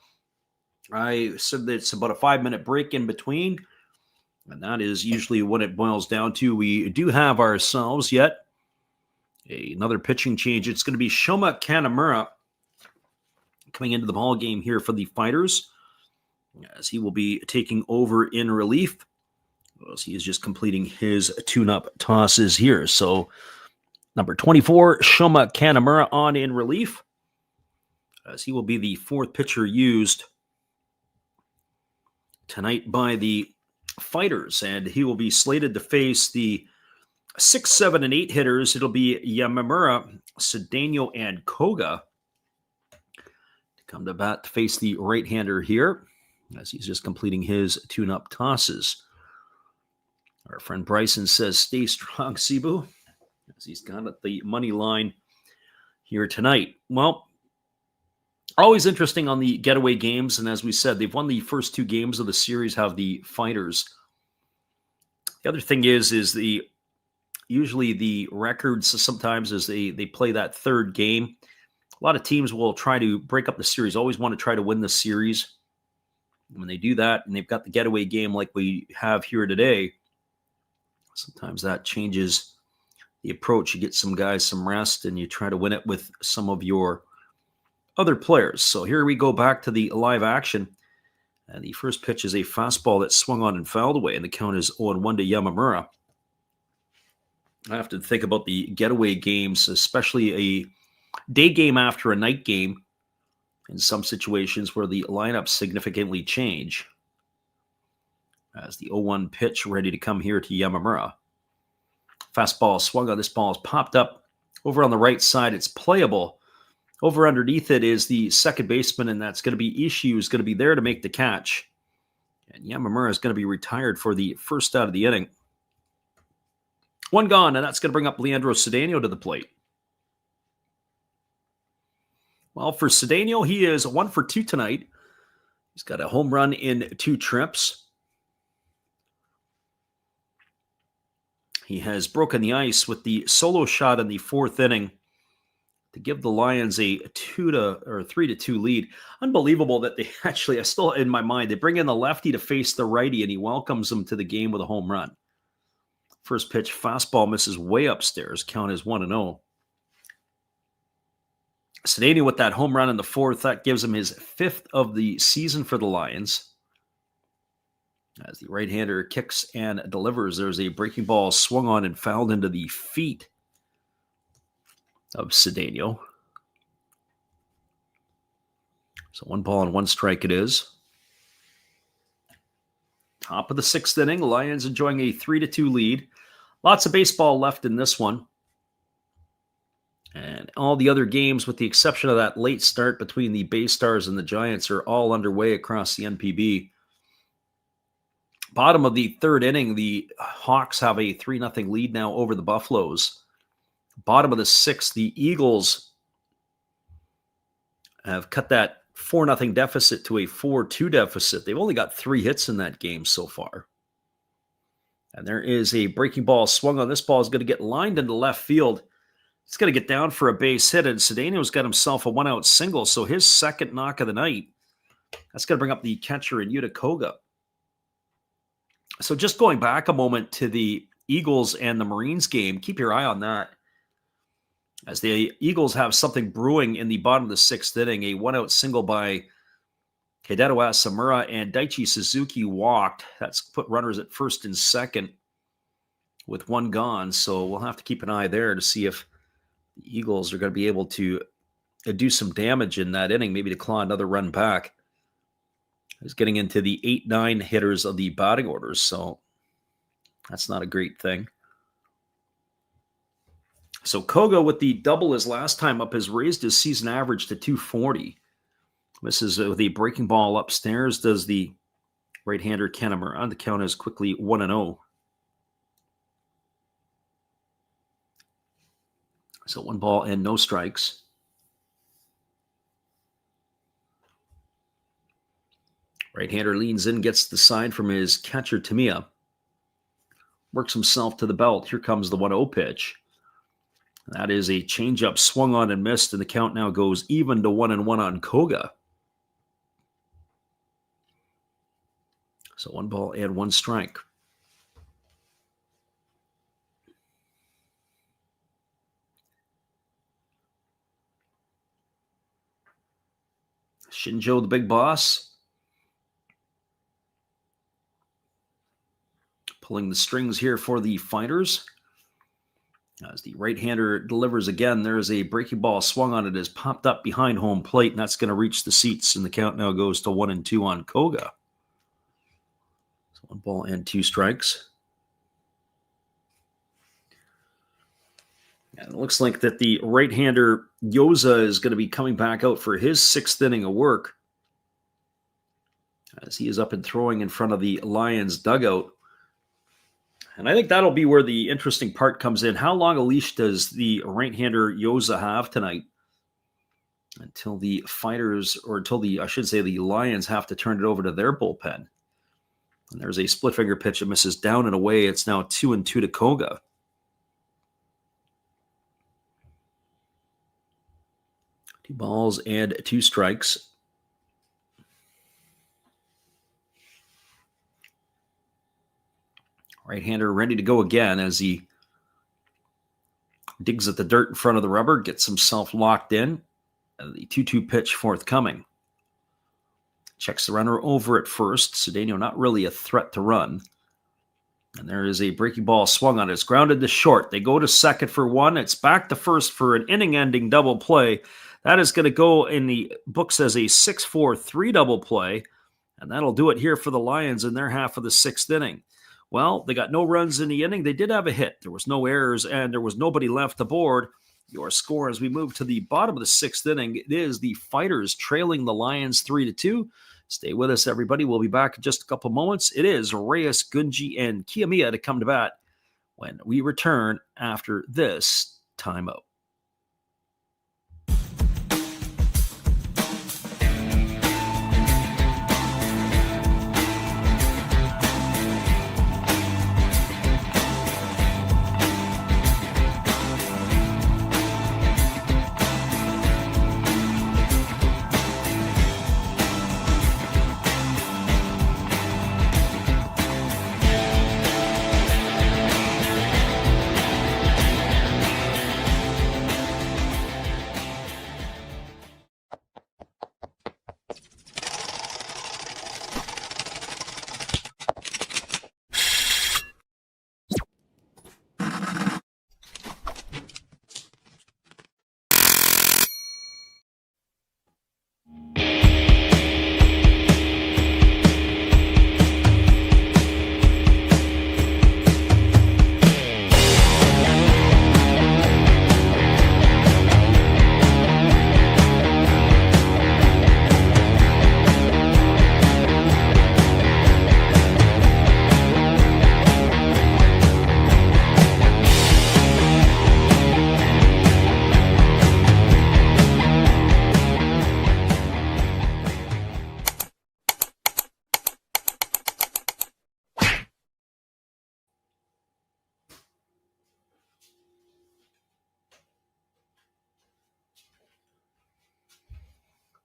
I said that it's about a 5-minute break in between, and that is usually what it boils down to. We do have ourselves yet another pitching change. It's going to be Shoma Kanamura coming into the ball game here for the Fighters, as he will be taking over in relief, as he is just completing his tune-up tosses here. So number 24, Shoma Kanamura on in relief, as he will be the fourth pitcher used tonight by the Fighters, and he will be slated to face the 6, 7, and 8 hitters. It'll be Yamamura, Cedeno, and Koga to come to bat to face the right-hander here, as he's just completing his tune-up tosses. Our friend Bryson says, stay strong, Seibu, as he's got at the money line here tonight. Well, always interesting on the getaway games, and as we said, they've won the first 2 games of the series, have the Fighters. The other thing is usually the records sometimes as they play that third game, a lot of teams will try to break up the series, always want to try to win the series. When they do that, and they've got the getaway game like we have here today, sometimes that changes the approach. You get some guys some rest, and you try to win it with some of your other players. So here we go back to the live action. And the first pitch is a fastball that swung on and fouled away, and the count is 0-1 to Yamamura. I have to think about the getaway games, especially a day game after a night game, in some situations where the lineups significantly change. As the 0-1 pitch ready to come here to Yamamura. Fastball swung on. This ball is popped up over on the right side. It's playable. Over underneath it is the second baseman, and that's going to be Ishii, who's going to be there to make the catch. And Yamamura is going to be retired for the first out of the inning. 1 gone, and that's going to bring up Leandro Cedeno to the plate. Well, for Cedeno, he is 1 for 2 tonight. He's got a home run in 2 trips. He has broken the ice with the solo shot in the 4th inning to give the Lions a 3-2 lead. Unbelievable that they actually, I still in my mind, they bring in the lefty to face the righty, and he welcomes them to the game with a home run. First pitch, fastball misses way upstairs. Count is 1-0. Cedeno with that home run in the 4th, that gives him his 5th of the season for the Lions. As the right-hander kicks and delivers, there's a breaking ball swung on and fouled into the feet of Cedeno. So 1 ball and 1 strike it is. Top of the 6th inning, Lions enjoying a 3-2 lead. Lots of baseball left in this one. And all the other games, with the exception of that late start between the Bay Stars and the Giants, are all underway across the NPB. Bottom of the 3rd inning, the Hawks have a 3-0 lead now over the Buffaloes. Bottom of the 6th, the Eagles have cut that 4-0 deficit to a 4-2 deficit. They've only got 3 hits in that game so far. And there is a breaking ball swung on. This ball is going to get lined into left field. It's going to get down for a base hit, and Cedeno's got himself a 1-out single, so his 2nd knock of the night. That's going to bring up the catcher in Yuta Koga. So just going back a moment to the Eagles and the Marines game, keep your eye on that, as the Eagles have something brewing in the bottom of the 6th inning. A 1-out single by Hidetto Asamura, and Daichi Suzuki walked. That's put runners at 1st and 2nd with 1 gone, so we'll have to keep an eye there to see if the Eagles are going to be able to do some damage in that inning, maybe to claw another run back. He's getting into the 8-9 hitters of the batting orders, so that's not a great thing. So Koga with the double his last time up has raised his season average to 240. Misses with a breaking ball upstairs. Does the right-hander Kanemaru. The count is quickly 1-0. So 1 ball and no strikes. Right-hander leans in, gets the sign from his catcher Tamiya. Works himself to the belt. Here comes the 1-0 pitch. That is a changeup swung on and missed, and the count now goes even to 1-1 on Koga. So 1 ball and 1 strike. Shinjo, the big boss, pulling the strings here for the Fighters. As the right-hander delivers again, there is a breaking ball swung on it, is popped up behind home plate, and that's going to reach the seats, and the count now goes to 1-2 on Koga. So 1 ball and 2 strikes. And it looks like that the right-hander Yoza is going to be coming back out for his 6th inning of work, as he is up and throwing in front of the Lions dugout. And I think that'll be where the interesting part comes in. How long a leash does the right-hander Yoza have tonight until the Fighters, or until the, I should say, the Lions have to turn it over to their bullpen? And there's a split finger pitch that misses down and away. It's now 2-2 to Koga. Two balls and 2 strikes. Right-hander ready to go again as he digs at the dirt in front of the rubber, gets himself locked in. The 2-2 pitch forthcoming. Checks the runner over at first. Cedeno not really a threat to run. And there is a breaking ball swung on it. It's grounded to short. They go to second for 1. It's back to first for an inning-ending double play. That is going to go in the books as a 6-4-3 double play. And that'll do it here for the Lions in their half of the 6th inning. Well, they got no runs in the inning. They did have a hit. There was no errors, and there was nobody left aboard. Your score as we move to the bottom of the 6th inning, it is the Fighters trailing the Lions 3-2. Stay with us, everybody. We'll be back in just a couple moments. It is Reyes, Gunji, and Kiyomiya to come to bat when we return after this timeout.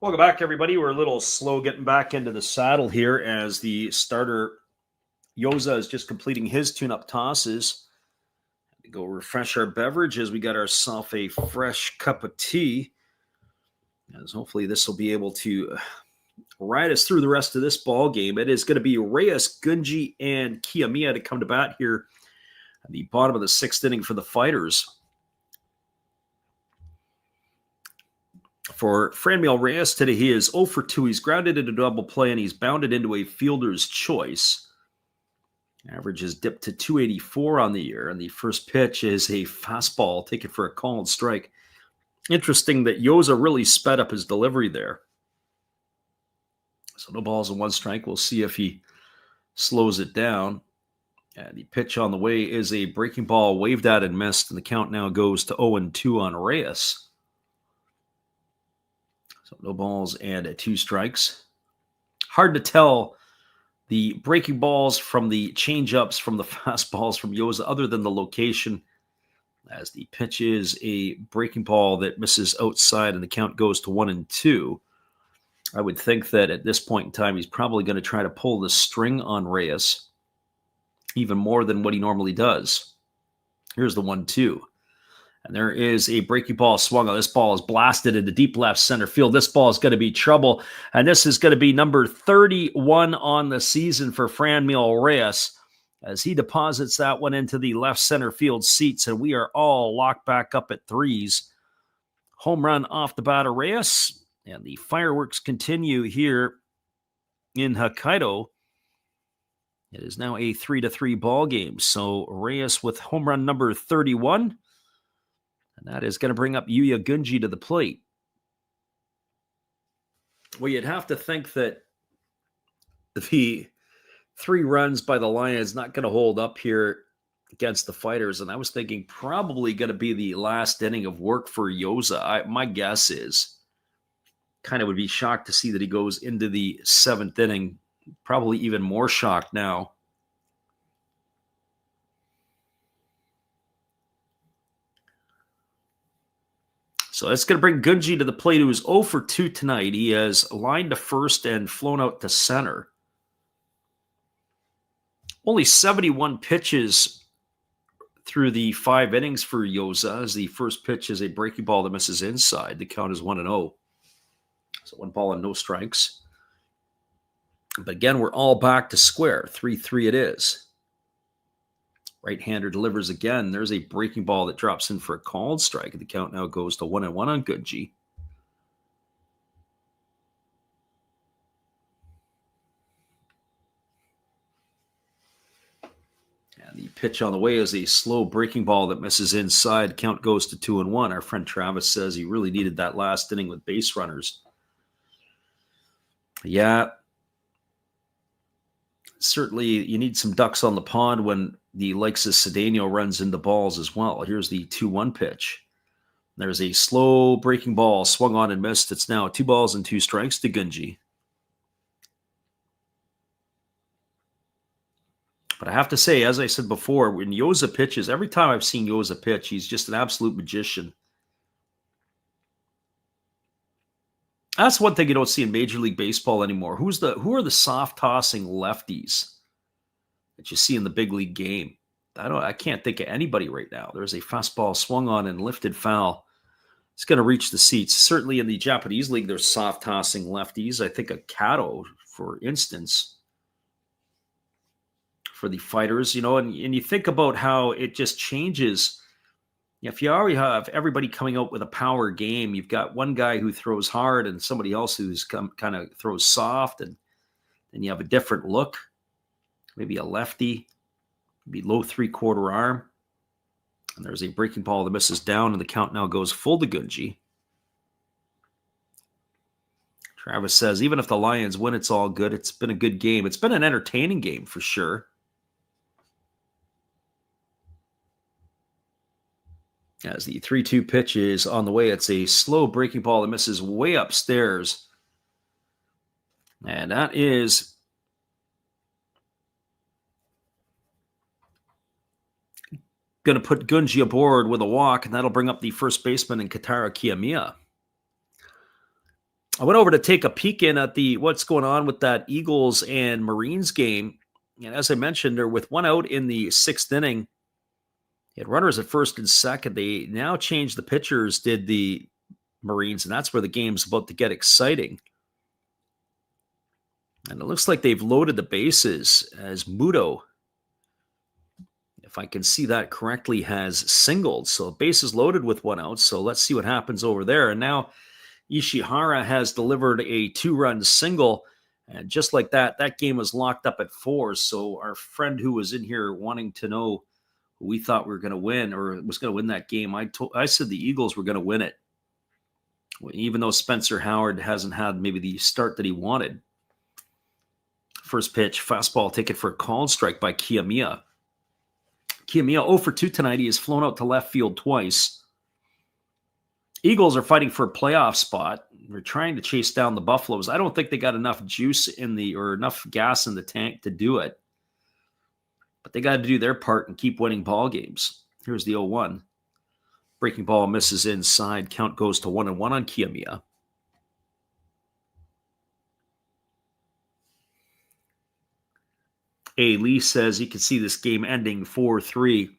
Welcome back, everybody. We're a little slow getting back into the saddle here as the starter Yoza is just completing his tune-up tosses. Go refresh our beverage as we got ourselves a fresh cup of tea. As hopefully this will be able to ride us through the rest of this ball game. It is going to be Reyes, Gunji, and Kiyomiya to come to bat here at the bottom of the 6th inning for the Fighters. For Franmil Reyes today, he is 0 for 2. He's grounded into double play, and he's bounded into a fielder's choice. Average has dipped to 284 on the year, and the first pitch is a fastball taken for a called strike. Interesting that Yoza really sped up his delivery there. So no balls and 1 strike. We'll see if he slows it down. And the pitch on the way is a breaking ball waved at and missed, and the count now goes to 0-2 on Reyes. So no balls and 2 strikes. Hard to tell the breaking balls from the changeups from the fastballs from Yoza, other than the location, as the pitch is a breaking ball that misses outside and the count goes to 1-2. I would think that at this point in time, he's probably going to try to pull the string on Reyes even more than what he normally does. Here's the 1-2. And there is a breaking ball swung on. This ball is blasted into deep left center field. This ball is going to be trouble. And this is going to be number 31 on the season for Franmil Reyes, as he deposits that one into the left center field seats. And we are all locked back up at 3s. Home run off the bat of Reyes. And the fireworks continue here in Hokkaido. It is now a 3-3 ball game. So Reyes with home run number 31. And that is going to bring up Yuya Gunji to the plate. Well, you'd have to think that the 3 runs by the Lions not going to hold up here against the Fighters. And I was thinking probably going to be the last inning of work for Yoza. My guess is, kind of would be shocked to see that he goes into the 7th inning. Probably even more shocked now. So that's going to bring Gunji to the plate, who is 0 for 2 tonight. He has lined to first and flown out to center. Only 71 pitches through the 5 innings for Yoza, as the first pitch is a breaking ball that misses inside. The count is 1-0. So 1 ball and no strikes. But again, we're all back to square. 3-3 it is. Right-hander delivers again. There's a breaking ball that drops in for a called strike. The count now goes to 1-1 on Gunji. And the pitch on the way is a slow breaking ball that misses inside. Count goes to 2-1. Our friend Travis says he really needed that last inning with base runners. Yeah. Certainly, you need some ducks on the pond when the likes of Cedeno runs into balls as well. Here's the 2-1 pitch. There's a slow breaking ball swung on and missed. It's now 2 balls and 2 strikes to Gunji. But I have to say, as I said before, when Yoza pitches, every time I've seen Yoza pitch, he's just an absolute magician. That's one thing you don't see in Major League Baseball anymore. Who are the soft tossing lefties that you see in the big league game? I can't think of anybody right now. There's a fastball swung on and lifted foul. It's going to reach the seats. Certainly in the Japanese league, there's soft tossing lefties. I think of Kato, for instance, for the Fighters, and you think about how it just changes. If you already have everybody coming out with a power game, you've got one guy who throws hard and somebody else who's kind of throws soft, and then you have a different look. Maybe a lefty, maybe low 3/4 arm. And there's a breaking ball that misses down, and the count now goes full to Gunji. Travis says, even if the Lions win, it's all good. It's been a good game. It's been an entertaining game for sure. As the 3-2 pitch is on the way, it's a slow breaking ball that misses way upstairs. And that is going to put Gunji aboard with a walk, and that'll bring up the first baseman in Katara Kiyomiya. I went over to take a peek in at what's going on with that Eagles and Marines game. And as I mentioned, they're with 1 out in the 6th inning. He had runners at first and second. They now changed the pitchers, did the Marines, and that's where the game's about to get exciting. And it looks like they've loaded the bases as Muto, if I can see that correctly, has singled. So bases loaded with 1 out. So let's see what happens over there. And now Ishihara has delivered a 2-run single, And just like that, that game was locked up at 4. So our friend who was in here wanting to know who we thought we were going to win or was going to win that game, I said the Eagles were going to win it. Even though Spencer Howard hasn't had maybe the start that he wanted. First pitch, fastball taken for a called strike by Kiyomiya. Kiyomiya 0 for 2 tonight. He has flown out to left field twice. Eagles are fighting for a playoff spot. They're trying to chase down the Buffaloes. I don't think they got enough juice or enough gas in the tank to do it. But they got to do their part and keep winning ball games. Here's the 0-1. Breaking ball misses inside. Count goes to 1-1 on Kiyomiya. A. Lee says he can see this game ending 4-3.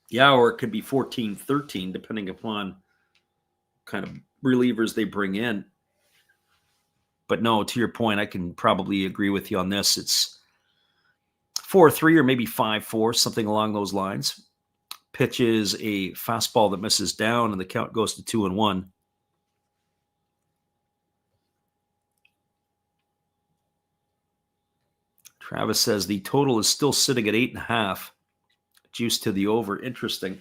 Yeah, or it could be 14-13, depending upon what kind of relievers they bring in. But no, to your point, I can probably agree with you on this. It's 4-3 or maybe 5-4, something along those lines. Pitch is a fastball that misses down, and the count goes to 2-1. Travis says the total is still sitting at 8.5. Juice to the over. Interesting.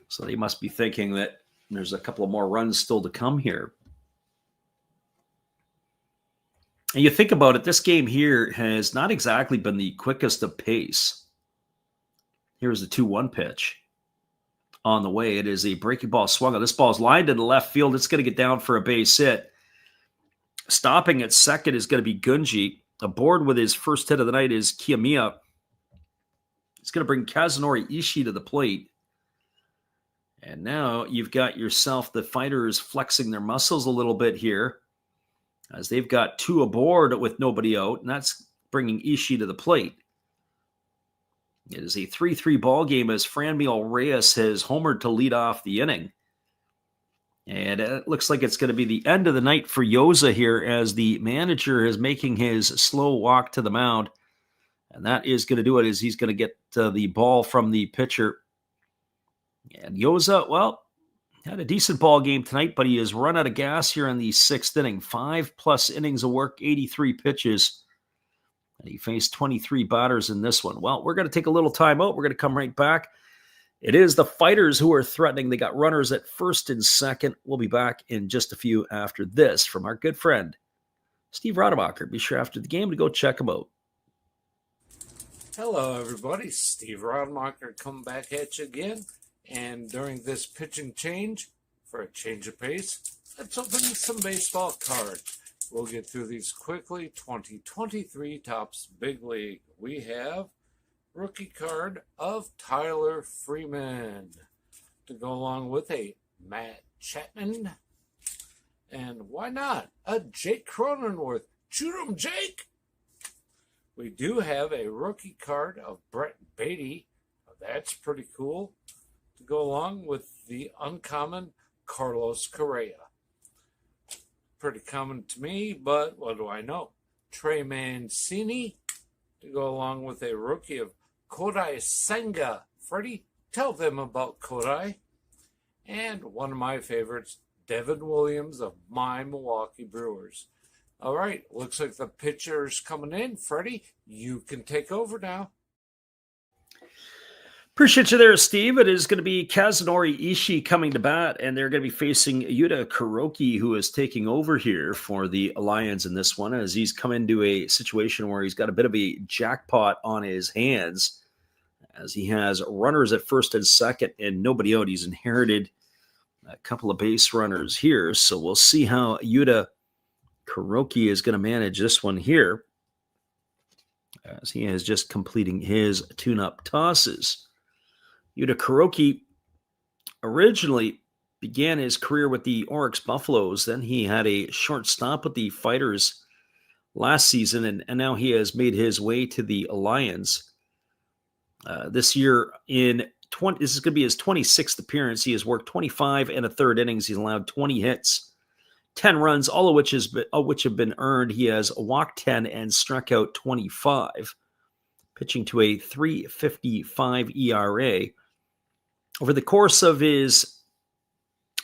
So they must be thinking that there's a couple of more runs still to come here. And you think about it, this game here has not exactly been the quickest of pace. Here's the 2-1 pitch. On the way, it is a breaking ball swung on. This ball is lined into left field. It's going to get down for a base hit. Stopping at second is going to be Gunji. Aboard with his first hit of the night is Kiyomiya. It's going to bring Kazunori Ishii to the plate. And now you've got yourself the Fighters flexing their muscles a little bit here as they've got 2 aboard with nobody out, and that's bringing Ishii to the plate. It is a 3-3 ball game as Franmil Reyes has homered to lead off the inning. And it looks like it's going to be the end of the night for Yoza here as the manager is making his slow walk to the mound. And that is going to do it as he's going to get the ball from the pitcher. And Yoza, well, had a decent ball game tonight, but he has run out of gas here in the 6th inning. 5+ innings of work, 83 pitches. And he faced 23 batters in this one. Well, we're going to take a little time out. We're going to come right back. It is the Fighters who are threatening. They got runners at first and second. We'll be back in just a few after this from our good friend, Steve Rademacher. Be sure after the game to go check him out. Hello, everybody. Steve Rademacher coming back at you again. And during this pitching change, for a change of pace, let's open some baseball cards. We'll get through these quickly. 2023 Topps Big League. We have rookie card of Tyler Freeman to go along with a Matt Chapman. And why not a Jake Cronenworth? Shoot 'em, Jake! We do have a rookie card of Brett Beatty. That's pretty cool. To go along with the uncommon Carlos Correa. Pretty common to me, but what do I know? Trey Mancini to go along with a rookie of Kodai Senga. Freddie, tell them about Kodai. And one of my favorites, Devin Williams of my Milwaukee Brewers. All right, looks like the pitcher's coming in. Freddie, you can take over now. Appreciate you there, Steve. It is going to be Kazunori Ishii coming to bat, and they're going to be facing Yuta Kuroki, who is taking over here for the Lions in this one, as he's come into a situation where he's got a bit of a jackpot on his hands, as he has runners at first and second and nobody out. He's inherited a couple of base runners here, so we'll see how Yuta Kuroki is going to manage this one here, as he is just completing his tune-up tosses. Yuta Kuroki originally began his career with the Oryx Buffaloes. Then he had a short stop with the Fighters last season, and now he has made his way to the Lions. This year, this is going to be his 26th appearance. He has worked 25 and a third innings. He's allowed 20 hits, 10 runs, all of which have been earned. He has walked 10 and struck out 25, pitching to a 3.55 ERA. Over the course of his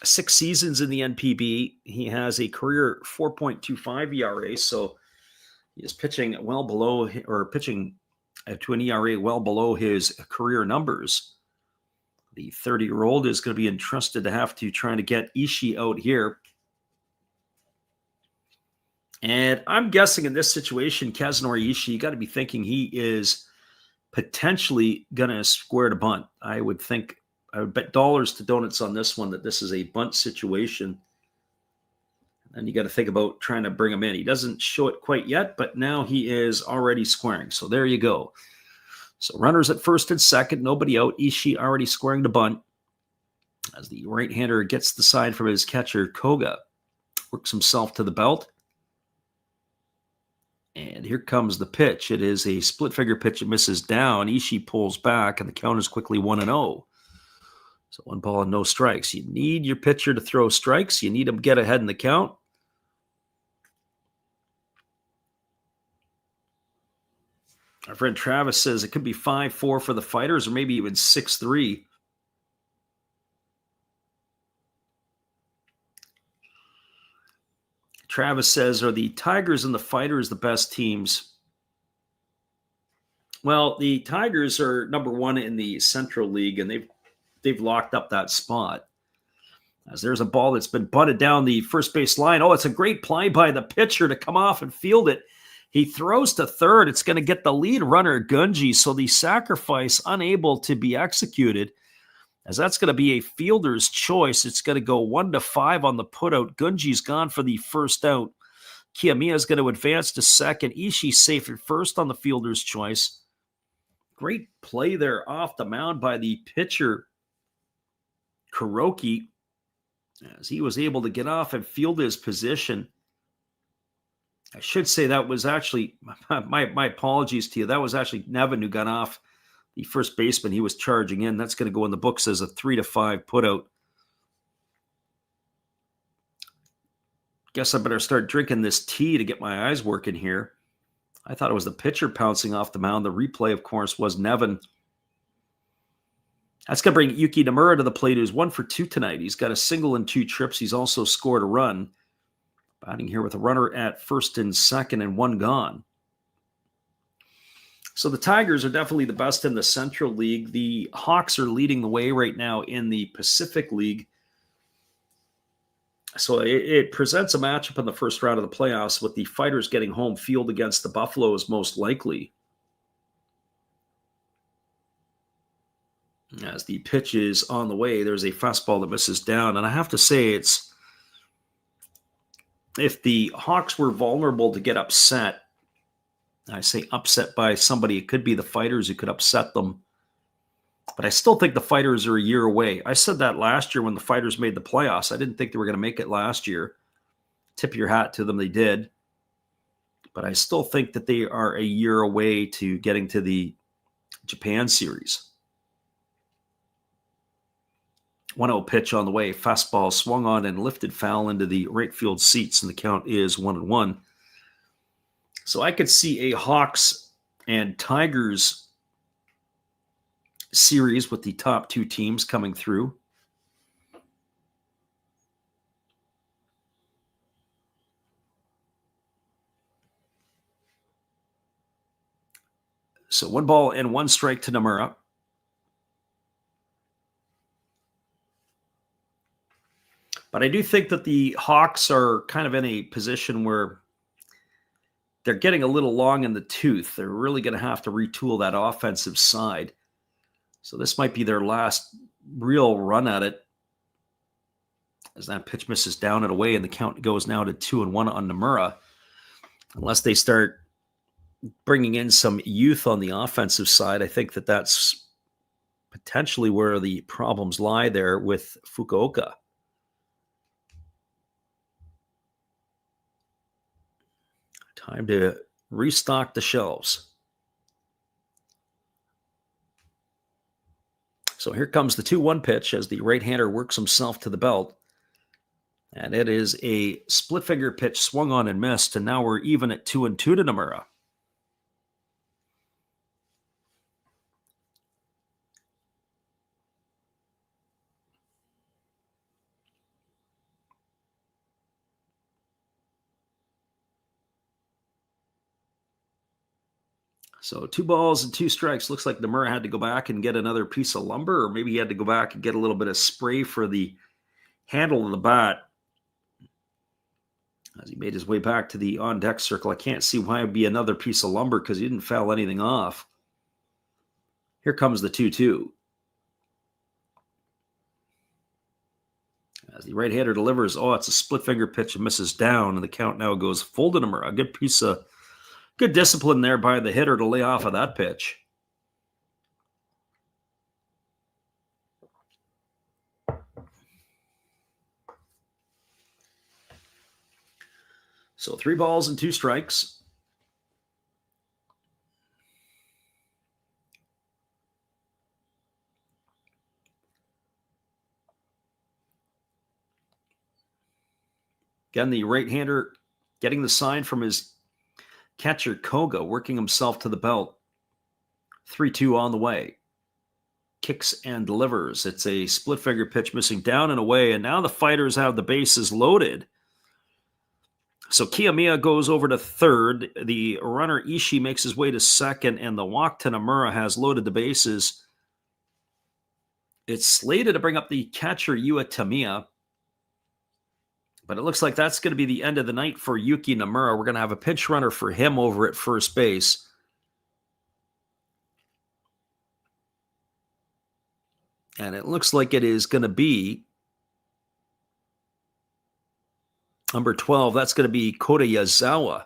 6 seasons in the NPB. He has a career 4.25 ERA, so he is pitching well below, or pitching to an ERA well below his career numbers. The 30-year-old is going to be entrusted to have to try to get Ishii out here. And I'm guessing in this situation, Kazunori Ishii, you got to be thinking he is potentially going to square to bunt. I would bet dollars to donuts on this one that this is a bunt situation. And you got to think about trying to bring him in. He doesn't show it quite yet, but now he is already squaring. So there you go. So runners at first and second, nobody out. Ishii already squaring to bunt. As the right-hander gets the side from his catcher, Koga works himself to the belt. And here comes the pitch. It is a split-figure pitch. It misses down. Ishii pulls back, and the count is quickly 1-0. So 1 ball and no strikes. You need your pitcher to throw strikes. You need him to get ahead in the count. Our friend Travis says it could be 5-4 for the Fighters, or maybe even 6-3. Travis says, are the Tigers and the Fighters the best teams? Well, the Tigers are number 1 in the Central League, and they've locked up that spot. As there's a ball that's been butted down the first base line. Oh, it's a great play by the pitcher to come off and field it. He throws to third. It's going to get the lead runner, Gunji, so the sacrifice unable to be executed, as that's going to be a fielder's choice. It's going to go 1-5 on the putout. Gunji's gone for the first out. Kiyomiya is going to advance to second. Ishii safe at first on the fielder's choice. Great play there off the mound by the pitcher, Kuroki, as he was able to get off and field his position. I should say that was actually, my apologies to you, that was actually Nevin who got off the first baseman. He was charging in. That's going to go in the books as a 3-5 putout. Guess I better start drinking this tea to get my eyes working here. I thought it was the pitcher pouncing off the mound. The replay, of course, was Nevin. That's going to bring Yuki Nomura to the plate, who's 1 for 2 tonight. He's got a single and 2 trips. He's also scored a run. Batting here with a runner at first and second and 1 gone. So the Tigers are definitely the best in the Central League. The Hawks are leading the way right now in the Pacific League. So it presents a matchup in the first round of the playoffs with the Fighters getting home field against the Buffaloes most likely. As the pitch is on the way, there's a fastball that misses down. And I have to say, if the Hawks were vulnerable to get upset, I say upset by somebody, it could be the Fighters who could upset them. But I still think the Fighters are a year away. I said that last year when the Fighters made the playoffs. I didn't think they were going to make it last year. Tip your hat to them, they did. But I still think that they are a year away to getting to the Japan series. 1-0 pitch on the way. Fastball swung on and lifted foul into the right field seats, and the count is 1-1. So I could see a Hawks and Tigers series with the top 2 teams coming through. So 1 ball and 1 strike to Nomura. But I do think that the Hawks are kind of in a position where they're getting a little long in the tooth. They're really going to have to retool that offensive side. So this might be their last real run at it, as that pitch misses down and away, and the count goes now to 2-1 on Nomura. Unless they start bringing in some youth on the offensive side, I think that that's potentially where the problems lie there with Fukuoka. Time to restock the shelves. So here comes the 2-1 pitch as the right-hander works himself to the belt. And it is a split-finger pitch swung on and missed, and now we're even at 2-2 to Nomura. So 2 balls and 2 strikes. Looks like Nomura had to go back and get another piece of lumber, or maybe he had to go back and get a little bit of spray for the handle of the bat. As he made his way back to the on-deck circle, I can't see why it would be another piece of lumber because he didn't foul anything off. Here comes the 2-2. As the right-hander delivers, it's a split-finger pitch and misses down, and the count now goes full to Nomura. A good piece of good discipline there by the hitter to lay off of that pitch. So 3 balls and 2 strikes. Again, the right-hander getting the sign from his catcher, Koga, working himself to the belt. 3-2 on the way. Kicks and delivers. It's a split-finger pitch missing down and away, and now the Fighters have the bases loaded. So Kiyomiya goes over to third. The runner Ishii makes his way to second, and the walk to Nomura has loaded the bases. It's slated to bring up the catcher, Yua Tamiya. But it looks like that's going to be the end of the night for Yuki Nomura. We're going to have a pinch runner for him over at first base. And it looks like it is going to be number 12. That's going to be Kota Yazawa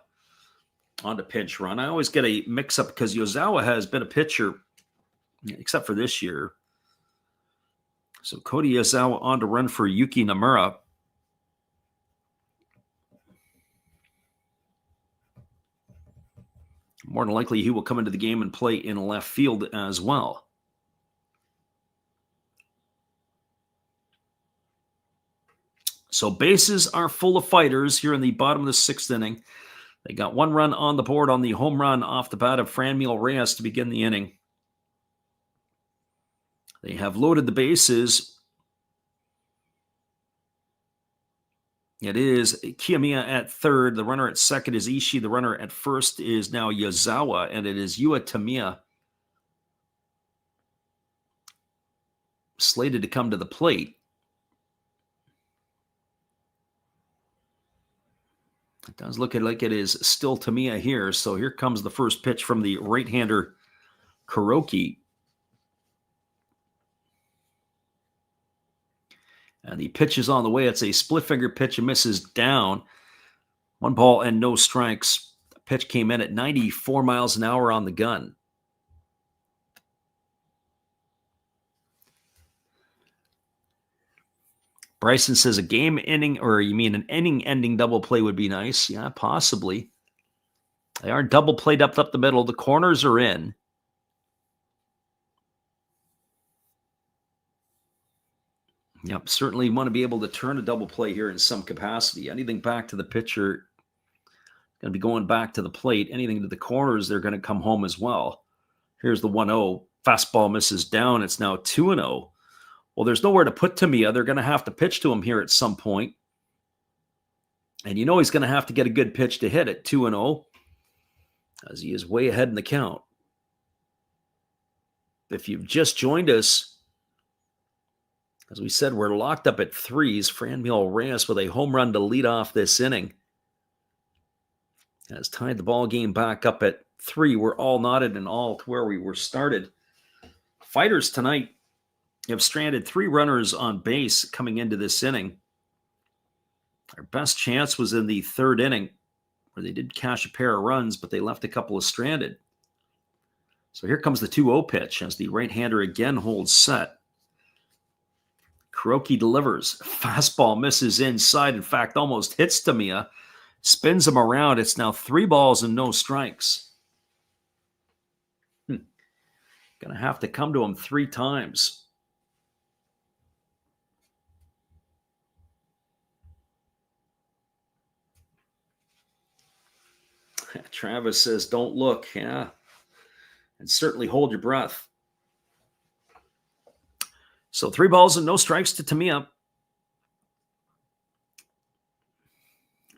on the pinch run. I always get a mix-up because Yazawa has been a pitcher, except for this year. So Kota Yazawa on to run for Yuki Nomura. More than likely, he will come into the game and play in left field as well. So bases are full of Fighters here in the bottom of the 6th inning. They got 1 run on the board on the home run off the bat of Franmil Reyes to begin the inning. They have loaded the bases. It is Kiyomiya at third. The runner at second is Ishii. The runner at first is now Yazawa, and it is Yua Tamiya slated to come to the plate. It does look like it is still Tamiya here. So here comes the first pitch from the right-hander Kuroki. And the pitch is on the way. It's a split-finger pitch and misses down. 1 ball and no strikes. The pitch came in at 94 miles an hour on the gun. Bryson says a game inning, or you mean an inning-ending double play would be nice. Yeah, possibly. They are double played up the middle. The corners are in. Yep, certainly want to be able to turn a double play here in some capacity. Anything back to the pitcher, going to be going back to the plate. Anything to the corners, they're going to come home as well. Here's the 1-0. Fastball misses down. It's now 2-0. Well, there's nowhere to put Tamiya. They're going to have to pitch to him here at some point. And you know he's going to have to get a good pitch to hit at 2-0, as he is way ahead in the count. If you've just joined us, as we said, we're locked up at 3s. Franmil Reyes with a home run to lead off this inning has tied the ball game back up at 3. We're all knotted and all to where we were started. Fighters tonight have stranded 3 runners on base coming into this inning. Their best chance was in the 3rd inning, where they did cash a pair of runs, but they left a couple of stranded. So here comes the 2-0 pitch as the right-hander again holds set. Kuroki delivers. Fastball misses inside. In fact, almost hits Tamiya. Spins him around. It's now 3 balls and no strikes. Going to have to come to him 3 times. Travis says, don't look. Yeah. And certainly hold your breath. So 3 balls and no strikes to Tamiya.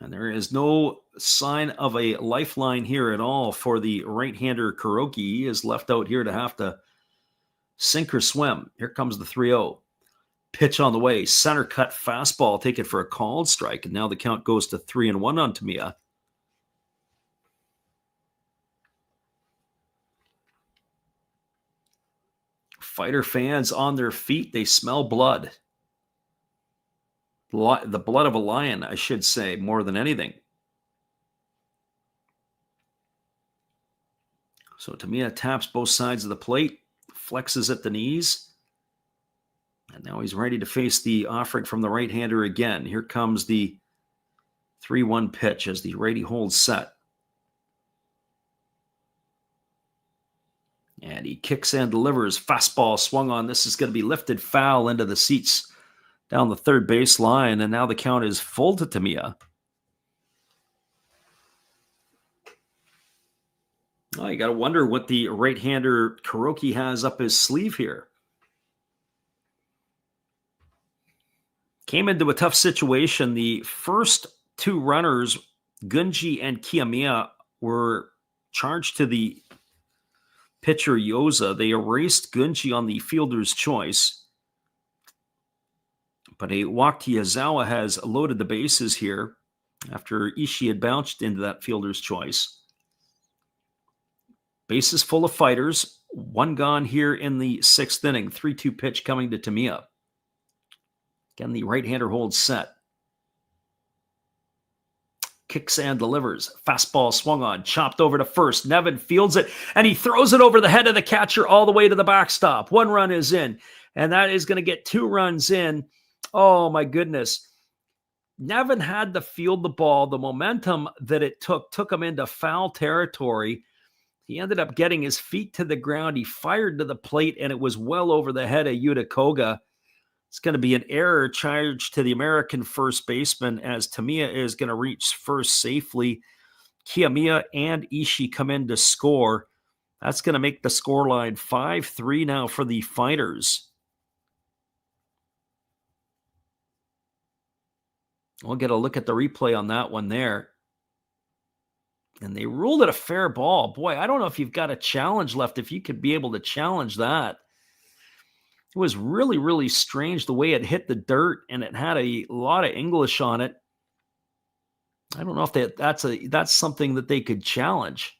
And there is no sign of a lifeline here at all for the right-hander Kuroki. He is left out here to have to sink or swim. Here comes the 3-0. Pitch on the way. Center cut fastball. Take it for a called strike. And now the count goes to 3-1 on Tamiya. Fighter fans on their feet. They smell blood. The blood of a lion, I should say, more than anything. So Tamiya taps both sides of the plate, flexes at the knees, and now he's ready to face the offering from the right-hander again. Here comes the 3-1 pitch as the righty holds set. And he kicks and delivers. Fastball swung on. This is going to be lifted foul into the seats down the third base line, and now the count is full to Tamiya. Oh, you got to wonder what the right-hander Kuroki has up his sleeve here. Came into a tough situation. The first two runners, Gunji and Kiyomiya, were charged to the pitcher Yoza. They erased Gunji on the fielder's choice. But a walk to Yazawa has loaded the bases here after Ishii had bounced into that fielder's choice. Bases full of fighters. One gone here in the sixth inning. 3-2 pitch coming to Tamiya. Again, the right-hander holds set. Kicks and delivers. Fastball swung on. Chopped over to first. Nevin fields it. And he throws it over the head of the catcher all the way to the backstop. 1 run is in. And that is going to get 2 runs in. Oh, my goodness. Nevin had to field the ball. The momentum that it took him into foul territory. He ended up getting his feet to the ground. He fired to the plate, and it was well over the head of Yuta Koga. It's going to be an error charged to the American first baseman as Tamiya is going to reach first safely. Kiyomiya and Ishii come in to score. That's going to make the scoreline 5-3 now for the Fighters. We'll get a look at the replay on that one there. And they ruled it a fair ball. Boy, I don't know if you've got a challenge left, if you could be able to challenge that. It was really, really strange the way it hit the dirt, and it had a lot of English on it. I don't know if that's something that they could challenge.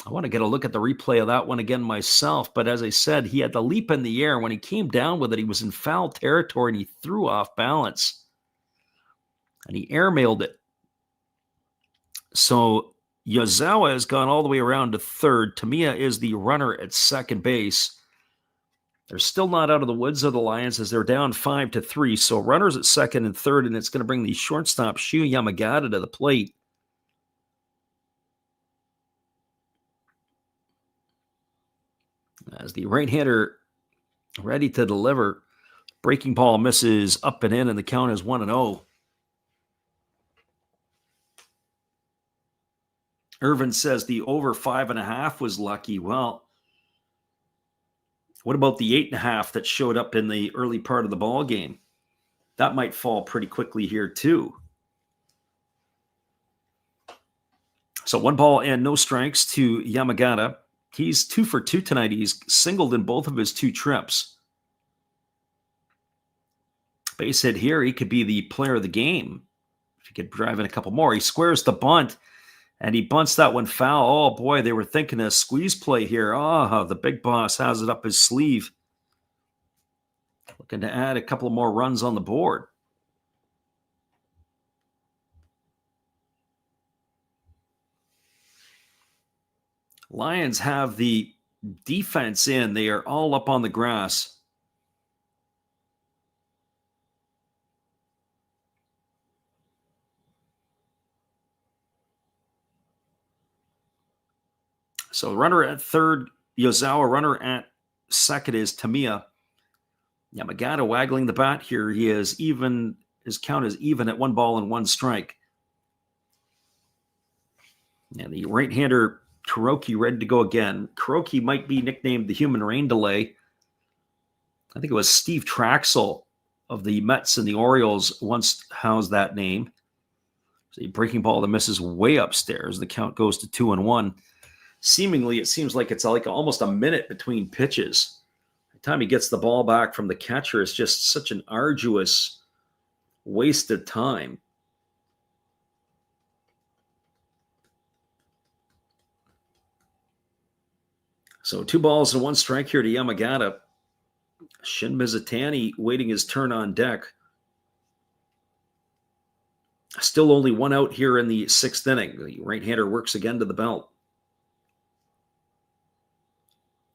I want to get a look at the replay of that one again myself. But as I said, he had the leap in the air. When he came down with it, he was in foul territory, and he threw off balance. And he airmailed it. So Yazawa has gone all the way around to third. Tamiya is the runner at second base. They're still not out of the woods of the Lions as they're down 5-3. So runners at second and third, and it's going to bring the shortstop Shu Yamagata to the plate. As the right-hander ready to deliver, breaking ball misses up and in, and the count is 1-0. Irvin says the over 5.5 was lucky. Well, what about the 8.5 that showed up in the early part of the ball game? That might fall pretty quickly here too. So 1 ball and no strikes to Yamagata. He's 2 for 2 tonight. He's singled in both of his 2 trips. Base hit here. He could be the player of the game if he could drive in a couple more. He squares the bunt. And he bunts that one foul. Oh, boy, they were thinking a squeeze play here. Oh, the big boss has it up his sleeve. Looking to add a couple of more runs on the board. Lions have the defense in. They are all up on the grass. So runner at third, Yozawa. Runner at second is Tamiya. Yamagata waggling the bat here. He is even. His count is even at 1 ball and 1 strike. And the right-hander Kuroki ready to go again. Kuroki might be nicknamed the human rain delay. I think it was Steve Traxel of the Mets and the Orioles once housed that name. So a breaking ball that misses way upstairs. The count goes to 2-1. Seemingly, it seems like it's like almost a minute between pitches. By the time he gets the ball back from the catcher, it's just such an arduous, wasted time. So 2 balls and 1 strike here to Yamagata. Shin Mizutani waiting his turn on deck. Still only 1 out here in the 6th inning. The right-hander works again to the belt.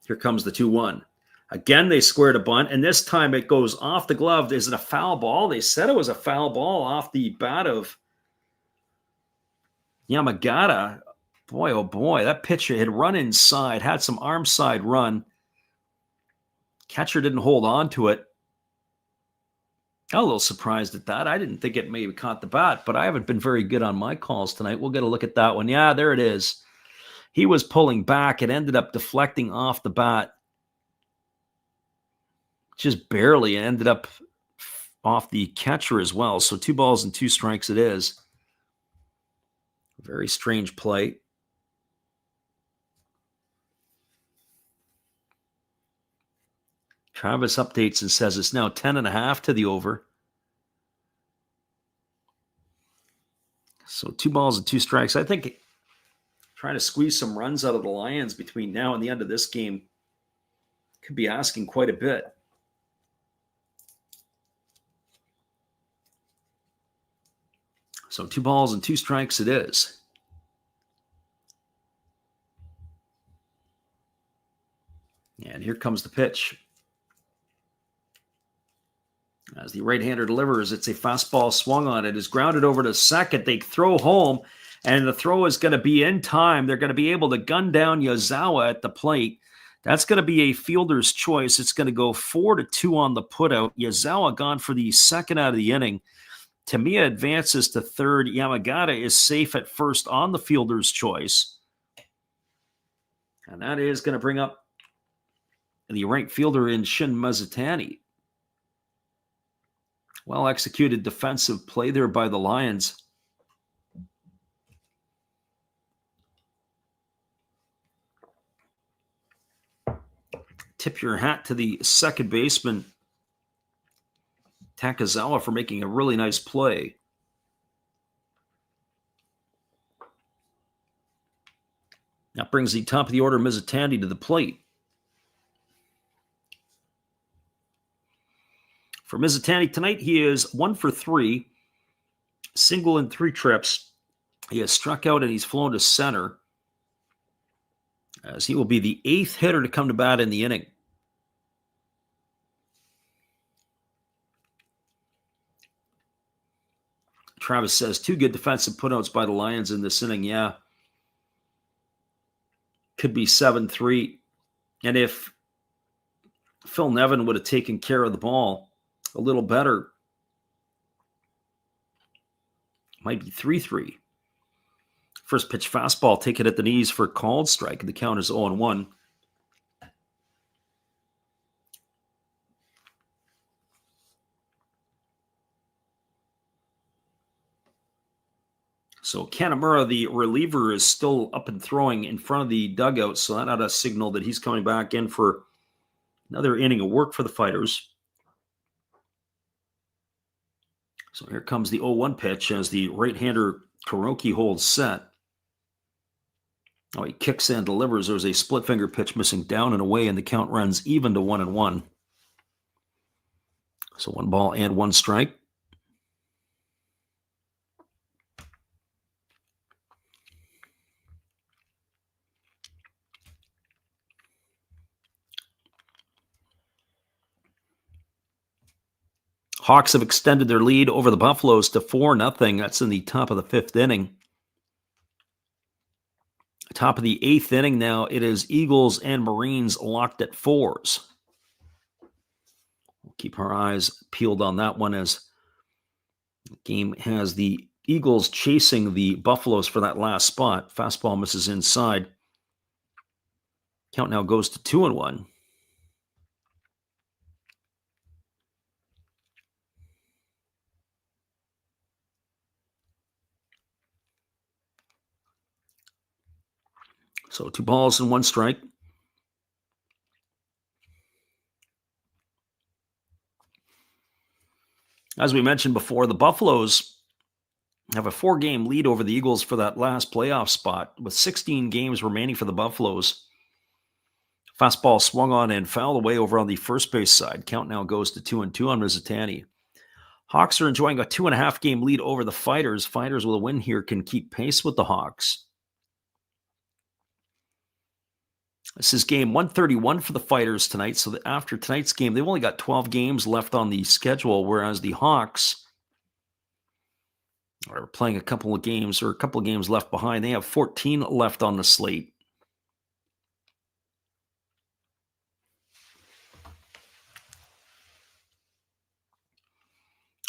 Here comes the 2-1. Again, they squared a bunt, and this time it goes off the glove. Is it a foul ball? They said it was a foul ball off the bat of Yamagata. Boy, oh boy, that pitcher had run inside, had some arm side run. Catcher didn't hold on to it. I'm a little surprised at that. I didn't think it maybe caught the bat, but I haven't been very good on my calls tonight. We'll get a look at that one. Yeah, there it is. He was pulling back. It ended up deflecting off the bat. Just barely. It ended up off the catcher as well. So 2 balls and 2 strikes it is. Very strange play. Travis updates and says it's now 10.5 to the over. So 2 balls and 2 strikes. I think trying to squeeze some runs out of the Lions between now and the end of this game could be asking quite a bit. So 2 balls and 2 strikes it is. And here comes the pitch. As the right-hander delivers, it's a fastball swung on. It is grounded over to second. They throw home, and the throw is going to be in time. They're going to be able to gun down Yazawa at the plate. That's going to be a fielder's choice. It's going to go 4-2 on the putout. Yazawa gone for the second out of the inning. Tamiya advances to third. Yamagata is safe at first on the fielder's choice. And that is going to bring up the right fielder in Shin Mizutani. Well-executed defensive play there by the Lions. Tip your hat to the second baseman, Takazawa, for making a really nice play. That brings the top of the order, Mizutani, to the plate. For Mizutani tonight, he is 1 for 3, single in 3 trips. He has struck out and he's flown to center, as he will be the 8th hitter to come to bat in the inning. Travis says 2 good defensive putouts by the Lions in this inning. Yeah. Could be 7-3. And if Phil Nevin would have taken care of the ball a little better, might be 3-3. First pitch fastball, take it at the knees for a called strike. The count is 0-1. So Kanemura, the reliever, is still up and throwing in front of the dugout, so that ought to signal that he's coming back in for another inning of work for the Fighters. So here comes the 0-1 pitch as the right-hander Kuroki holds set. Oh, he kicks and delivers. There's a split finger pitch missing down and away, and the count runs even to 1-1. So 1 ball and 1 strike. Hawks have extended their lead over the Buffaloes to 4-0. That's in the top of the 5th inning. Top of the 8th inning now, it is Eagles and Marines locked at 4s. We'll keep our eyes peeled on that one, as the game has the Eagles chasing the Buffaloes for that last spot. Fastball misses inside. Count now goes to 2-1. So 2 balls and 1 strike. As we mentioned before, the Buffaloes have a 4-game lead over the Eagles for that last playoff spot, with 16 games remaining for the Buffaloes. Fastball swung on and fouled away over on the first base side. Count now goes to 2-2 on Mizutani. Hawks are enjoying a 2.5-game lead over the Fighters. Fighters with a win here can keep pace with the Hawks. This is game 131 for the Fighters tonight. So that after tonight's game, they've only got 12 games left on the schedule, whereas the Hawks are playing a couple of games left behind. They have 14 left on the slate.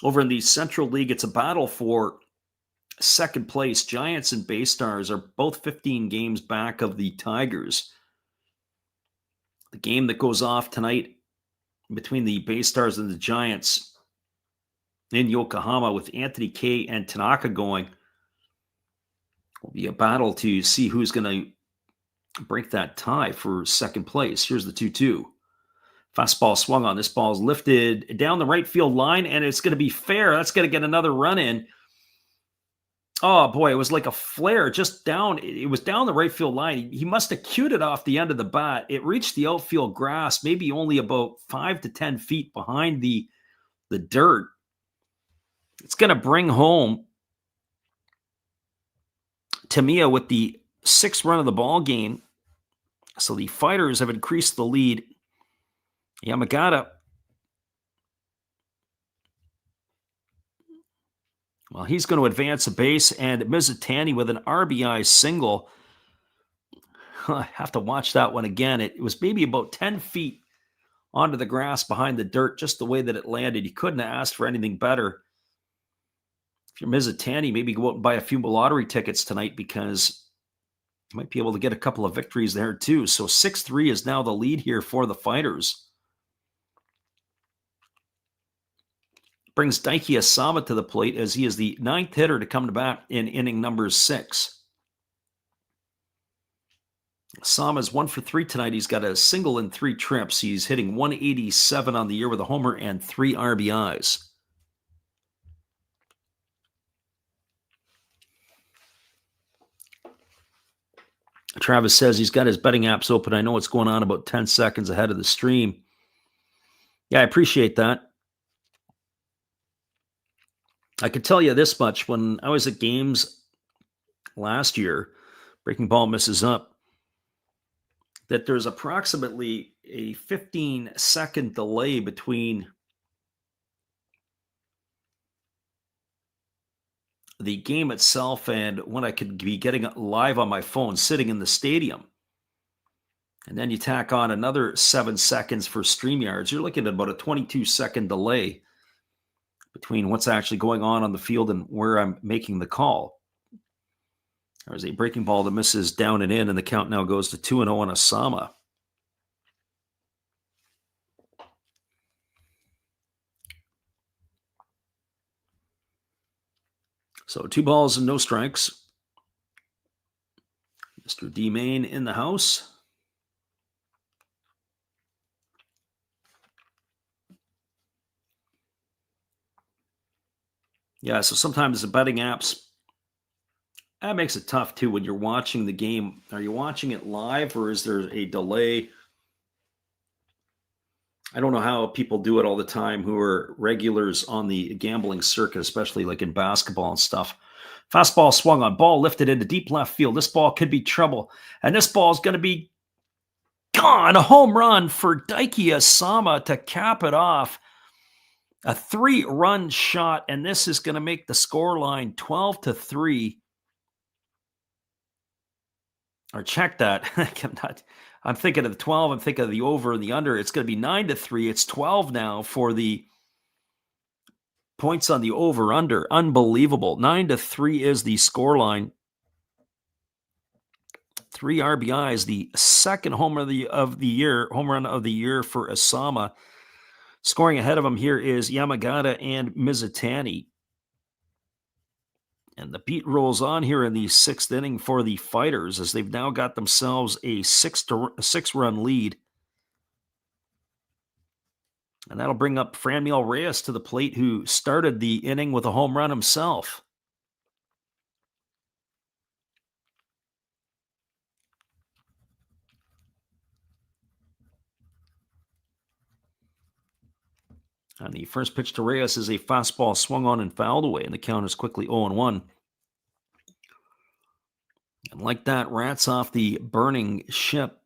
Over in the Central League, it's a battle for second place. Giants and Bay Stars are both 15 games back of the Tigers. The game that goes off tonight between the Bay Stars and the Giants in Yokohama with Anthony Kay and Tanaka going will be a battle to see who's going to break that tie for second place. Here's the 2-2. Fastball swung on. This ball is lifted down the right field line, and it's going to be fair. That's going to get another run in. Oh, boy, it was like a flare just down. It was down the right field line. He must have cued it off the end of the bat. It reached the outfield grass, maybe only about 5 to 10 feet behind the dirt. It's going to bring home Tamiya with the 6th run of the ball game. So the Fighters have increased the lead. Yamagata, well, he's going to advance a base, and Mizutani with an RBI single. I have to watch that one again. It was maybe about 10 feet onto the grass behind the dirt, just the way that it landed. You couldn't have asked for anything better. If you're Mizutani, maybe go out and buy a few lottery tickets tonight, because you might be able to get a couple of victories there too. So 6-3 is now the lead here for the Fighters. Brings Daiki Asama to the plate as he is the 9th hitter to come to bat in inning number 6. Asama's 1 for 3 tonight. He's got a single and 3 trips. He's hitting 187 on the year with a homer and 3 RBIs. Travis says he's got his betting apps open. I know what's going on about 10 seconds ahead of the stream. Yeah, I appreciate that. I could tell you this much. When I was at games last year, breaking ball misses up, that there's approximately a 15-second delay between the game itself and when I could be getting it live on my phone sitting in the stadium. And then you tack on another 7 seconds for StreamYards. You're looking at about a 22-second delay between what's actually going on the field and where I'm making the call. There's a breaking ball that misses down and in, and the count now goes to 2-0 on Asama. So 2 balls and no strikes. Mr. D. Main in the house. Yeah, so sometimes the betting apps, that makes it tough too when you're watching the game. Are you watching it live or is there a delay? I don't know how people do it all the time who are regulars on the gambling circuit, especially like in basketball and stuff. Fastball swung on, ball lifted into deep left field. This ball could be trouble. And this ball is going to be gone. A home run for Daiki Asama to cap it off. A 3-run shot, and this is going to make the scoreline 12-3. Or check that. I'm thinking of the 12. I'm thinking of the over and the under. It's going to be 9-3. It's 12 now for the points on the over-under. Unbelievable. 9-3 is the scoreline. 3 RBIs, the second home run of the year for Asama. Scoring ahead of him here is Yamagata and Mizutani. And the beat rolls on here in the 6th inning for the Fighters as they've now got themselves a 6-run lead. And that'll bring up Franmil Reyes to the plate, who started the inning with a home run himself. And the first pitch to Reyes is a fastball swung on and fouled away, and the count is quickly 0-1. And like that, rats off the burning ship.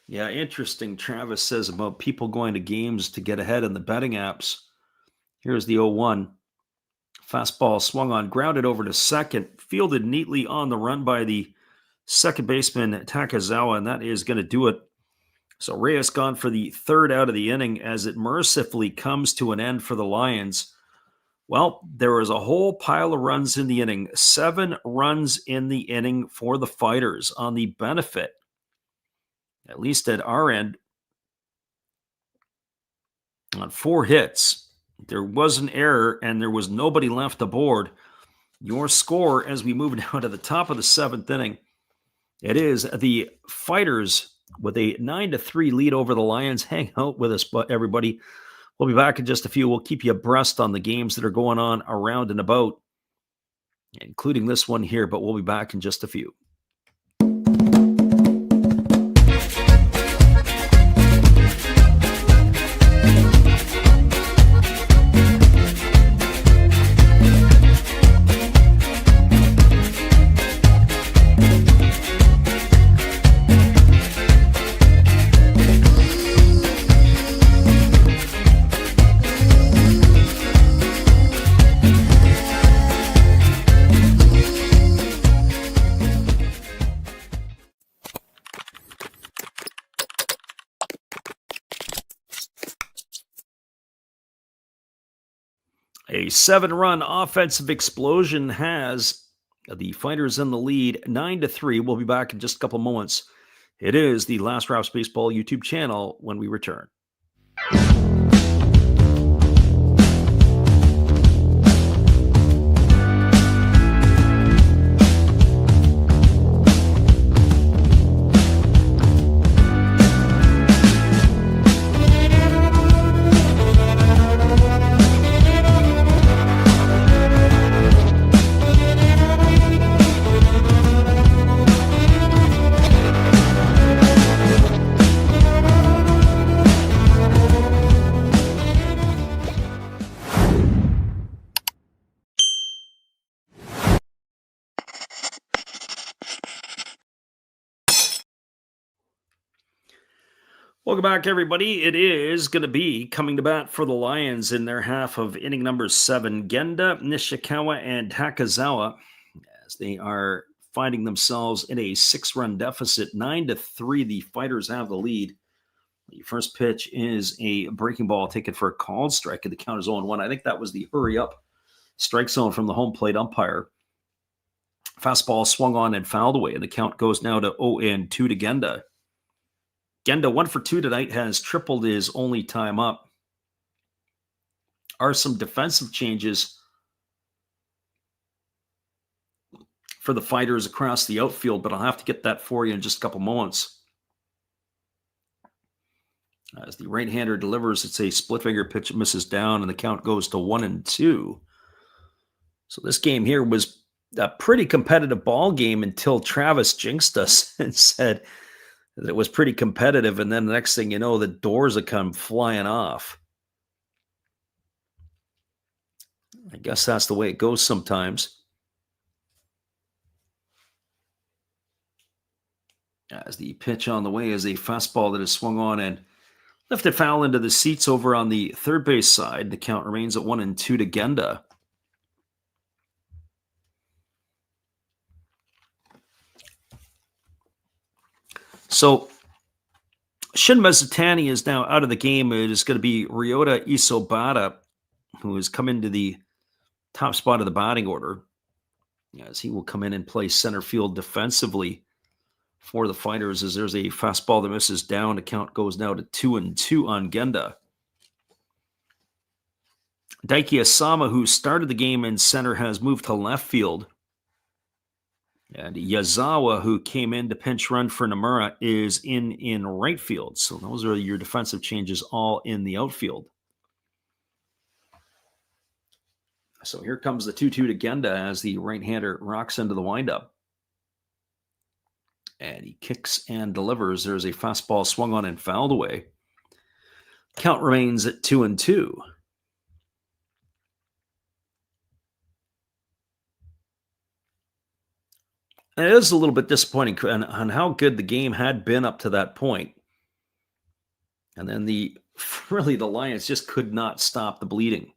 Yeah, interesting. Travis says about people going to games to get ahead in the betting apps. Here's the 0-1. Fastball swung on, grounded over to second, fielded neatly on the run by the second baseman Takazawa, and that is going to do it. So Reyes gone for the 3rd out of the inning as it mercifully comes to an end for the Lions. Well, there was a whole pile of runs in the inning. 7 runs in the inning for the Fighters on the benefit, at least at our end, on 4 hits. There was an error, and there was nobody left aboard. Your score as we move down to the top of the 7th inning, it is the Fighters with a 9-3 lead over the Lions. Hang out with us, everybody. We'll be back in just a few. We'll keep you abreast on the games that are going on around and about, including this one here, but we'll be back in just a few. A 7-run offensive explosion has the Fighters in the lead 9-3. We'll be back in just a couple moments. It is the Last Raps Baseball YouTube channel when we return. Welcome back, everybody. It is going to be coming to bat for the Lions in their half of inning number 7. Genda, Nishikawa, and Takazawa, as they are finding themselves in a 6-run deficit. 9-3, the Fighters have the lead. The first pitch is a breaking ball taken for a called strike, and the count is 0-1. I think that was the hurry-up strike zone from the home plate umpire. Fastball swung on and fouled away, and the count goes now to 0-2 to Genda. Genda, 1 for 2 tonight, has tripled his only time up. Are some defensive changes for the Fighters across the outfield, but I'll have to get that for you in just a couple moments. As the right-hander delivers, it's a split-finger pitch that misses down, and the count goes to 1-2. So this game here was a pretty competitive ball game until Travis jinxed us and said that it was pretty competitive, and then the next thing you know, the doors have come flying off. I guess that's the way it goes sometimes. As the pitch on the way is a fastball that is swung on and lifted foul into the seats over on the third base side. The count remains at 1-2 to Genda. So Shin Mizutani is now out of the game. It is going to be Ryota Isobata, who has come into the top spot of the batting order, as he will come in and play center field defensively for the Fighters as there's a fastball that misses down. The count goes now to 2-2 on Genda. Daiki Asama, who started the game in center, has moved to left field. And Yazawa, who came in to pinch run for Nomura, is in right field. So those are your defensive changes all in the outfield. So here comes the 2-2 to Genda as the right-hander rocks into the windup. And he kicks and delivers. There's a fastball swung on and fouled away. Count remains at 2-2. It is a little bit disappointing on how good the game had been up to that point. And then the Lions just could not stop the bleeding.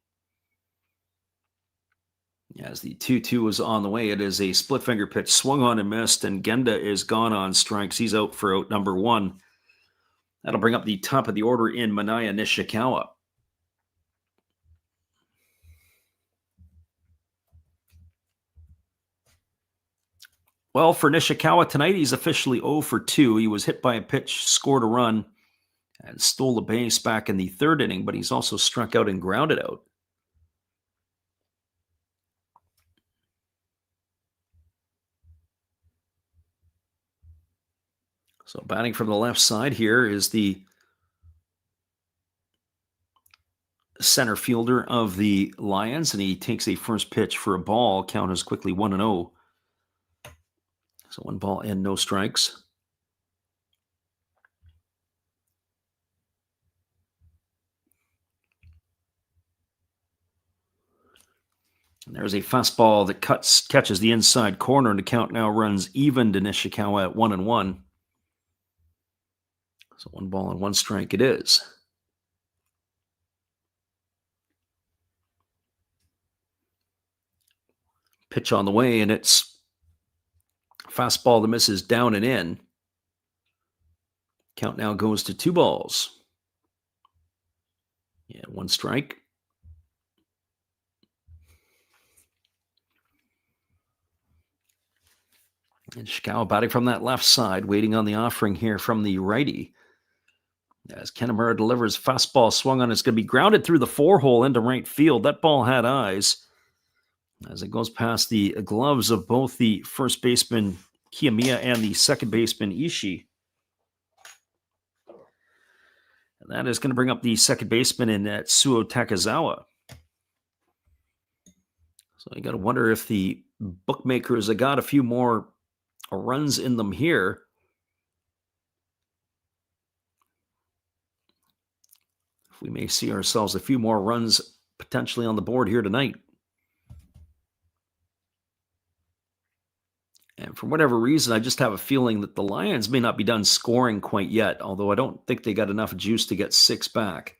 As the 2-2 was on the way, it is a split finger pitch swung on and missed, and Genda is gone on strikes. He's out for out number one. That'll bring up the top of the order in Manaya Nishikawa. Well, for Nishikawa tonight, he's officially 0 for 2. He was hit by a pitch, scored a run, and stole the base back in the third inning, but he's also struck out and grounded out. So batting from the left side here is the center fielder of the Lions, and he takes a first pitch for a ball. Count is quickly 1-0. So 1 ball and no strikes. And there's a fastball that catches the inside corner, and the count now runs even to Nishikawa at 1-1. So 1 ball and 1 strike it is. Pitch on the way, and it's fastball that misses down and in. Count now goes to 2 balls. Yeah, 1 strike. And Nishikawa batting from that left side, waiting on the offering here from the righty. As Kanamura delivers, fastball swung on, it's going to be grounded through the 4-hole into right field. That ball had eyes as it goes past the gloves of both the first baseman Kiyomiya and the second baseman Ishii. And that is going to bring up the second baseman in Suo Takezawa. So you got to wonder if the bookmakers have got a few more runs in them here. If we may see ourselves a few more runs potentially on the board here tonight. And for whatever reason, I just have a feeling that the Lions may not be done scoring quite yet, although I don't think they got enough juice to get 6 back.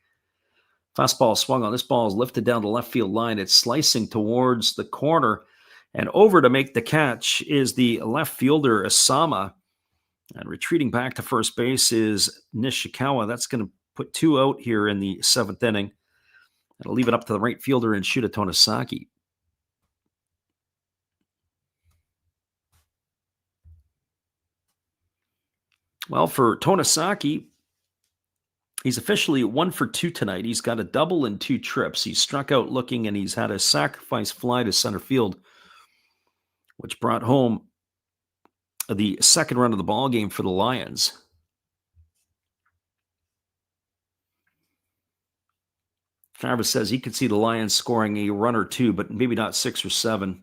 Fastball swung on. This ball is lifted down the left field line. It's slicing towards the corner. And over to make the catch is the left fielder, Asama. And retreating back to first base is Nishikawa. That's going to put 2 out here in the 7th inning. It'll leave it up to the right fielder in Shuta Tonosaki. Well, for Tonosaki, he's officially 1 for 2 tonight. He's got a double and 2 trips. He's struck out looking, and he's had a sacrifice fly to center field, which brought home the second run of the ball game for the Lions. Travis says he could see the Lions scoring a run or 2, but maybe not 6 or 7.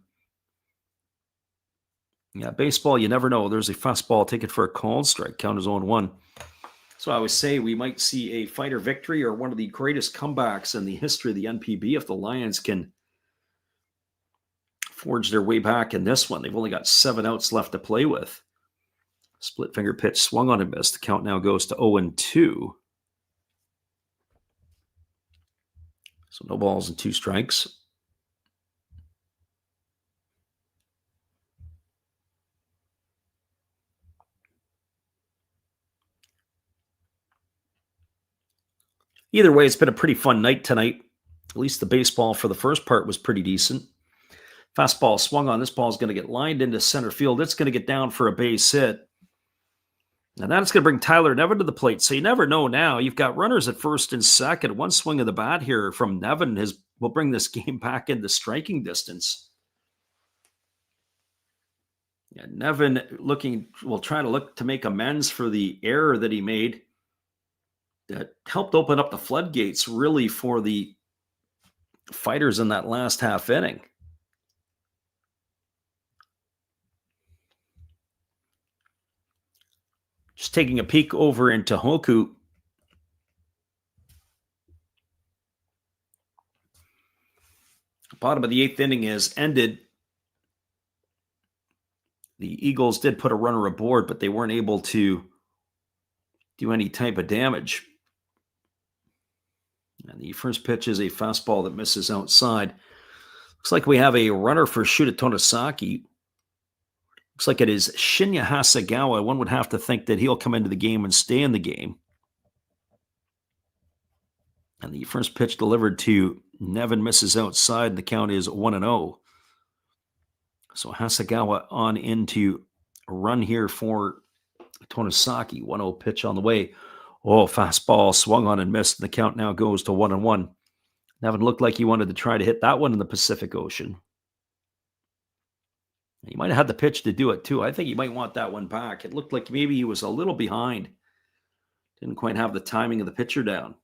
Yeah, baseball, you never know. There's a fastball, take it for a called strike. Count is 0-1. So I would say we might see a Fighter victory or one of the greatest comebacks in the history of the NPB if the Lions can forge their way back in this one. They've only got 7 outs left to play with. Split finger pitch swung on and missed. The count now goes to 0-2. So no balls and 2 strikes. Either way, it's been a pretty fun night tonight. At least the baseball for the first part was pretty decent. Fastball swung on. This ball is going to get lined into center field. It's going to get down for a base hit. And that's going to bring Tyler Nevin to the plate. So you never know now. You've got runners at first and second. One swing of the bat here from Nevin will bring this game back into striking distance. Yeah, Nevin will try to look to make amends for the error that he made that helped open up the floodgates really for the Fighters in that last half inning. Just taking a peek over into Hoku. Bottom of the 8th inning is ended. The Eagles did put a runner aboard, but they weren't able to do any type of damage. And the first pitch is a fastball that misses outside. Looks like we have a runner for Shuta Tonosaki. Looks like it is Shinya Hasegawa. One would have to think that he'll come into the game and stay in the game. And the first pitch delivered to Nevin misses outside. The count is 1-0. So Hasegawa on into a run here for Tonosaki. 1-0 pitch on the way. Oh, fastball swung on and missed. The count now goes to 1-1. Nevin looked like he wanted to try to hit that one in the Pacific Ocean. He might have had the pitch to do it too. I think he might want that one back. It looked like maybe he was a little behind. Didn't quite have the timing of the pitcher down.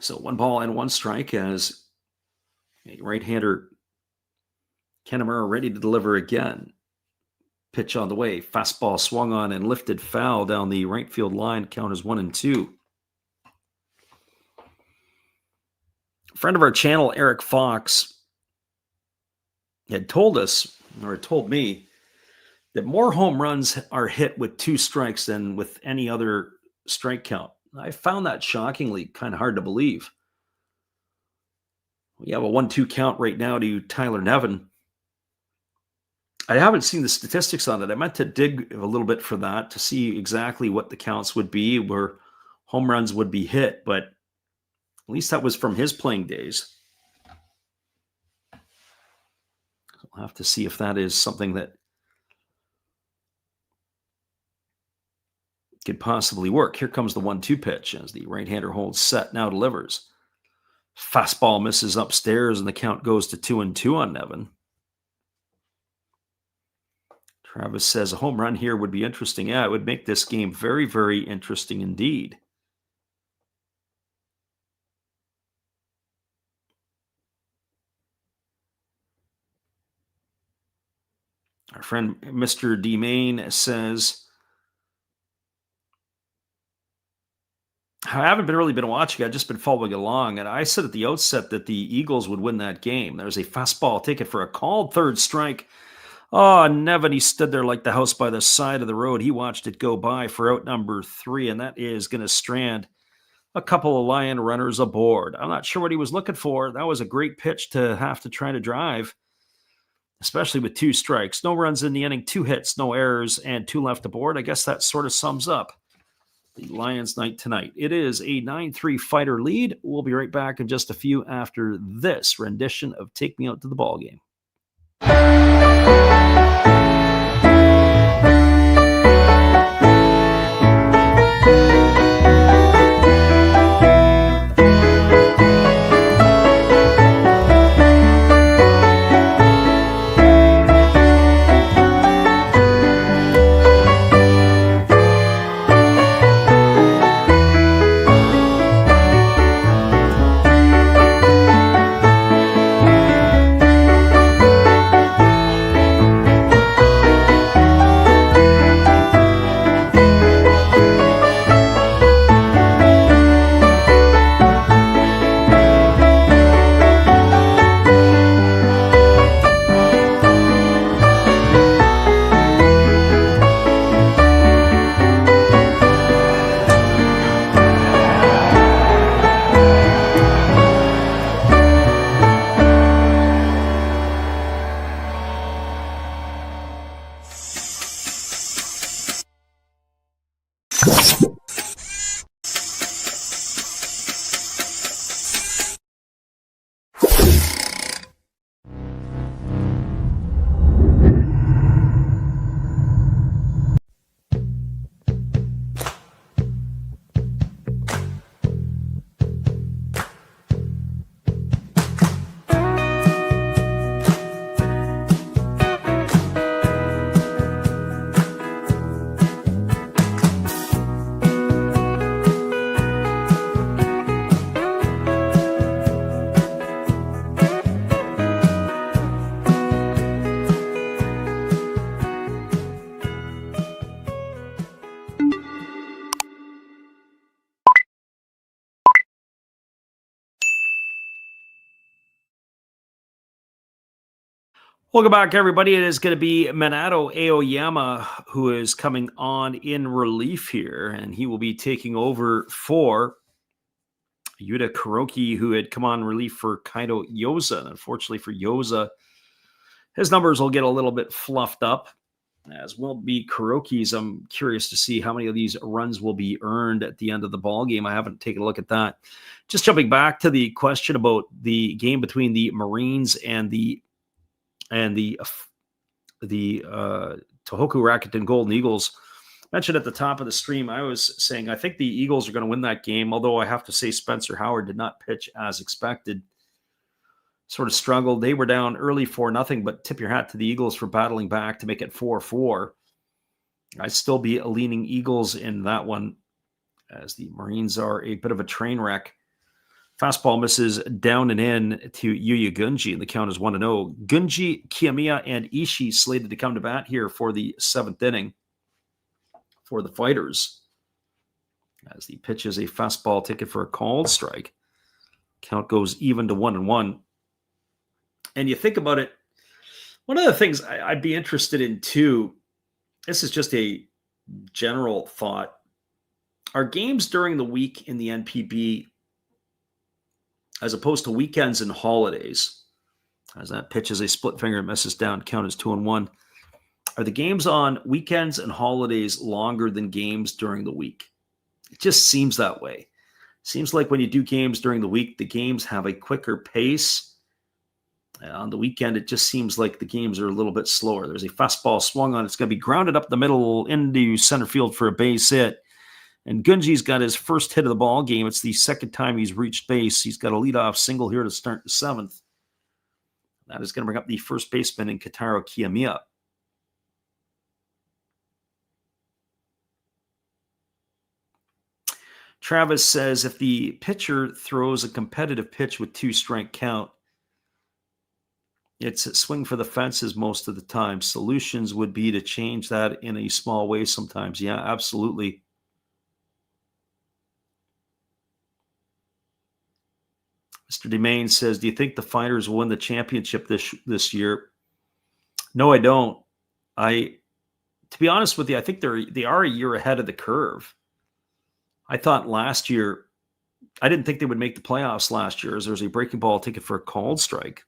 So 1 ball and 1 strike as a right-hander Kanemaru ready to deliver again. Pitch on the way. Fastball swung on and lifted foul down the right field line. Count is 1-2. Friend of our channel, Eric Fox, had told us, or told me, that more home runs are hit with 2 strikes than with any other strike count. I found that shockingly kind of hard to believe. We have a 1-2 count right now to Tyler Nevin. I haven't seen the statistics on it. I meant to dig a little bit for that to see exactly what the counts would be, where home runs would be hit, but at least that was from his playing days. We'll have to see if that is something that could possibly work. Here comes the 1-2 pitch as the right-hander holds set, now delivers. Fastball misses upstairs, and the count goes to 2-2 on Nevin. Travis says a home run here would be interesting. Yeah, it would make this game very, very interesting indeed. Our friend Mr. D. Main says, I haven't really been watching. I've just been following along. And I said at the outset that the Eagles would win that game. There's a fastball ticket for a called third strike. Oh, Nevin, he stood there like the house by the side of the road. He watched it go by for out number 3, and that is going to strand a couple of Lion runners aboard. I'm not sure what he was looking for. That was a great pitch to have to try to drive, especially with 2 strikes. No runs in the inning, 2 hits, no errors, and 2 left aboard. I guess that sort of sums up the Lions' night tonight. It is a 9-3 Fighter lead. We'll be right back in just a few after this rendition of Take Me Out to the Ballgame. Welcome back, everybody. It is going to be Minato Aoyama who is coming on in relief here, and he will be taking over for Yuta Kuroki, who had come on relief for Kaido Yoza. And unfortunately for Yoza, his numbers will get a little bit fluffed up, as will be Kuroki's. I'm curious to see how many of these runs will be earned at the end of the ball game. I haven't taken a look at that. Just jumping back to the question about the game between the Marines and the Tohoku Rakuten Golden Eagles. Mentioned at the top of the stream, I was saying I think the Eagles are going to win that game, although I have to say Spencer Howard did not pitch as expected. Sort of struggled. They were down early 4-0, but tip your hat to the Eagles for battling back to make it 4-4. I'd still be leaning Eagles in that one, as the Marines are a bit of a train wreck. Fastball misses down and in to Yuya Gunji, and the count is 1-0. Gunji, Kiyomiya, and Ishii slated to come to bat here for the 7th inning for the Fighters, as the pitch is a fastball ticket for a called strike. Count goes even to 1-1. And you think about it, one of the things I'd be interested in too, this is just a general thought, are games during the week in the NPB as opposed to weekends and holidays, as that pitch is a split finger, misses down, count is 2-1. Are the games on weekends and holidays longer than games during the week? It just seems that way. Seems like when you do games during the week, the games have a quicker pace. And on the weekend, it just seems like the games are a little bit slower. There's a fastball swung on. It's going to be grounded up the middle into center field for a base hit. And Gunji's got his first hit of the ball game. It's the second time he's reached base. He's got a leadoff single here to start the 7th. That is going to bring up the first baseman in Kotaro Kiyomiya. Travis says if the pitcher throws a competitive pitch with 2-strike count, it's a swing for the fences most of the time. Solutions would be to change that in a small way sometimes. Yeah, absolutely. Mr. DeMaine says, do you think the Fighters will win the championship this year? No, I don't. To be honest with you, I think they are a year ahead of the curve. I thought last year, I didn't think they would make the playoffs last year, as there was a breaking ball ticket for a called strike.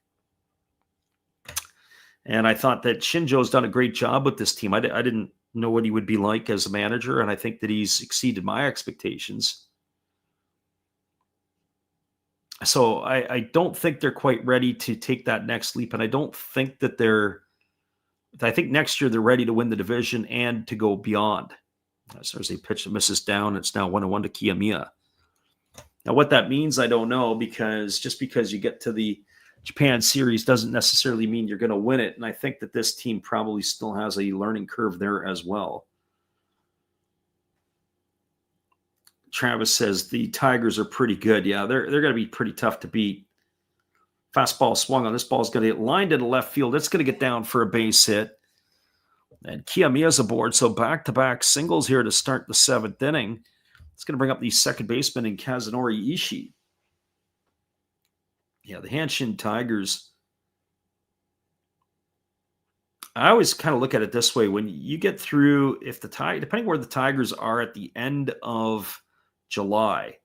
And I thought that Shinjo's done a great job with this team. I didn't know what he would be like as a manager, and I think that he's exceeded my expectations. So I don't think they're quite ready to take that next leap, and I don't think that I think next year they're ready to win the division and to go beyond. So there's a pitch that misses down. It's now 1-1 to Kiyomiya. Now, what that means, I don't know, because just because you get to the Japan series doesn't necessarily mean you're going to win it. And I think that this team probably still has a learning curve there as well. Travis says the Tigers are pretty good. Yeah, they're going to be pretty tough to beat. Fastball swung on. This ball is going to get lined into left field. It's going to get down for a base hit. And Kiyomiya's aboard. So back-to-back singles here to start the 7th inning. It's going to bring up the second baseman in Kazunori Ishii. Yeah, the Hanshin Tigers. I always kind of look at it this way. When you get through, depending where the Tigers are at the end of July,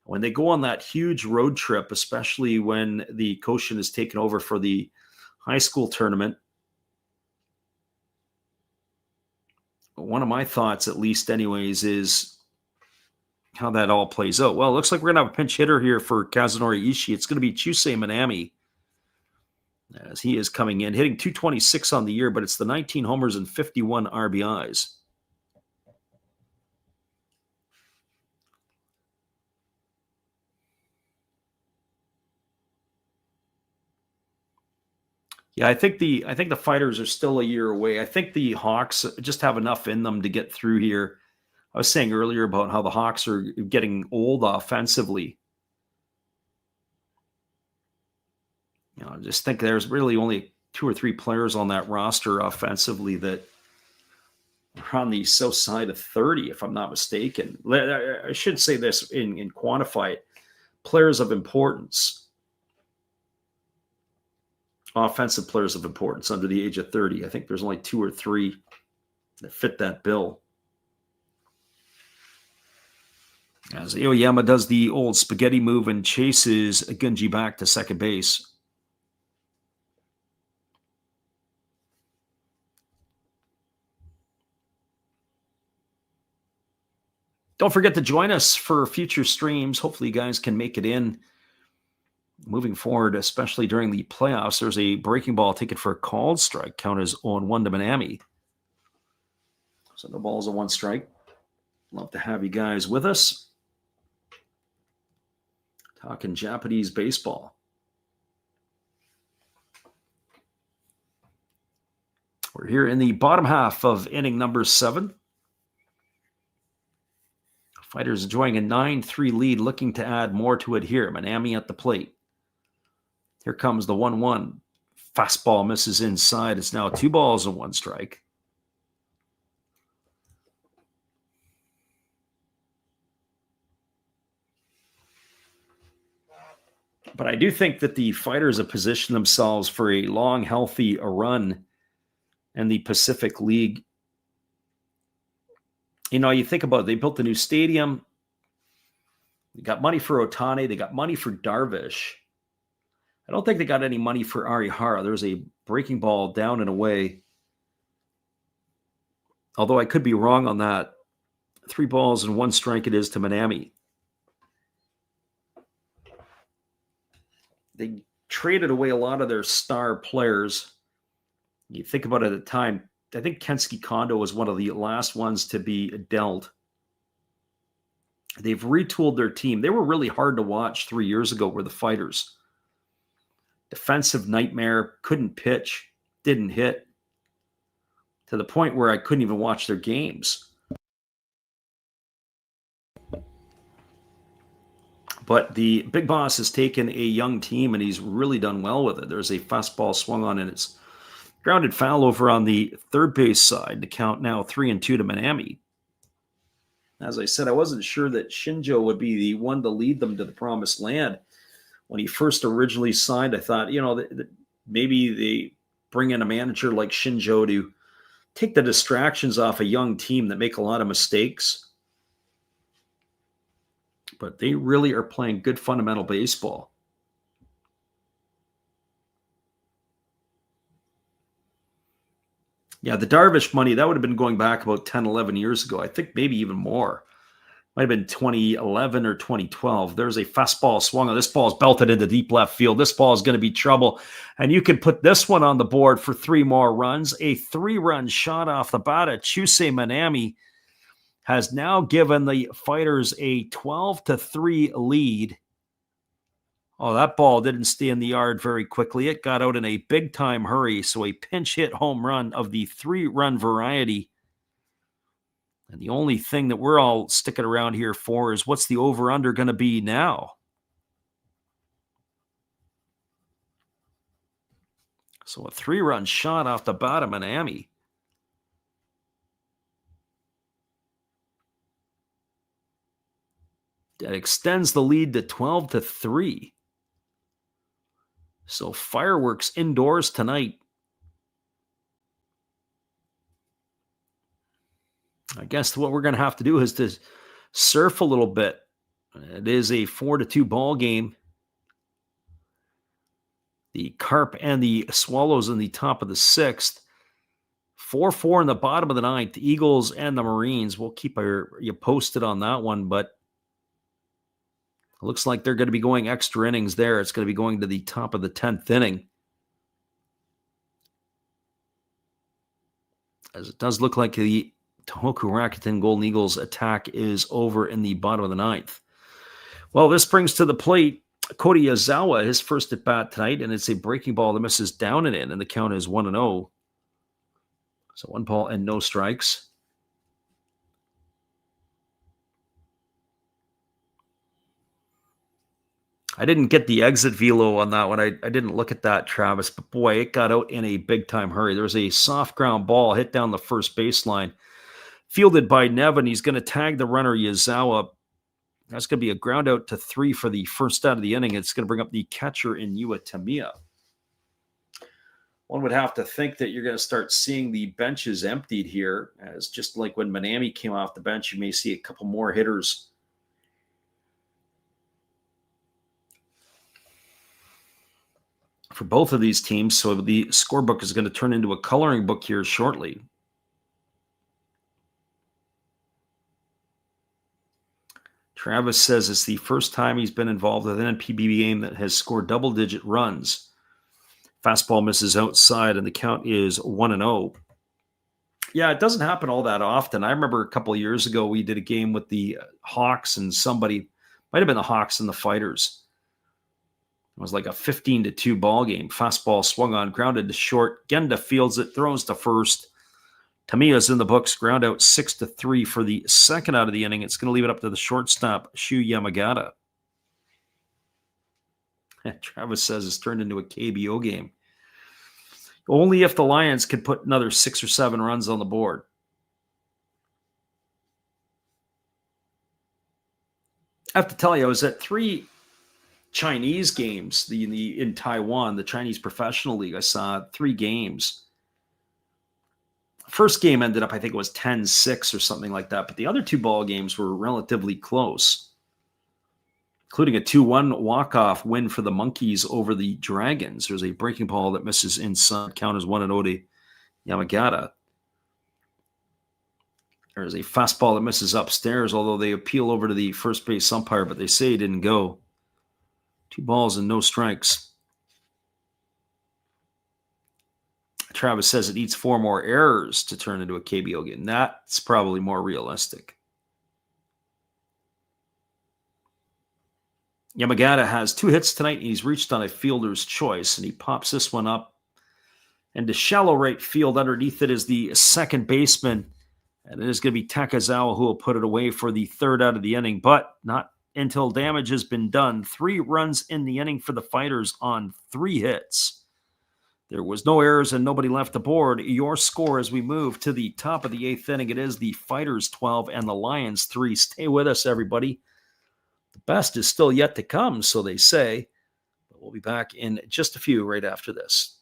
when they go on that huge road trip, especially when the Koshin is taken over for the high school tournament, one of my thoughts, at least anyways, is how that all plays out. Well, it looks like we're going to have a pinch hitter here for Kazunori Ishii. It's going to be Chusei Minami, as he is coming in, hitting .226 on the year, but it's the 19 homers and 51 RBIs. Yeah, I think the Fighters are still a year away. I think the Hawks just have enough in them to get through here. I was saying earlier about how the Hawks are getting old offensively. I just think there's really only 2 or 3 players on that roster offensively that are on the south side of 30, if I'm not mistaken. I should say this and quantify it. Players of importance. offensive players of importance under the age of 30. I think there's only 2 or 3 that fit that bill. As Aoyama does the old spaghetti move and chases Gunji back to second base. Don't forget to join us for future streams. Hopefully you guys can make it in moving forward, especially during the playoffs. There's a breaking ball ticket for a called strike. Count is 0-1 to Miami. So no balls on 1 strike. Love to have you guys with us. Talking Japanese baseball. We're here in the bottom half of inning number 7. Fighters enjoying a 9-3 lead, looking to add more to it here. Miami at the plate. Here comes the 1-1. Fastball misses inside. It's now 2 balls and 1 strike. But I do think that the Fighters have positioned themselves for a long, healthy run in the Pacific League. You know, you think about it, they built a new stadium. They got money for Ohtani. They got money for Darvish. I don't think they got any money for Arihara. There's a breaking ball down and away. Although I could be wrong on that. 3 balls and 1 strike it is to Miami. They traded away a lot of their star players. You think about it at the time, I think Kensuke Kondo was one of the last ones to be dealt. They've retooled their team. They were really hard to watch 3 years ago, were the Fighters. Defensive nightmare, couldn't pitch, didn't hit, to the point where I couldn't even watch their games. But the big boss has taken a young team, and he's really done well with it. There's a fastball swung on, and it's grounded foul over on the third base side. The count now 3-2 to Miami. As I said, I wasn't sure that Shinjo would be the one to lead them to the promised land. When he first originally signed, I thought, you know, that maybe they bring in a manager like Shinjo to take the distractions off a young team that make a lot of mistakes. But they really are playing good fundamental baseball. Yeah, the Darvish money, that would have been going back about 10, 11 years ago. I think maybe even more. Might have been 2011 or 2012. There's a fastball swung on. This ball is belted into deep left field. This ball is going to be trouble. And you can put this one on the board for 3 more runs. A 3-run shot off the bat at Chusei Minami has now given the Fighters a 12-3 lead. Oh, that ball didn't stay in the yard very quickly. It got out in a big-time hurry, so a pinch-hit home run of the 3-run variety. And the only thing that we're all sticking around here for is what's the over-under going to be now? So a 3-run shot off the bat of Miami. That extends the lead to 12-3. So fireworks indoors tonight. I guess what we're going to have to do is to surf a little bit. It is a 4-2 ball game. The Carp and the Swallows in the top of the 6th. 4-4 in the bottom of the 9th. The Eagles and the Marines. We'll keep you posted on that one, but it looks like they're going to be going extra innings there. It's going to be going to the top of the 10th inning. As it does look like the Tohoku Rakuten Golden Eagles attack is over in the bottom of the 9th. Well, this brings to the plate Cody Yazawa, his first at bat tonight, and it's a breaking ball that misses down and in, and the count is 1-0. So 1 ball and no strikes. I didn't get the exit velo on that one. I didn't look at that, Travis, but boy, it got out in a big-time hurry. There was a soft ground ball hit down the first baseline, fielded by Nevin. He's going to tag the runner, Yazawa. That's going to be a ground out to 3 for the first out of the inning. It's going to bring up the catcher in Yua Tamiya. one would have to think that you're going to start seeing the benches emptied here, as just like when Manami came off the bench, you may see a couple more hitters for both of these teams. So the scorebook is going to turn into a coloring book here shortly. Travis says it's the first time he's been involved with an NPB game that has scored double-digit runs. Fastball misses outside, and the count is 1-0. Yeah, it doesn't happen all that often. I remember a couple of years ago, we did a game with the Hawks, and somebody, might have been the Hawks and the Fighters. It was like a 15-2 ball game. Fastball swung on, grounded to short. Genda fields it, throws to first. Tamiya's in the books, ground out 6-3 for the second out of the inning. It's going to leave it up to the shortstop, Shu Yamagata. Travis says it's turned into a KBO game. Only if the Lions could put another 6 or 7 runs on the board. I have to tell you, I was at 3 Chinese games in Taiwan, the Chinese Professional League. I saw 3 games. First game ended up, I think it was 10-6 or something like that, but the other 2 ball games were relatively close, including a 2-1 walk-off win for the Monkeys over the Dragons. There's a breaking ball that misses inside, count as 1-0 to Yamagata. There's a fastball that misses upstairs, although they appeal over to the first base umpire, but they say it didn't go. 2 balls and no strikes. Travis says it needs 4 more errors to turn into a KBO game. That's probably more realistic. Yamagata has 2 hits tonight, and he's reached on a fielder's choice, and he pops this one up. And to shallow right field, underneath it is the second baseman, and it is going to be Takazawa who will put it away for the third out of the inning, but not until damage has been done. 3 runs in the inning for the Fighters on 3 hits. There was no errors and nobody left the board. Your score as we move to the top of the 8th inning, it is the Fighters 12 and the Lions 3. Stay with us, everybody. The best is still yet to come, so they say. But we'll be back in just a few right after this.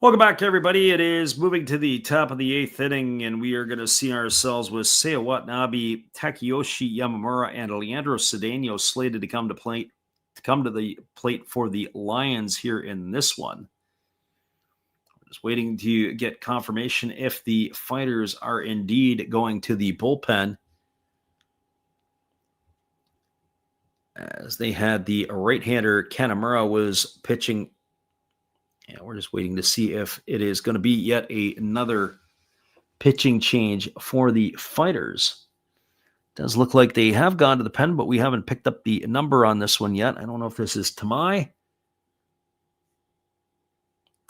Welcome back, everybody. It is moving to the top of the 8th inning, and we are going to see ourselves with Seiya Watanabe, Takeyoshi Yamamura, and Leandro Cedeno slated to come to the plate for the Lions here in this one. We're just waiting to get confirmation if the Fighters are indeed going to the bullpen, as they had the right-hander Kanamura was pitching. Yeah, we're just waiting to see if it is going to be yet another pitching change for the Fighters. Does look like they have gone to the pen, but we haven't picked up the number on this one yet. I don't know if this is Tamai,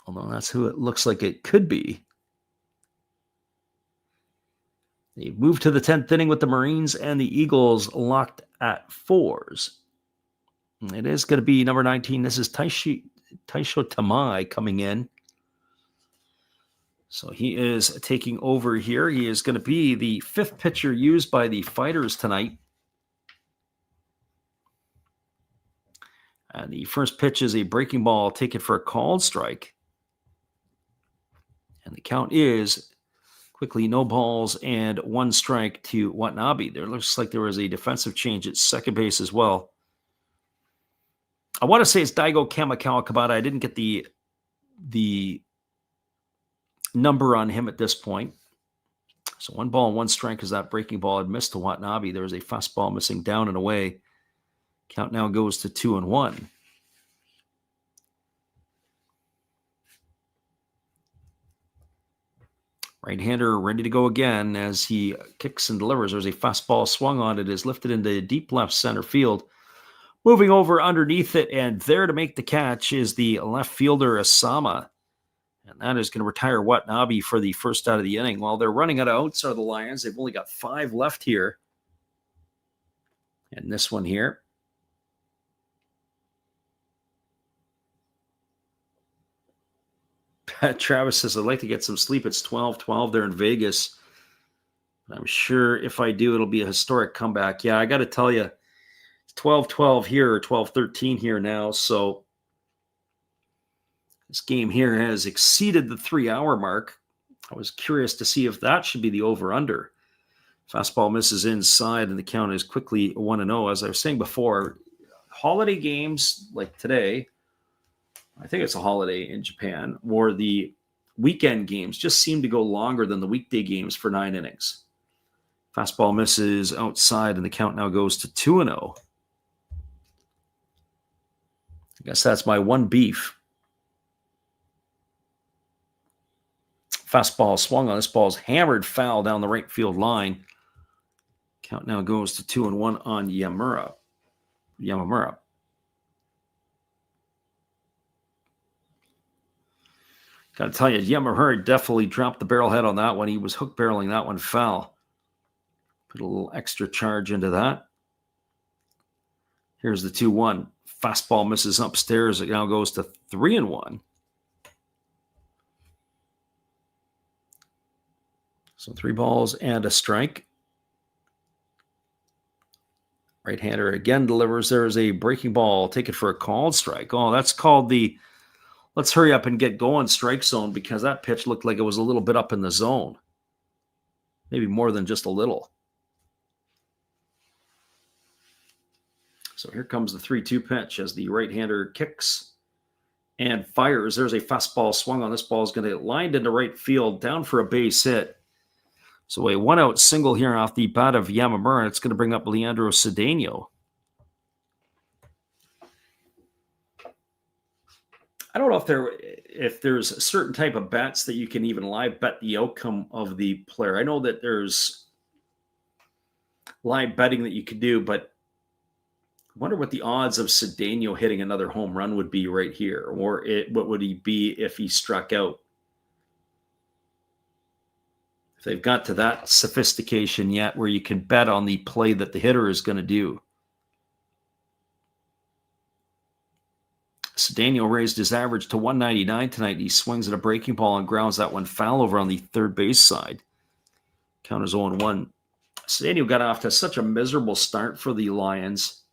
although that's who it looks like it could be. They moved to the 10th inning with the Marines and the Eagles locked at 4s. It is going to be number 19. This is Taisho Tamai coming in. So he is taking over here. He is going to be the 5th pitcher used by the Fighters tonight. And the first pitch is a breaking ball taken for a called strike. And the count is Quickly, no balls and 1 strike to Watanabe. There looks like there was a defensive change at second base as well. I want to say it's Daigo Kamikawa Kabata. I didn't get the number on him at this point. So 1 ball and 1 strike as that breaking ball had missed to Watanabe. There was a fastball missing down and away. Count now goes to 2-1. Right-hander ready to go again as he kicks and delivers. There's a fastball swung on. It is lifted into deep left center field. Moving over underneath it, and there to make the catch is the left fielder, Asama. And that is going to retire Watanabe for the first out of the inning. While they're running out of outs are the Lions. They've only got 5 left here. And this one here. Travis says, I'd like to get some sleep. It's 12-12 there in Vegas. I'm sure if I do, it'll be a historic comeback. Yeah, I got to tell you, it's 12-12 here or 12-13 here now. So this game here has exceeded the 3-hour mark. I was curious to see if that should be the over-under. Fastball misses inside, and the count is quickly 1-0. As I was saying before, holiday games like today, I think it's a holiday in Japan, or the weekend games just seem to go longer than the weekday games for 9 innings. Fastball misses outside, and the count now goes to 2-0. I guess that's my one beef. Fastball swung on. This ball's hammered foul down the right field line. Count now goes to 2-1 on Yamamura. Got to tell you, Yamamura definitely dropped the barrel head on that one. He was hook barreling that one foul. Put a little extra charge into that. Here's the 2-1. Fastball misses upstairs. It now goes to 3-1. So 3 balls and a strike. Right-hander again delivers. There is a breaking ball. Take it for a called strike. Oh, that's called the let's hurry up and get going strike zone, because that pitch looked like it was a little bit up in the zone. Maybe more than just a little. So here comes the 3-2 pitch as the right-hander kicks and fires. There's a fastball swung on. This ball is going to get lined into right field, down for a base hit. So a 1-out single here off the bat of Yamamura. It's going to bring up Leandro Cedeno. I don't know if there's a certain type of bets that you can even live bet the outcome of the player. I know that there's live betting that you could do, but I wonder what the odds of Cedeno hitting another home run would be right here, or what would he be if he struck out? If they've got to that sophistication yet where you can bet on the play that the hitter is going to do. Cedeno raised his average to 199 tonight. He swings at a breaking ball and grounds that one foul over on the third base side. Count is 0-1. Cedeno got off to such a miserable start for the Lions.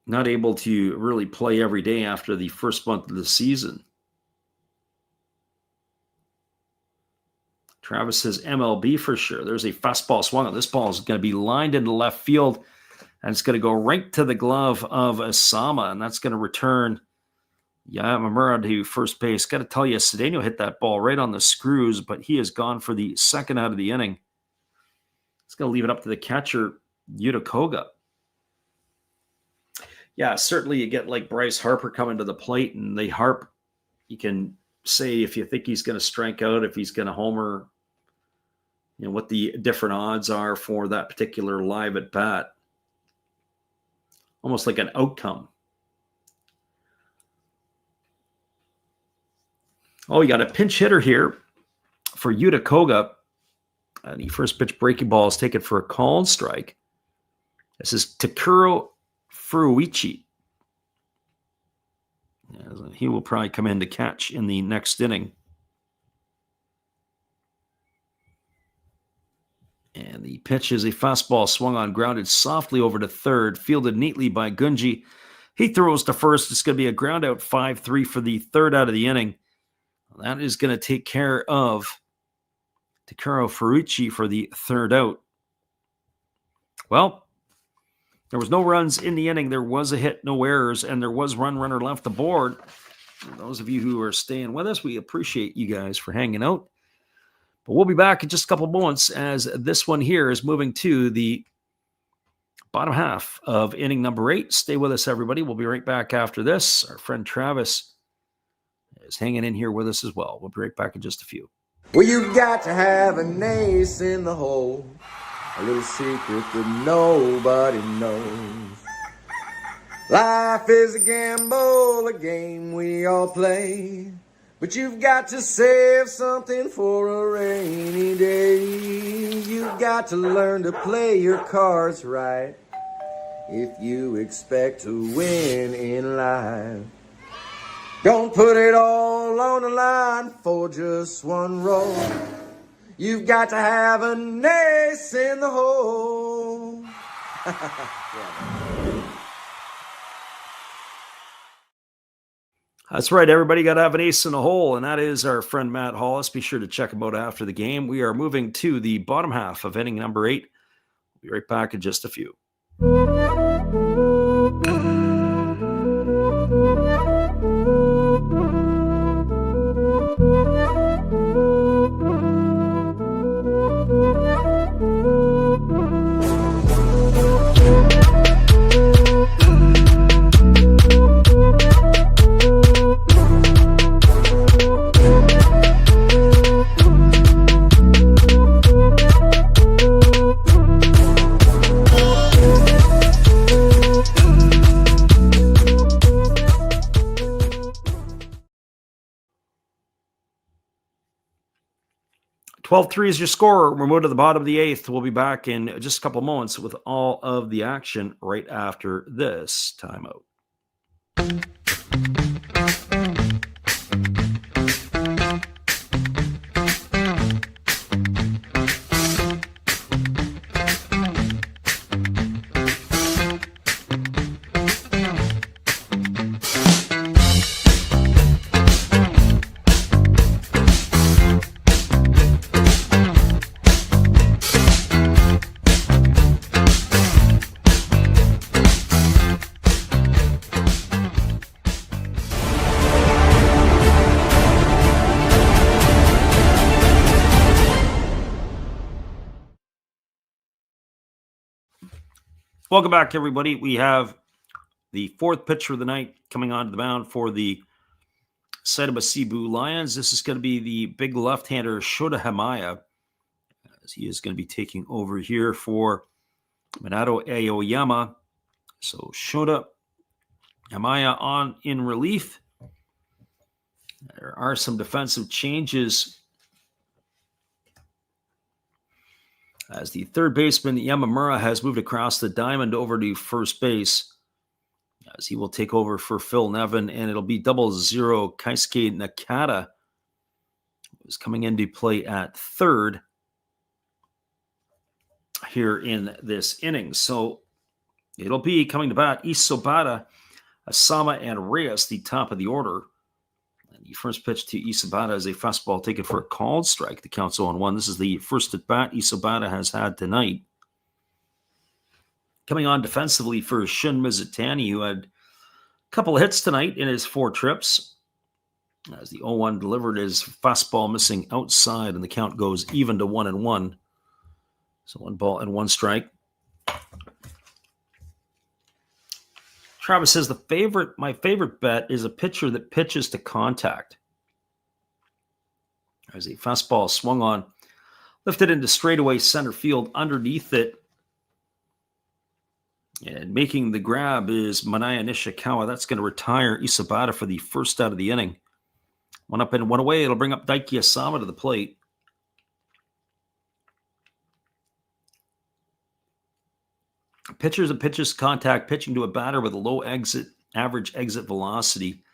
Not able to really play every day after the first month of the season. Travis says MLB for sure. There's a fastball swung on. This ball is going to be lined into left field, and it's going to go right to the glove of Asama, and that's going to return Yamamura to first base. Got to tell you, Cedeno hit that ball right on the screws, but he is gone for the second out of the inning. It's going to leave it up to the catcher, Yuta Koga. Yeah, certainly you get like Bryce Harper coming to the plate, and they harp. You can say if you think he's going to strike out, if he's going to homer, you know, what the different odds are for that particular live at bat. Almost like an outcome. Oh, you got a pinch hitter here for Yuta Koga. And the first pitch breaking ball is taken for a called strike. This is Takuro Furuichi. He will probably come in to catch in the next inning. And the pitch is a fastball swung on, grounded softly over to third, fielded neatly by Gunji He throws to first. It's going to be a ground out 5-3 for the third out of the inning. That is going to take care of Takuro Ferrucci for the third out. Well, there was no runs in the inning. There was a hit, no errors, and there was runner left aboard. For those of you who are staying with us, we appreciate you guys for hanging out. But we'll be back in just a couple moments as this one here is moving to the bottom half of inning number 8. Stay with us, everybody. We'll be right back after this. Our friend Travis is hanging in here with us as well. We'll be right back in just a few. Well, you got to have an ace in the hole, a little secret that nobody knows. Life is a gamble, a game we all play, but you've got to save something for a rainy day. You've got to learn to play your cards right if you expect to win in life. Don't put it all on the line for just one roll. You've got to have an ace in the hole. That's right, everybody. Got to have an ace in the hole, and that is our friend Matt Hollis. Be sure to check him out after the game. We are moving to the bottom half of inning number 8. We'll be right back in just a few. 12-3 is your score. We're moving to the bottom of the 8th. We'll be back in just a couple moments with all of the action right after this timeout. 'Welcome back, everybody. We have the 4th pitcher of the night coming onto the mound for the Saitama Seibu Lions. This is going to be the big left-hander Shota Hamaya, as he is going to be taking over here for Minato Aoyama. So Shota Hamaya on in relief. There are some defensive changes as the third baseman Yamamura has moved across the diamond over to first base, as he will take over for Phil Nevin, and it'll be 0-0. Keisuke Nakata is coming into play at third here in this inning. So it'll be coming to bat Isobata, Asama, and Reyes, the top of the order. And the first pitch to Isobata is a fastball taken for a called strike. The count's 0-1. This is the first at bat Isobata has had tonight. Coming on defensively for Shun Mizutani, who had a couple of hits tonight in his 4 trips. As the 0-1 delivered his fastball missing outside, and the count goes even to 1-1. So 1 ball and 1 strike. Travis says my favorite bet is a pitcher that pitches to contact. As a fastball swung on, lifted into straightaway center field underneath it. And making the grab is Manaya Nishikawa. That's going to retire Isobata for the first out of the inning. 1 up and 1 away. It'll bring up Daiki Asama to the plate. Pitchers and pitches contact, pitching to a batter with a low average exit velocity.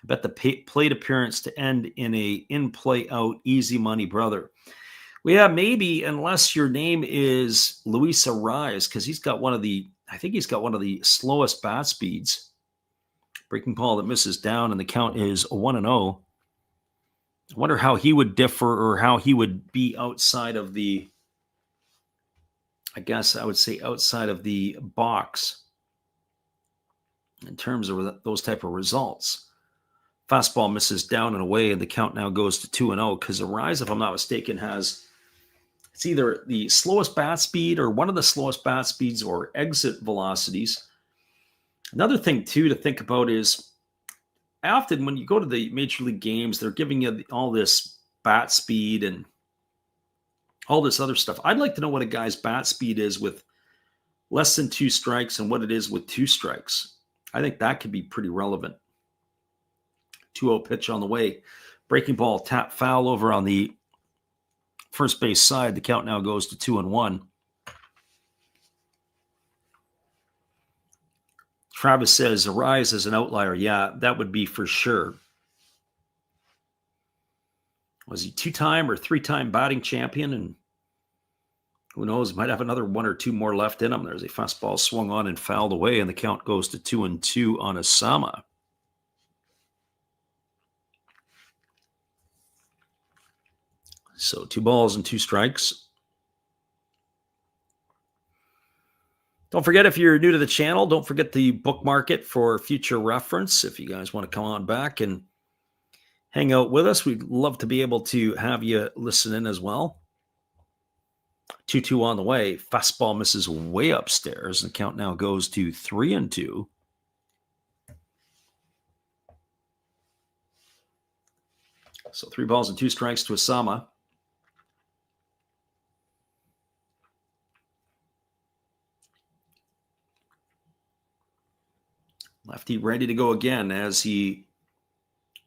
I bet the plate appearance to end in a in-play out, easy money, brother. We have maybe, unless your name is Luis Arraez, because he's got one of the slowest bat speeds. Breaking ball that misses down, and the count is 1-0. I wonder how he would differ, or how he would be outside of the, I guess I would say outside of the box in terms of those type of results. Fastball misses down and away, and the count now goes to 2-0, because Arise, if I'm not mistaken, has, it's either the slowest bat speed or one of the slowest bat speeds or exit velocities. Another thing, too, to think about is often when you go to the Major League games, they're giving you all this bat speed and all this other stuff. I'd like to know what a guy's bat speed is with less than 2 strikes and what it is with 2 strikes. I think that could be pretty relevant. 2-0 pitch on the way. Breaking ball, tap foul over on the first base side. The count now goes to 2-1. Travis says, Arise is an outlier. Yeah, that would be for sure. Was he 2-time or 3-time batting champion? And who knows, might have another 1 or 2 more left in him. There's a fastball swung on and fouled away, and the count goes to 2-2 on Asama. So 2 balls and 2 strikes. Don't forget, if you're new to the channel, don't forget to bookmark it for future reference. If you guys want to come on back and hang out with us, we'd love to be able to have you listen in as well. 2-2 on the way. Fastball misses way upstairs. The count now goes to 3-2. So 3 balls and 2 strikes to Asama. Lefty ready to go again as he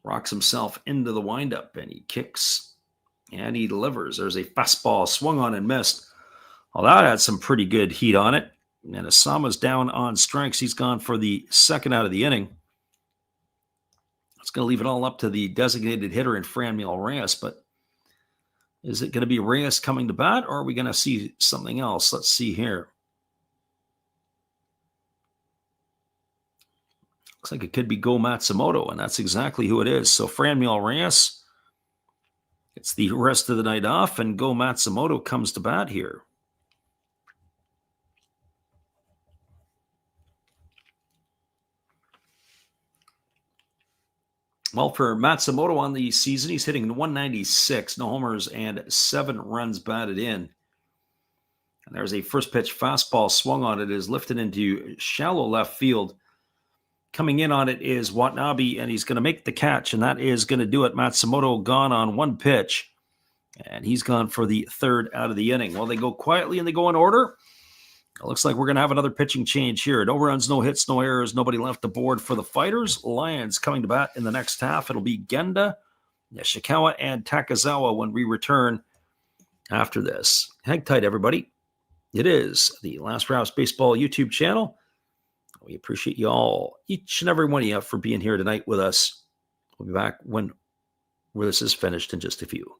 rocks himself into the windup, and he kicks and he delivers. There's a fastball swung on and missed. Well, that had some pretty good heat on it. And Asama's down on strikes. He's gone for the second out of the inning. It's going to leave it all up to the designated hitter in Franmil Reyes, but is it going to be Reyes coming to bat, or are we going to see something else? Let's see here. Looks like it could be Go Matsumoto, and that's exactly who it is. So Franmil Reyes gets the rest of the night off, and Go Matsumoto comes to bat here. Well, for Matsumoto on the season, he's hitting 196, no homers, and 7 runs batted in. And there's a first pitch fastball swung on it, is lifted into shallow left field. Coming in on it is Watanabe, and he's going to make the catch, and that is going to do it. Matsumoto gone on 1 pitch, and he's gone for the 3rd out of the inning. Well, they go quietly and they go in order. It looks like we're going to have another pitching change here. No runs, no hits, no errors, nobody left aboard for the Fighters. Lions coming to bat in the next half. It'll be Genda, Nishikawa, and Takazawa when we return after this. Hang tight, everybody. It is the Last Rouse Baseball YouTube channel. We appreciate you all, each and every one of you, for being here tonight with us. We'll be back when this is finished in just a few.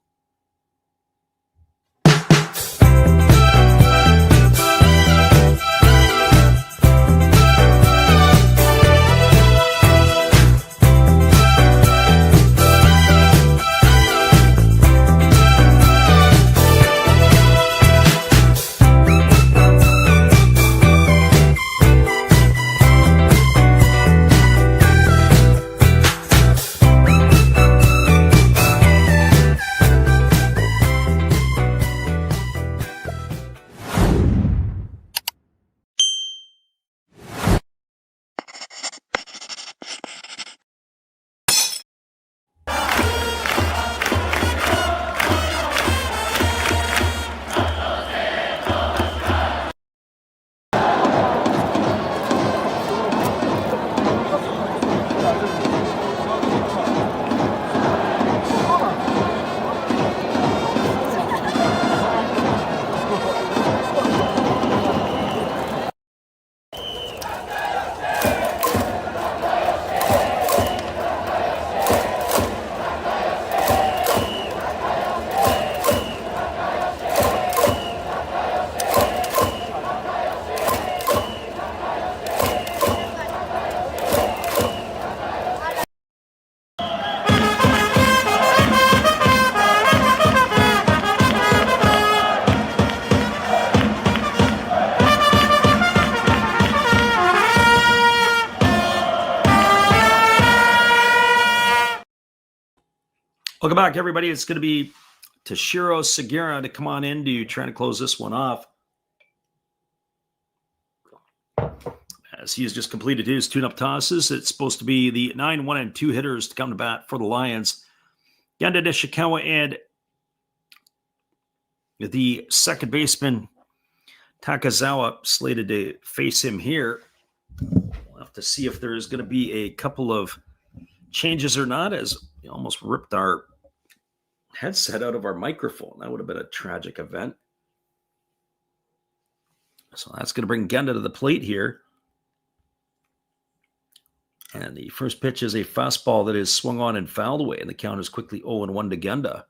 Welcome back, everybody. It's going to be Toshiro Segura to come on in to try to close this one off, as he has just completed his tune-up tosses. It's supposed to be the 9, 1, and 2 hitters to come to bat for the Lions. Genda Nishikawa and the second baseman Takazawa slated to face him here. We'll have to see if there is going to be a couple of changes or not, as we almost ripped our headset out of our microphone. That would have been a tragic event. So that's going to bring Genda to the plate here. And the first pitch is a fastball that is swung on and fouled away, and the count is quickly 0-1 to Genda.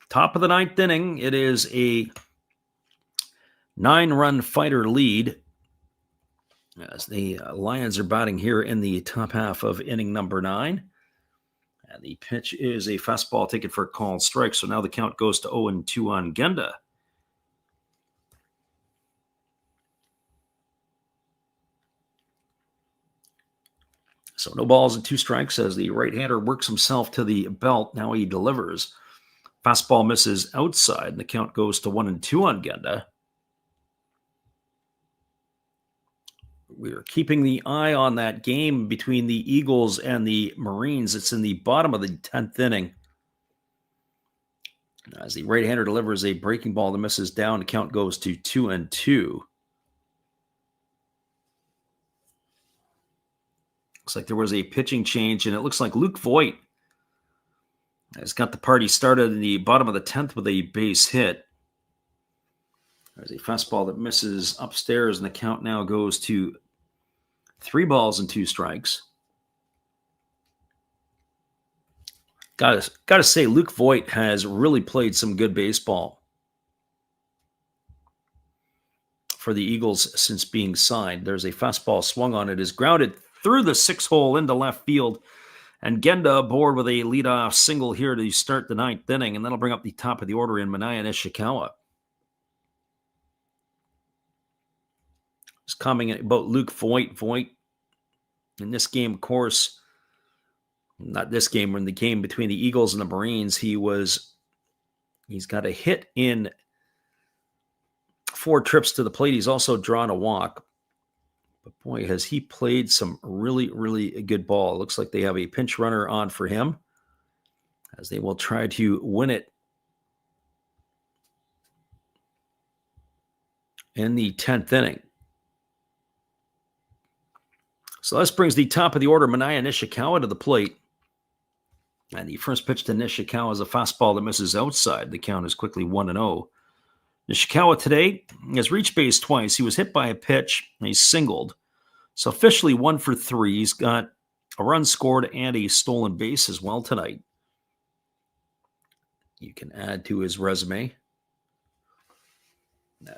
Top of the ninth inning, it is a 9-run Fighter lead, as the Lions are batting here in the top half of inning number 9. And the pitch is a fastball taken for a called strike. So now the count goes to 0-2 on Genda. So no balls and 2 strikes as the right-hander works himself to the belt. Now he delivers. Fastball misses outside, and the count goes to 1-2 on Genda. We're keeping the eye on that game between the Eagles and the Marines. It's in the bottom of the 10th inning, as the right-hander delivers a breaking ball that misses down. The count goes to 2-2. Looks like there was a pitching change, and it looks like Luke Voigt has got the party started in the bottom of the 10th with a base hit. There's a fastball that misses upstairs, and the count now goes to 3 balls and 2 strikes. Got to say, Luke Voigt has really played some good baseball for the Eagles since being signed. There's a fastball swung on. It is grounded through the 6-hole into left field. And Genda aboard with a leadoff single here to start the 9th inning, and that'll bring up the top of the order in Manaya Nishikawa. Just commenting about Luke Voigt. Voigt, in this game, of course, not this game, in the game between the Eagles and the Marines, he's got a hit in 4 trips to the plate. He's also drawn a walk. But boy, has he played some really, really good ball. It looks like they have a pinch runner on for him, as they will try to win it in the 10th inning. So this brings the top of the order, Manaya Nishikawa, to the plate. And the first pitch to Nishikawa is a fastball that misses outside. The count is quickly 1-0. Nishikawa today has reached base twice. He was hit by a pitch, and he's singled. So officially 1 for 3. He's got a run scored and a stolen base as well tonight. You can add to his resume.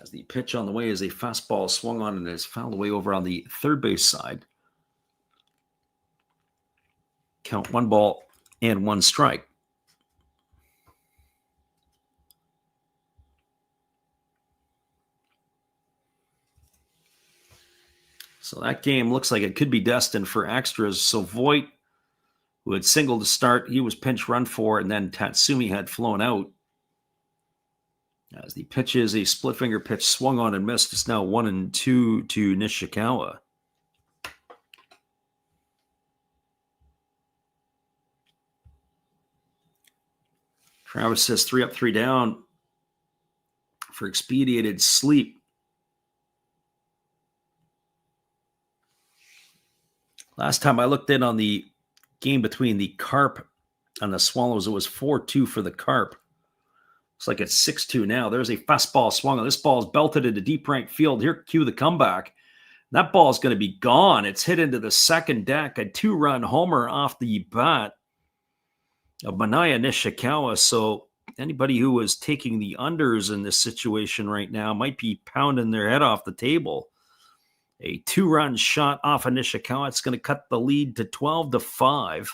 As the pitch on the way is a fastball swung on and is fouled away over on the third base side. Count 1 ball and 1 strike. So that game looks like it could be destined for extras. So Voigt, who had singled to start, he was pinch run for, and then Tatsumi had flown out. As the pitch is a split finger pitch swung on and missed, it's now 1-2 to Nishikawa. Travis says 3 up, 3 down for expedited sleep. Last time I looked in on the game between the Carp and the Swallows, it was 4-2 for the Carp. Looks like it's 6-2 now. There's a fastball swung on. This ball is belted into deep right field. Here, cue the comeback. That ball is going to be gone. It's hit into the second deck. A 2-run homer off the bat of Manaya Nishikawa. So anybody who is taking the unders in this situation right now might be pounding their head off the table. A 2-run shot off of Nishikawa. It's going to cut the lead to 12-5.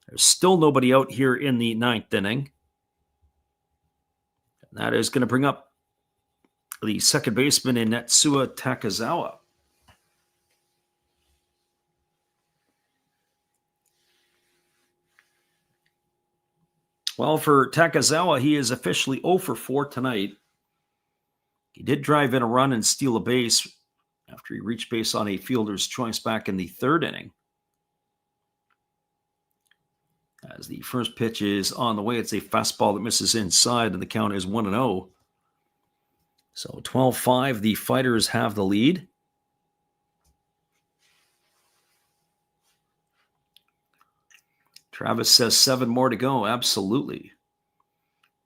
There's still nobody out here in the 9th inning. And that is going to bring up the second baseman in Netsuya Takazawa. Well, for Takazawa, he is officially 0 for 4 tonight. He did drive in a run and steal a base after he reached base on a fielder's choice back in the 3rd inning. As the first pitch is on the way, it's a fastball that misses inside, and the count is 1-0. So 12-5, the Fighters have the lead. Travis says 7 more to go. Absolutely.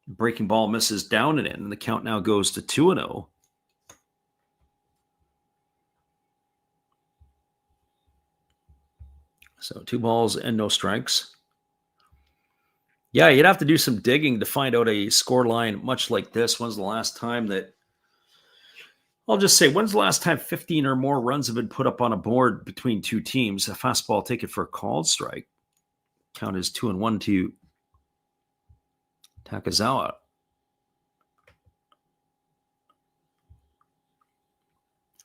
Breaking ball misses down and in, and the count now goes to 2-0. So 2 balls and no strikes. Yeah, you'd have to do some digging to find out a score line much like this. When's the last time that, I'll just say, when's the last time 15 or more runs have been put up on a board between 2 teams? A fastball taken for a called strike. Count is 2-1 to Takazawa.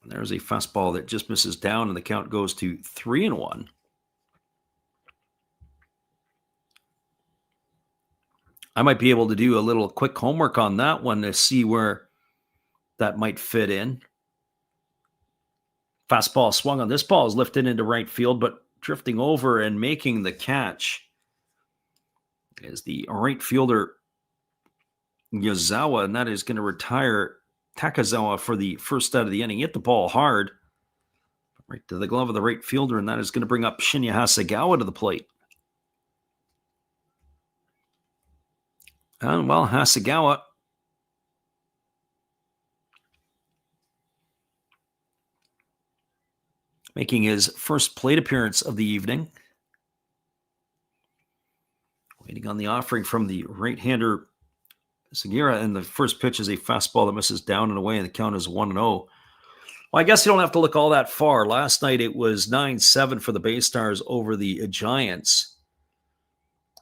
And there's a fastball that just misses down, and the count goes to 3-1. I might be able to do a little quick homework on that one to see where that might fit in. Fastball swung on. This ball is lifted into right field, but drifting over and making the catch is the right fielder Yazawa, and that is going to retire Takazawa for the first out of the inning. Hit the ball hard right to the glove of the right fielder, and that is going to bring up Shinya Hasegawa to the plate. And well, Hasegawa making his first plate appearance of the evening. Waiting on the offering from the right-hander Segura, and the first pitch is a fastball that misses down and away, and the count is 1-0. Well, I guess you don't have to look all that far. Last night it was 9-7 for the Bay Stars over the Giants.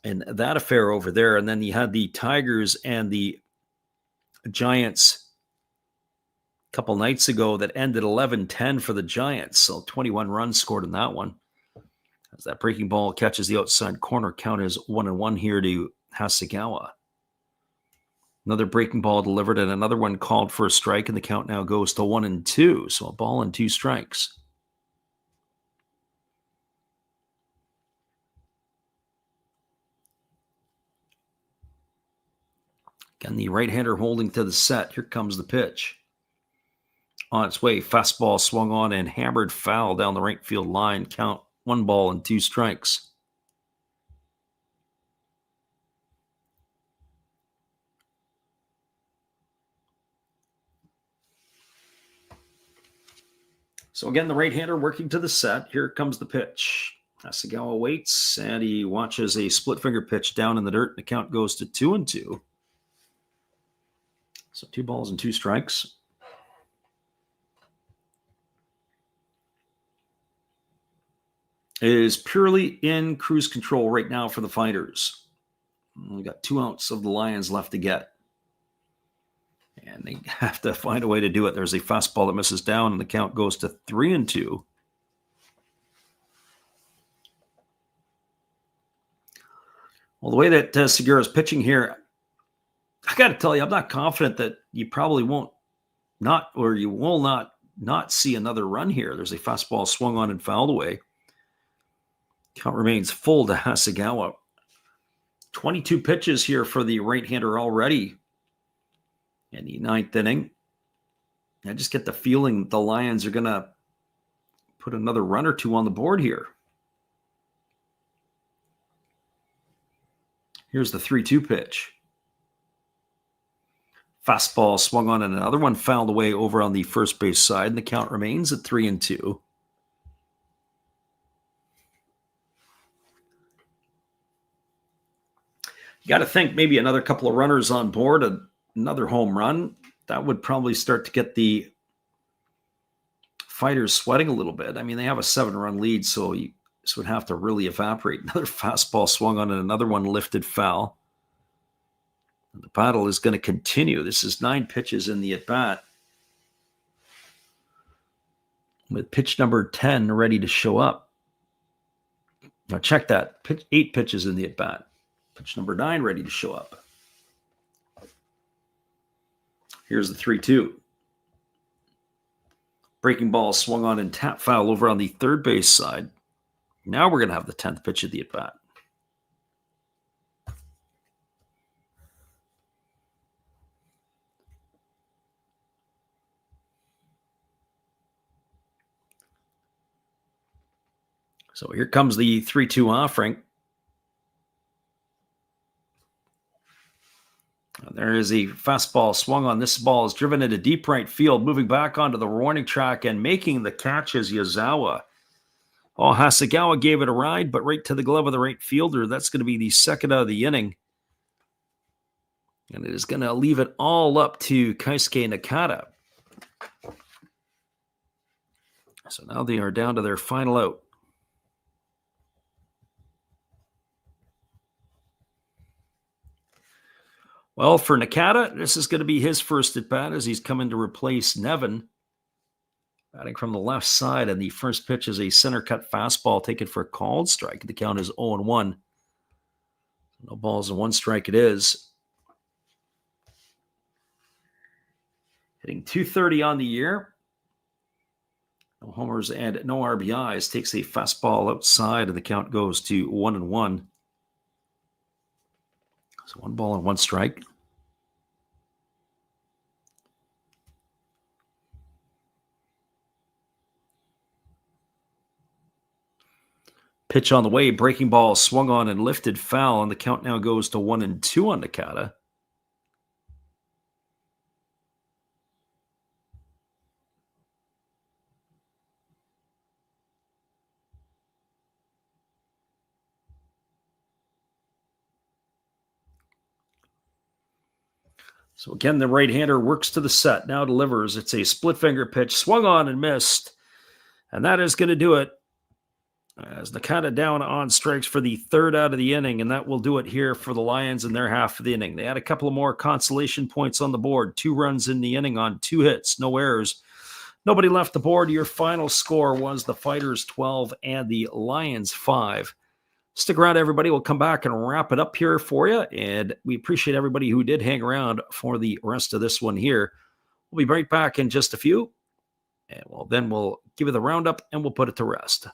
And that affair over there. And then you had the Tigers and the Giants a couple nights ago that ended 11-10 for the Giants. So 21 runs scored in that one. As that breaking ball catches the outside corner, count is 1-1 here to Hasegawa. Another breaking ball delivered and another one called for a strike, and the count now goes to 1-2. So a ball and 2 strikes. Again, the right-hander holding to the set. Here comes the pitch. On its way, fastball swung on and hammered foul down the right field line. Count 1 ball and 2 strikes. So again, the right-hander working to the set. Here comes the pitch. Hasegawa waits, and he watches a split-finger pitch down in the dirt. The count goes to 2-2. So 2 balls and 2 strikes. It is purely in cruise control right now for the Fighters. We got 2 outs of the Lions left to get. And they have to find a way to do it. There's a fastball that misses down, and the count goes to 3-2. Well, the way that Segura's pitching here, I got to tell you, I'm not confident that you probably won't you will not see another run here. There's a fastball swung on and fouled away. Count remains full to Hasegawa. 22 pitches here for the right-hander already in the 9th inning. I just get the feeling the Lions are going to put another run or 2 on the board here. Here's the 3-2 pitch. Fastball swung on and another one fouled away over on the first base side, and the count remains at 3-2. You got to think maybe another couple of runners on board, another home run. That would probably start to get the Fighters sweating a little bit. I mean, they have a 7-run lead, so this would have to really evaporate. Another fastball swung on and another one lifted foul. And the battle is going to continue. This is 9 pitches in the at-bat, with pitch number 10 ready to show up. Now check that. 8 pitches in the at-bat. Pitch number 9 ready to show up. Here's the 3-2. Breaking ball swung on and tap foul over on the third base side. Now we're going to have the 10th pitch of the at-bat. So here comes the 3-2 offering. There is a fastball swung on. This ball is driven into deep right field, moving back onto the warning track and making the catch is Yazawa. Oh, Hasegawa gave it a ride, but right to the glove of the right fielder. That's going to be the second out of the inning. And it is going to leave it all up to Keisuke Nakata. So now they are down to their final out. Well, for Nakata, this is going to be his first at-bat as he's coming to replace Nevin. Batting from the left side, and the first pitch is a center-cut fastball taken for a called strike. The count is 0-1. No balls and 1 strike it is. Hitting .230 on the year. No homers and no RBIs. Takes a fastball outside, and the count goes to 1-1. So 1 ball and 1 strike. Pitch on the way, breaking ball swung on and lifted foul, and the count now goes to 1-2 on Nakata. So again, the right-hander works to the set, now delivers. It's a split-finger pitch, swung on and missed. And that is going to do it. As Nakata down on strikes for the third out of the inning, and that will do it here for the Lions in their half of the inning. They had a couple of more consolation points on the board. 2 runs in the inning on 2 hits, no errors. Nobody left the board. Your final score was the Fighters 12 and the Lions 5. Stick around, everybody. We'll come back and wrap it up here for you. And we appreciate everybody who did hang around for the rest of this one here. We'll be right back in just a few. And then we'll give you the roundup and we'll put it to rest.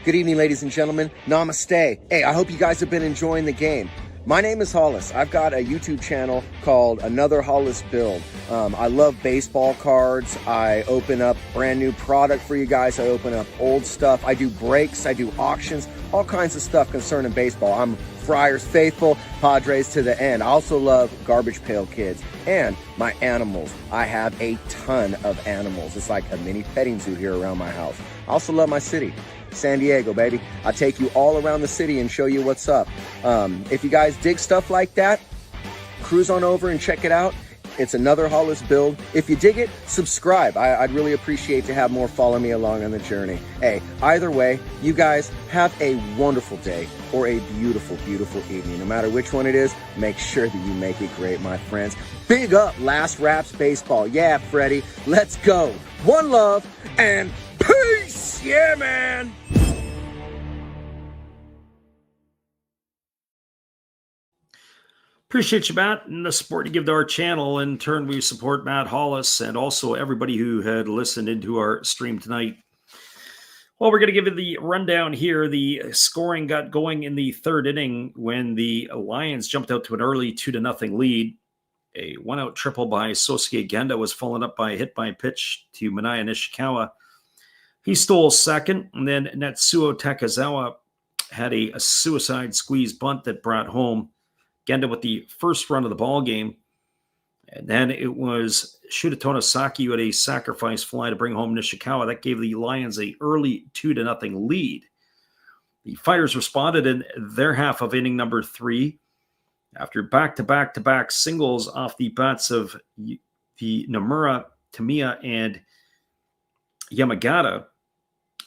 Good evening, ladies and gentlemen. Namaste. Hey, I hope you guys have been enjoying the game. My name is Hollis. I've got a YouTube channel called Another Hollis Build. I love baseball cards. I open up brand new product for you guys. I open up old stuff. I do breaks. I do auctions. All kinds of stuff concerning baseball. I'm Friars faithful, Padres to the end. I also love Garbage Pail Kids and my animals. I have a ton of animals. It's like a mini petting zoo here around my house. I also love my city. San Diego, baby. I take you all around the city and show you what's up. If you guys dig stuff like that, cruise on over and check it out. It's Another Hollis Build. If you dig it, subscribe. I'd really appreciate to have more follow me along on the journey. Hey, either way, you guys have a wonderful day or a beautiful, beautiful evening. No matter which one it is, make sure that you make it great, my friends. Big up Last Raps Baseball. Yeah, Freddie, let's go. One love and peace. Yeah, man. Appreciate you, Matt, and the support you give to our channel. In turn, we support Matt Hollis and also everybody who had listened into our stream tonight. Well, we're going to give you the rundown here. The scoring got going in the third inning when the Lions jumped out to an early 2-0 lead. A one-out triple by Sosuke Genda was followed up by a hit by pitch to Minaya Nishikawa. He stole second, and then Natsuo Takazawa had a suicide squeeze bunt that brought home Genda with the first run of the ball game. And then it was Shudetona Saki who had a sacrifice fly to bring home Nishikawa. That gave the Lions an early 2-0 lead. The Fighters responded in their half of inning number 3 after back-to-back-to-back singles off the bats of the Nomura, Tamiya, and Yamagata.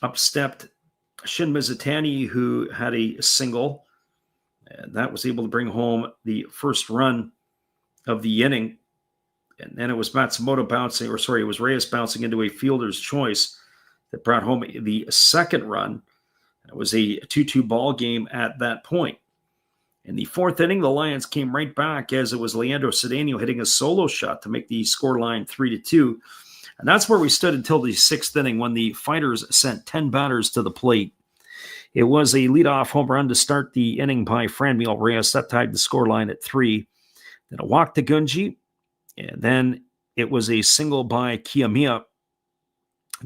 Up stepped Shin Mizutani, who had a single. And that was able to bring home the first run of the inning. And then it was Matsumoto it was Reyes bouncing into a fielder's choice that brought home the second run. It was a 2-2 ball game at that point. In the fourth inning, the Lions came right back as it was Leandro Cedeno hitting a solo shot to make the scoreline 3-2. And that's where we stood until the sixth inning when the Fighters sent 10 batters to the plate. It was a leadoff home run to start the inning by Franmil Reyes. That tied the scoreline at 3. Then a walk to Gunji, and then it was a single by Kiyomiya.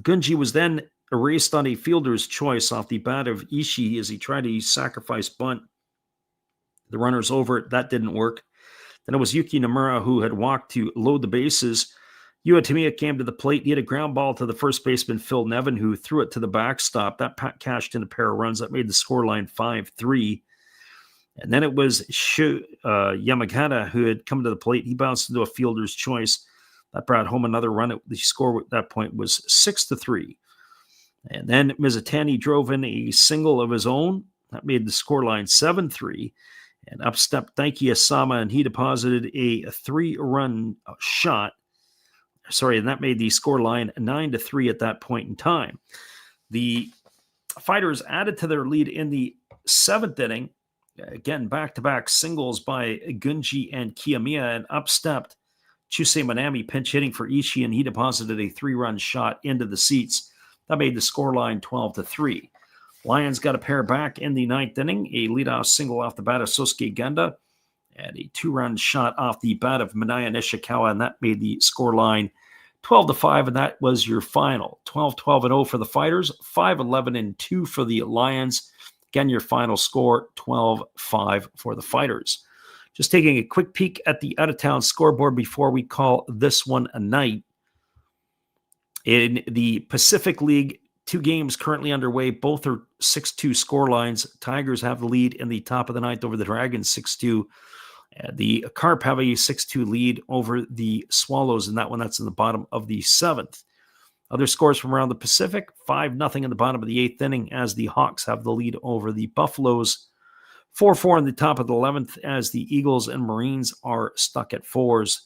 Gunji was then erased on a fielder's choice off the bat of Ishii as he tried to sacrifice bunt. The runners over it. That didn't work. Then it was Yuki Nomura who had walked to load the bases. Yu Tamiya came to the plate. He had a ground ball to the first baseman, Phil Nevin, who threw it to the backstop. That cashed in a pair of runs. That made the scoreline 5-3. And then it was Yamagata who had come to the plate. He bounced into a fielder's choice. That brought home another run. The score at that point was 6-3. And then Mizutani drove in a single of his own. That made the scoreline 7-3. And up stepped Daiki Asama, and he deposited a 3-run shot. And that made the scoreline 9-3 at that point in time. The Fighters added to their lead in the seventh inning. Again, back-to-back singles by Gunji and Kiyomiya, and up stepped Chusei Manami, pinch hitting for Ishii, and he deposited a 3-run shot into the seats. That made the scoreline 12-3. Lions got a pair back in the ninth inning, a leadoff single off the bat of Sosuke Genda, and a 2-run shot off the bat of Minaya Nishikawa, and that made the scoreline 12-5, and that was your final. 12-12-0 for the Fighters, 5-11-2 for the Lions. Again, your final score, 12-5 for the Fighters. Just taking a quick peek at the out-of-town scoreboard before we call this one a night. In the Pacific League, 2 games currently underway. Both are 6-2 scorelines. Tigers have the lead in the top of the ninth over the Dragons, 6-2. The Carp have a 6-2 lead over the Swallows in that one. That's in the bottom of the seventh. Other scores from around the Pacific, 5-0 in the bottom of the eighth inning as the Hawks have the lead over the Buffaloes. 4-4 in the top of the 11th as the Eagles and Marines are stuck at 4s.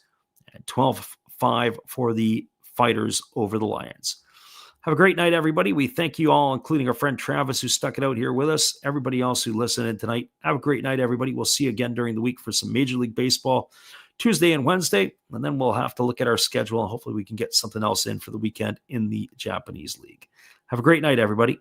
And 12-5 for the Fighters over the Lions. Have a great night, everybody. We thank you all, including our friend Travis, who stuck it out here with us. Everybody else who listened in tonight, have a great night, everybody. We'll see you again during the week for some Major League Baseball, Tuesday and Wednesday, and then we'll have to look at our schedule, and hopefully we can get something else in for the weekend in the Japanese League. Have a great night, everybody.